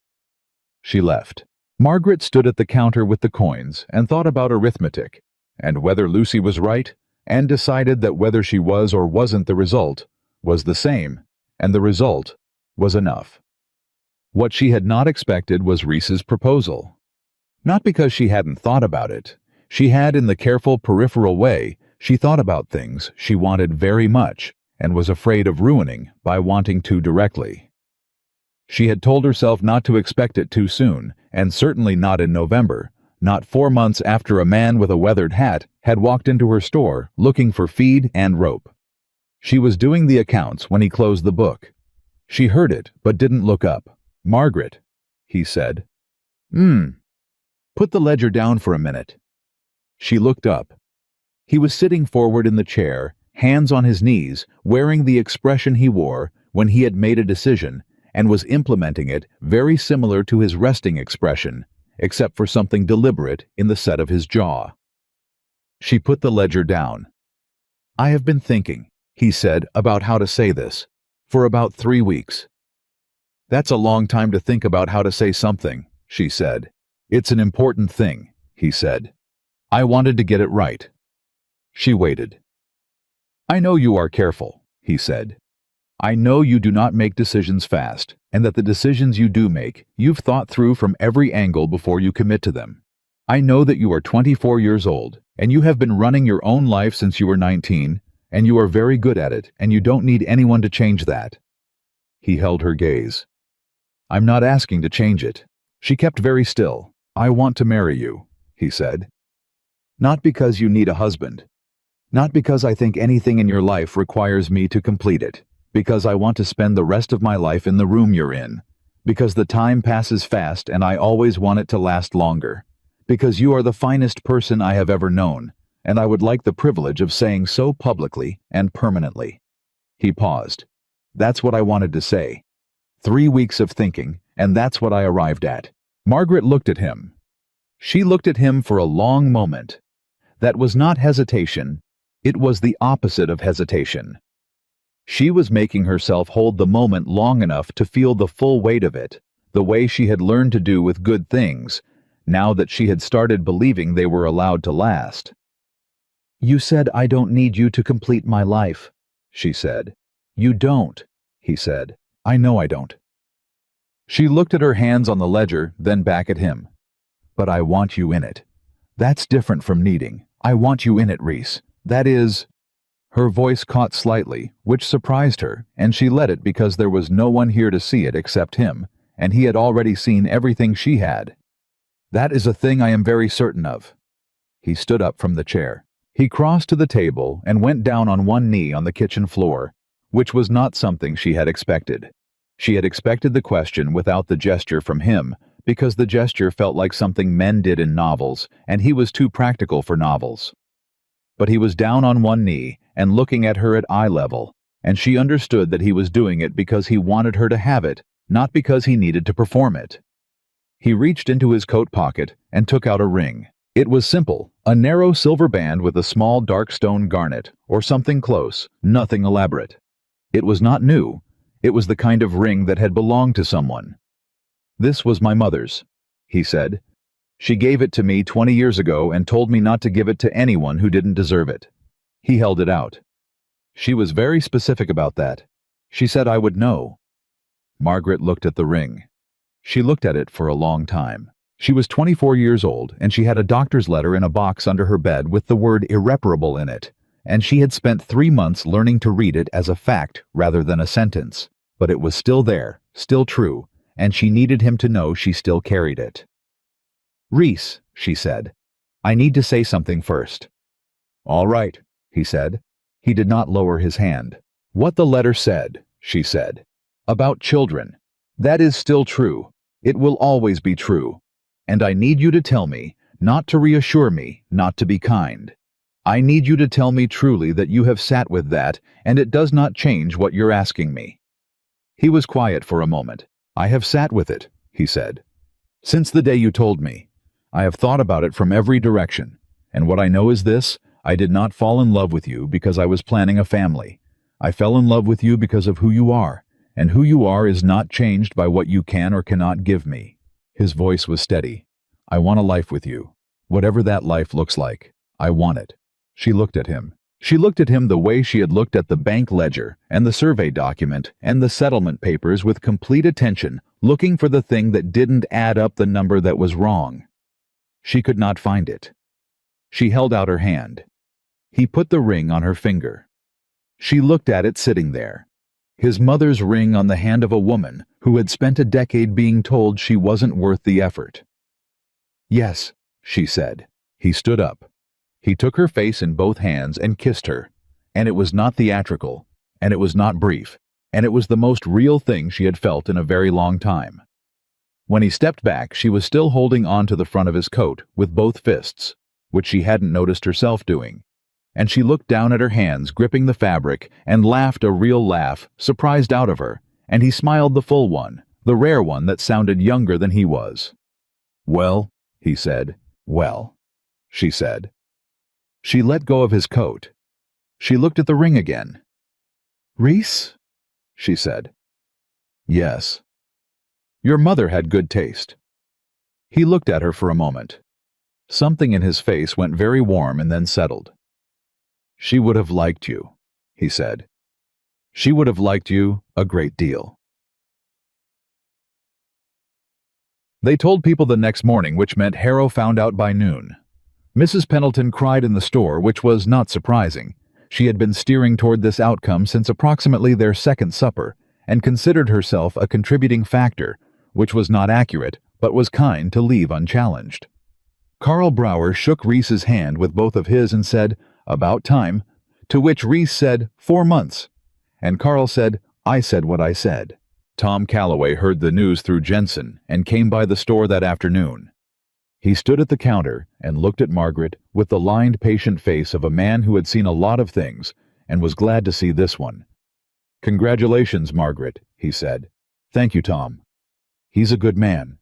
She left. Margaret stood at the counter with the coins and thought about arithmetic, and whether Lucy was right, and decided that whether she was or wasn't the result was the same, and the result was enough. What she had not expected was Reese's proposal. Not because she hadn't thought about it. She had, in the careful peripheral way, she thought about things she wanted very much and was afraid of ruining by wanting too directly. She had told herself not to expect it too soon, and certainly not in November, not 4 months after a man with a weathered hat had walked into her store looking for feed and rope. She was doing the accounts when he closed the book. She heard it but didn't look up. "Margaret," he said. Put the ledger down for a minute." She looked up. He was sitting forward in the chair, hands on his knees, wearing the expression he wore when he had made a decision, and was implementing it very similar to his resting expression, except for something deliberate in the set of his jaw. She put the ledger down. "I have been thinking," he said, "about how to say this, for about 3 weeks." "That's a long time to think about how to say something," she said. "It's an important thing," he said. "I wanted to get it right." She waited. "I know you are careful," he said. "I know you do not make decisions fast, and that the decisions you do make, you've thought through from every angle before you commit to them. I know that you are 24 years old, and you have been running your own life since you were 19, and you are very good at it, and you don't need anyone to change that." He held her gaze. "I'm not asking to change it." She kept very still. "I want to marry you," he said. "Not because you need a husband. Not because I think anything in your life requires me to complete it. Because I want to spend the rest of my life in the room you're in. Because the time passes fast and I always want it to last longer. Because you are the finest person I have ever known, and I would like the privilege of saying so publicly and permanently." He paused. "That's what I wanted to say. 3 weeks of thinking, and that's what I arrived at." Margaret looked at him. She looked at him for a long moment. That was not hesitation. It was the opposite of hesitation. She was making herself hold the moment long enough to feel the full weight of it, the way she had learned to do with good things, now that she had started believing they were allowed to last. "You said I don't need you to complete my life," she said. "You don't," he said. "I know I don't." She looked at her hands on the ledger, then back at him. "But I want you in it. That's different from needing. I want you in it, Reese. That is—" Her voice caught slightly, which surprised her, and she let it because there was no one here to see it except him, and he had already seen everything she had. "That is a thing I am very certain of." He stood up from the chair. He crossed to the table and went down on one knee on the kitchen floor, which was not something she had expected. She had expected the question without the gesture from him, because the gesture felt like something men did in novels, and he was too practical for novels. But he was down on one knee and looking at her at eye level, and she understood that he was doing it because he wanted her to have it, not because he needed to perform it. He reached into his coat pocket and took out a ring. It was simple, a narrow silver band with a small dark stone garnet, or something close, nothing elaborate. It was not new. It was the kind of ring that had belonged to someone. "This was my mother's," he said. "She gave it to me 20 years ago and told me not to give it to anyone who didn't deserve it." He held it out. "She was very specific about that. She said I would know." Margaret looked at the ring. She looked at it for a long time. She was 24 years old, and she had a doctor's letter in a box under her bed with the word irreparable in it, and she had spent 3 months learning to read it as a fact rather than a sentence. But it was still there, still true, and she needed him to know she still carried it. "Reese," she said, "I need to say something first." "All right," he said. He did not lower his hand. "What the letter said," she said, "about children, that is still true. It will always be true. And I need you to tell me, not to reassure me, not to be kind. I need you to tell me truly that you have sat with that, and it does not change what you're asking me." He was quiet for a moment. "I have sat with it," he said. "Since the day you told me. I have thought about it from every direction, and what I know is this: I did not fall in love with you because I was planning a family. I fell in love with you because of who you are, and who you are is not changed by what you can or cannot give me." His voice was steady. "I want a life with you. Whatever that life looks like, I want it." She looked at him. She looked at him the way she had looked at the bank ledger and the survey document and the settlement papers, with complete attention, looking for the thing that didn't add up the number that was wrong. She could not find it. She held out her hand. He put the ring on her finger. She looked at it sitting there. His mother's ring on the hand of a woman who had spent a decade being told she wasn't worth the effort. "Yes," she said. He stood up. He took her face in both hands and kissed her, and it was not theatrical, and it was not brief, and it was the most real thing she had felt in a very long time. When he stepped back, she was still holding on to the front of his coat with both fists, which she hadn't noticed herself doing, and she looked down at her hands gripping the fabric and laughed a real laugh, surprised out of her, and he smiled the full one, the rare one that sounded younger than he was. "Well," he said. "Well," she said. She let go of his coat. She looked at the ring again. "Reese?" she said. "Yes." "Your mother had good taste." He looked at her for a moment. Something in his face went very warm and then settled. "She would have liked you," he said. "She would have liked you a great deal." They told people the next morning, which meant Harrow found out by noon. Mrs. Pendleton cried in the store, which was not surprising. She had been steering toward this outcome since approximately their second supper, and considered herself a contributing factor, which was not accurate, but was kind to leave unchallenged. Carl Brower shook Reese's hand with both of his and said, "About time," to which Reese said, "4 months." And Carl said, "I said what I said." Tom Calloway heard the news through Jensen and came by the store that afternoon. He stood at the counter and looked at Margaret with the lined, patient face of a man who had seen a lot of things and was glad to see this one. "Congratulations, Margaret," he said. "Thank you, Tom. He's a good man."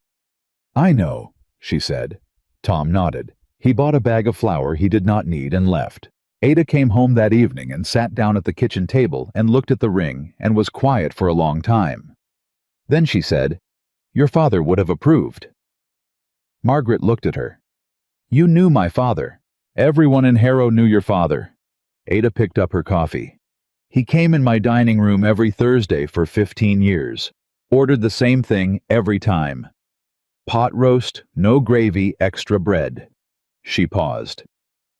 "I know," she said. Tom nodded. He bought a bag of flour he did not need and left. Ada came home that evening and sat down at the kitchen table and looked at the ring and was quiet for a long time. Then she said, "Your father would have approved." Margaret looked at her. "You knew my father. Everyone in Harrow knew your father." Ada picked up her coffee. "He came in my dining room every Thursday for 15 years. Ordered the same thing every time. Pot roast, no gravy, extra bread." She paused.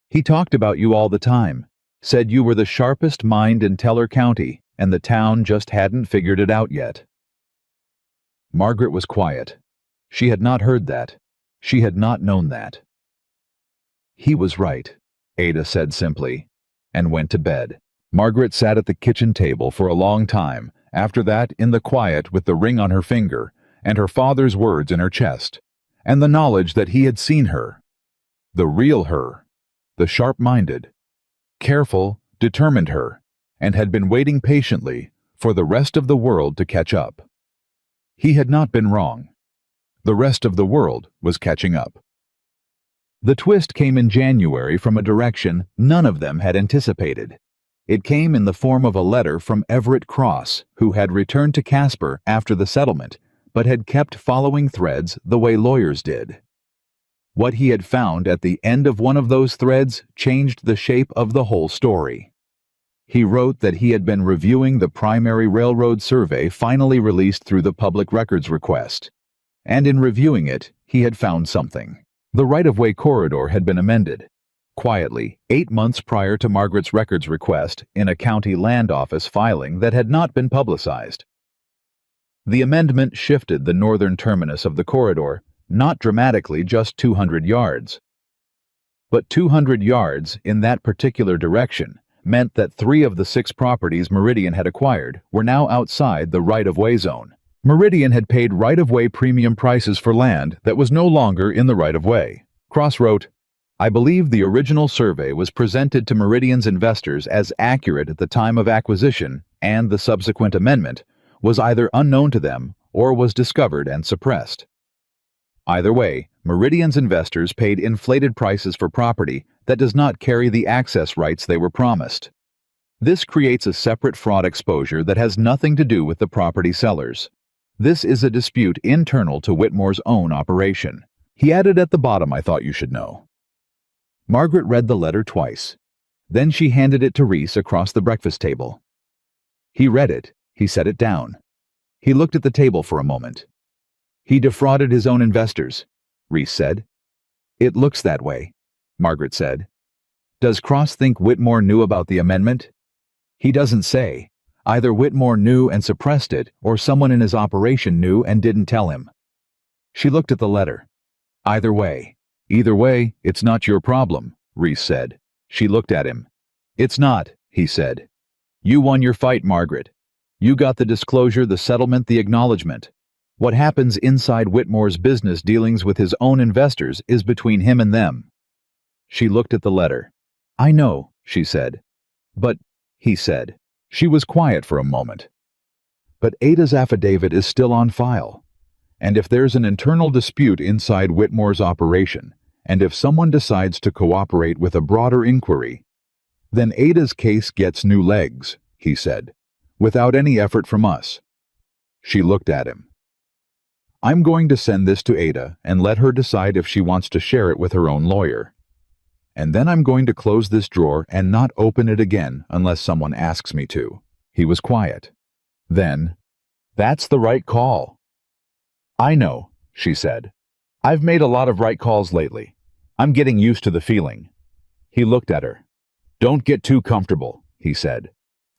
"He talked about you all the time. Said you were the sharpest mind in Teller County, and the town just hadn't figured it out yet." Margaret was quiet. She had not heard that. She had not known that. "He was right," Ada said simply, and went to bed. Margaret sat at the kitchen table for a long time, after that in the quiet with the ring on her finger, and her father's words in her chest, and the knowledge that he had seen her. The real her. The sharp-minded, careful, determined her, and had been waiting patiently for the rest of the world to catch up. He had not been wrong. The rest of the world was catching up. The twist came in January from a direction none of them had anticipated. It came in the form of a letter from Everett Cross, who had returned to Casper after the settlement, but had kept following threads the way lawyers did. What he had found at the end of one of those threads changed the shape of the whole story. He wrote that he had been reviewing the primary railroad survey finally released through the public records request. and in reviewing it, he had found something. The right-of-way corridor had been amended. Quietly, 8 months prior to Margaret's records request, in a county land office filing that had not been publicized. The amendment shifted the northern terminus of the corridor, not dramatically, just 200 yards. But 200 yards in that particular direction meant that 3 of the 6 properties Meridian had acquired were now outside the right-of-way zone. Meridian had paid right-of-way premium prices for land that was no longer in the right-of-way. Cross wrote, "I believe the original survey was presented to Meridian's investors as accurate at the time of acquisition, and the subsequent amendment was either unknown to them or was discovered and suppressed. Either way, Meridian's investors paid inflated prices for property that does not carry the access rights they were promised. This creates a separate fraud exposure that has nothing to do with the property sellers. This is a dispute internal to Whitmore's own operation." He added at the bottom, "I thought you should know." Margaret read the letter twice. Then she handed it to Reese across the breakfast table. He read it. He set it down. He looked at the table for a moment. "He defrauded his own investors," Reese said. "It looks that way," Margaret said. "Does Cross think Whitmore knew about the amendment?" "He doesn't say. Either Whitmore knew and suppressed it, or someone in his operation knew and didn't tell him." She looked at the letter. "Either way, it's not your problem," Reese said. She looked at him. "It's not," he said. "You won your fight, Margaret. You got the disclosure, the settlement, the acknowledgement. What happens inside Whitmore's business dealings with his own investors is between him and them." She looked at the letter. "I know," she said. "But," he said. She was quiet for a moment. "But Ada's affidavit is still on file. And if there's an internal dispute inside Whitmore's operation, and if someone decides to cooperate with a broader inquiry, then Ada's case gets new legs," he said, "without any effort from us." She looked at him. "I'm going to send this to Ada and let her decide if she wants to share it with her own lawyer. And then I'm going to close this drawer and not open it again unless someone asks me to." He was quiet. Then, "That's the right call." "I know," she said. "I've made a lot of right calls lately. I'm getting used to the feeling." He looked at her. "Don't get too comfortable," he said.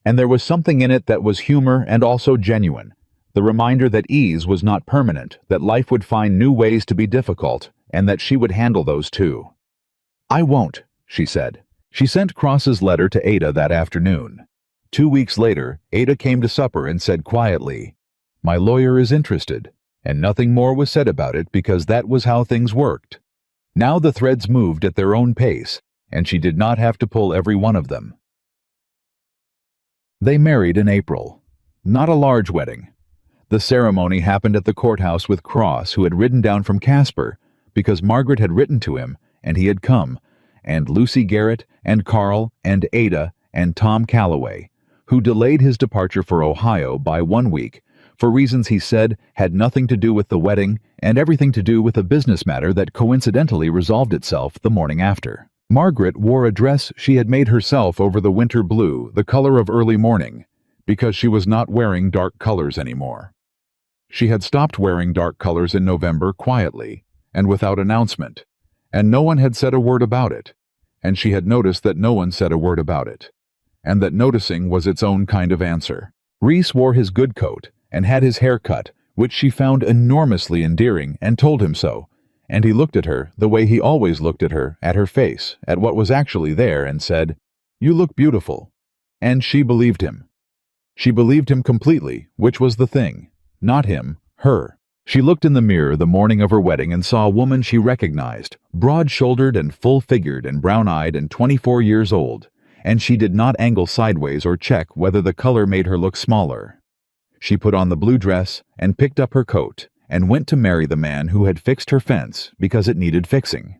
And there was something in it that was humor and also genuine, the reminder that ease was not permanent, that life would find new ways to be difficult, and that she would handle those too. "I won't," she said. She sent Cross's letter to Ada that afternoon. 2 weeks later, Ada came to supper and said quietly, "My lawyer is interested," and nothing more was said about it because that was how things worked. Now the threads moved at their own pace, and she did not have to pull every one of them. They married in April. Not a large wedding. The ceremony happened at the courthouse with Cross, who had ridden down from Casper because Margaret had written to him and he had come, and Lucy Garrett and Carl and Ada and Tom Calloway, who delayed his departure for Ohio by 1 week for reasons he said had nothing to do with the wedding and everything to do with a business matter that coincidentally resolved itself the morning after. Margaret wore a dress she had made herself over the winter blue, the color of early morning, because she was not wearing dark colors anymore. She had stopped wearing dark colors in November quietly and without announcement, and no one had said a word about it, and she had noticed that no one said a word about it, and that noticing was its own kind of answer. Reese wore his good coat and had his hair cut, which she found enormously endearing, and told him so, and he looked at her the way he always looked at her face, at what was actually there, and said, "You look beautiful." And she believed him. She believed him completely, which was the thing. Not him, her. She looked in the mirror the morning of her wedding and saw a woman she recognized, broad-shouldered and full-figured and brown-eyed and 24 years old, and she did not angle sideways or check whether the color made her look smaller. She put on the blue dress and picked up her coat and went to marry the man who had fixed her fence because it needed fixing.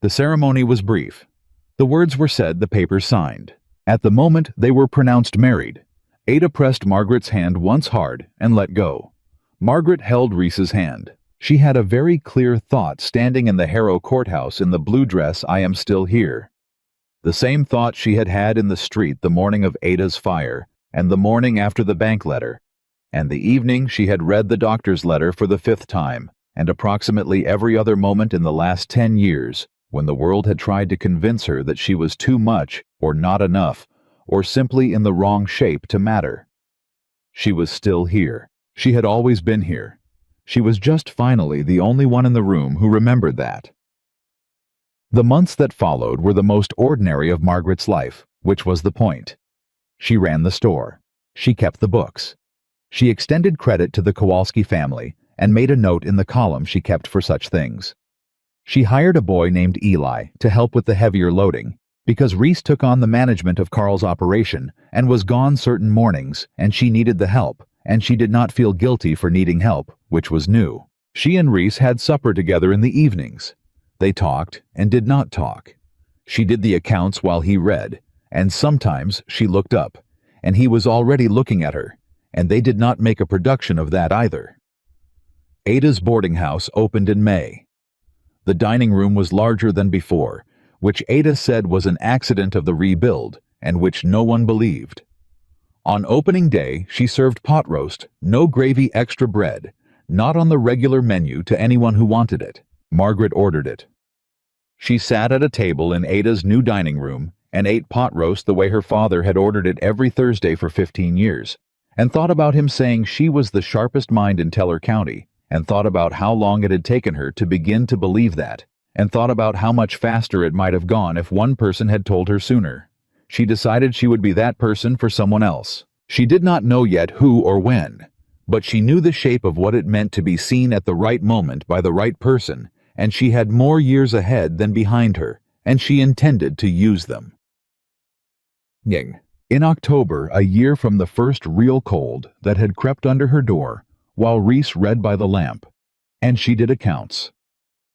The ceremony was brief. The words were said, the papers signed. At the moment they were pronounced married, Ada pressed Margaret's hand once hard and let go. Margaret held Reese's hand. She had a very clear thought standing in the Harrow courthouse in the blue dress, "I am still here." The same thought she had had in the street the morning of Ada's fire and the morning after the bank letter. And the evening she had read the doctor's letter for the 5th time, and approximately every other moment in the last 10 years, when the world had tried to convince her that she was too much, or not enough, or simply in the wrong shape to matter. She was still here. She had always been here. She was just finally the only one in the room who remembered that. The months that followed were the most ordinary of Margaret's life, which was the point. She ran the store. She kept the books. She extended credit to the Kowalski family and made a note in the column she kept for such things. She hired a boy named Eli to help with the heavier loading, because Reese took on the management of Carl's operation and was gone certain mornings, and she needed the help, and she did not feel guilty for needing help, which was new. She and Reese had supper together in the evenings. They talked and did not talk. She did the accounts while he read, and sometimes she looked up, and he was already looking at her, and they did not make a production of that either. Ada's boarding house opened in May. The dining room was larger than before, which Ada said was an accident of the rebuild, and which no one believed. On opening day, she served pot roast, no gravy, extra bread, not on the regular menu to anyone who wanted it. Margaret ordered it. She sat at a table in Ada's new dining room and ate pot roast the way her father had ordered it every Thursday for 15 years, and thought about him saying she was the sharpest mind in Teller County, and thought about how long it had taken her to begin to believe that, and thought about how much faster it might have gone if one person had told her sooner. She decided she would be that person for someone else. She did not know yet who or when, but she knew the shape of what it meant to be seen at the right moment by the right person, and she had more years ahead than behind her, and she intended to use them. In October, a year from the first real cold that had crept under her door, while Reese read by the lamp, and she did accounts,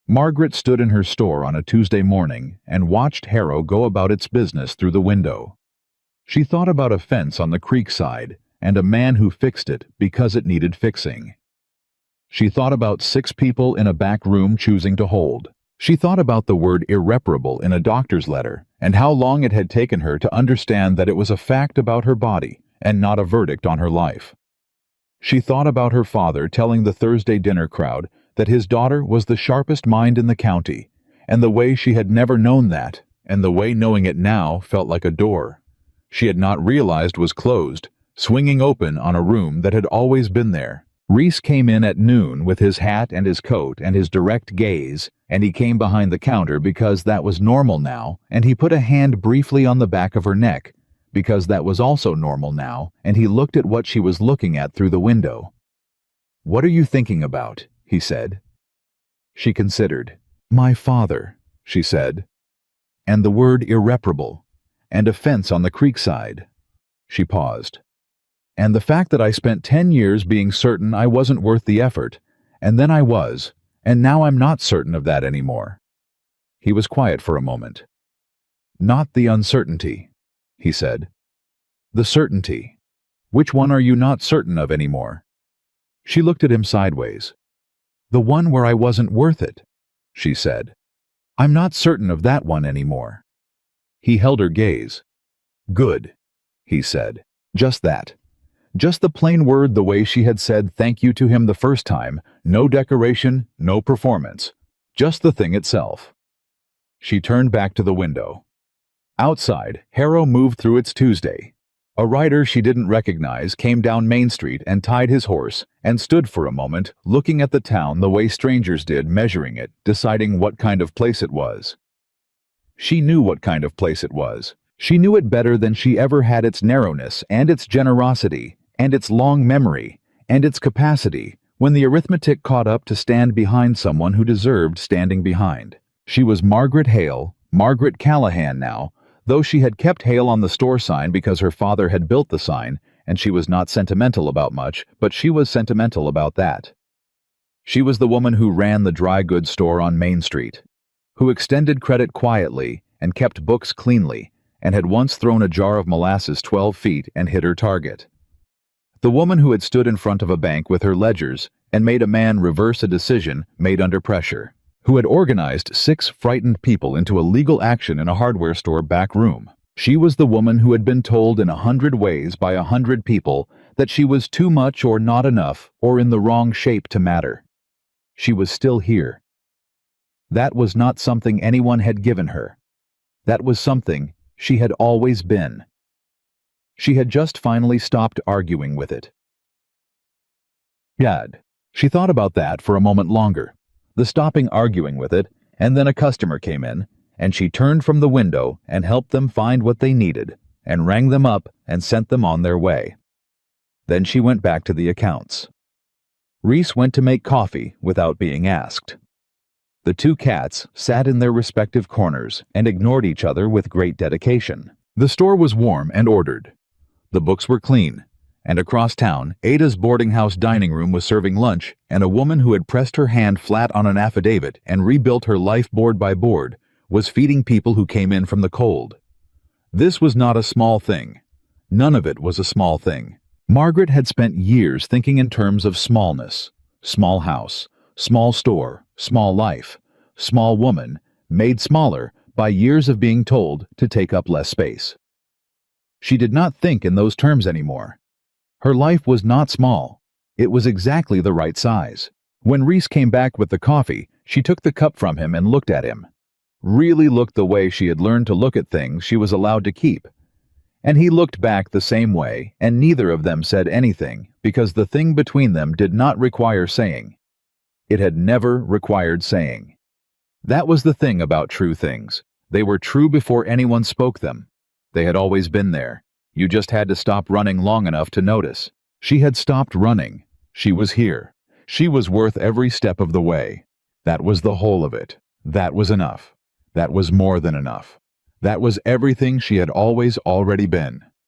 Margaret stood in her store on a Tuesday morning and watched Harrow go about its business through the window. She thought about a fence on the creek side and a man who fixed it because it needed fixing. She thought about 6 people in a back room choosing to hold. She thought about the word irreparable in a doctor's letter and how long it had taken her to understand that it was a fact about her body and not a verdict on her life. She thought about her father telling the Thursday dinner crowd that his daughter was the sharpest mind in the county, and the way she had never known that, and the way knowing it now felt like a door she had not realized was closed, swinging open on a room that had always been there. Reese came in at noon with his hat and his coat and his direct gaze, and he came behind the counter because that was normal now, and he put a hand briefly on the back of her neck, because that was also normal now, and he looked at what she was looking at through the window. "What are you thinking about?" he said. She considered. "My father," she said, "and the word irreparable, and a fence on the creek side." She paused. "And the fact that I spent 10 years being certain I wasn't worth the effort, and then I was, and now I'm not certain of that anymore." He was quiet for a moment. "Not the uncertainty," he said. "The certainty. Which one are you not certain of anymore?" She looked at him sideways. "The one where I wasn't worth it," she said. "I'm not certain of that one anymore." He held her gaze. "Good," he said. Just that. Just the plain word, the way she had said thank you to him the first time, no decoration, no performance. Just the thing itself. She turned back to the window. Outside, Harrow moved through its Tuesday. A rider she didn't recognize came down Main Street and tied his horse and stood for a moment looking at the town the way strangers did, measuring it, deciding what kind of place it was. She knew what kind of place it was. She knew it better than she ever had, its narrowness and its generosity and its long memory and its capacity when the arithmetic caught up to stand behind someone who deserved standing behind. She was Margaret Hale, Margaret Callahan now, though she had kept Hale on the store sign because her father had built the sign, and she was not sentimental about much, but she was sentimental about that. She was the woman who ran the dry goods store on Main Street, who extended credit quietly and kept books cleanly, and had once thrown a jar of molasses 12 feet and hit her target. The woman who had stood in front of a bank with her ledgers and made a man reverse a decision made under pressure, who had organized 6 frightened people into a legal action in a hardware store back room, She was the woman who had been told in 100 ways by 100 people that she was too much or not enough or in the wrong shape to matter. She was still here. That was not something anyone had given her. That was something she had always been. She had just finally stopped arguing with it. Gad. She thought about that for a moment longer, the stopping arguing with it, and then a customer came in, and she turned from the window and helped them find what they needed, and rang them up and sent them on their way. Then she went back to the accounts. Reese went to make coffee without being asked. The two cats sat in their respective corners and ignored each other with great dedication. The store was warm and ordered. The books were clean, and across town, Ada's boarding house dining room was serving lunch, and a woman who had pressed her hand flat on an affidavit and rebuilt her life board by board was feeding people who came in from the cold. This was not a small thing. None of it was a small thing. Margaret had spent years thinking in terms of smallness. Small house, small store, small life, small woman, made smaller by years of being told to take up less space. She did not think in those terms anymore. Her life was not small. It was exactly the right size. When Reese came back with the coffee, she took the cup from him and looked at him. Really looked the way she had learned to look at things she was allowed to keep. And he looked back the same way, and neither of them said anything because the thing between them did not require saying. It had never required saying. That was the thing about true things. They were true before anyone spoke them. They had always been there. You just had to stop running long enough to notice. She had stopped running. She was here. She was worth every step of the way. That was the whole of it. That was enough. That was more than enough. That was everything she had always already been.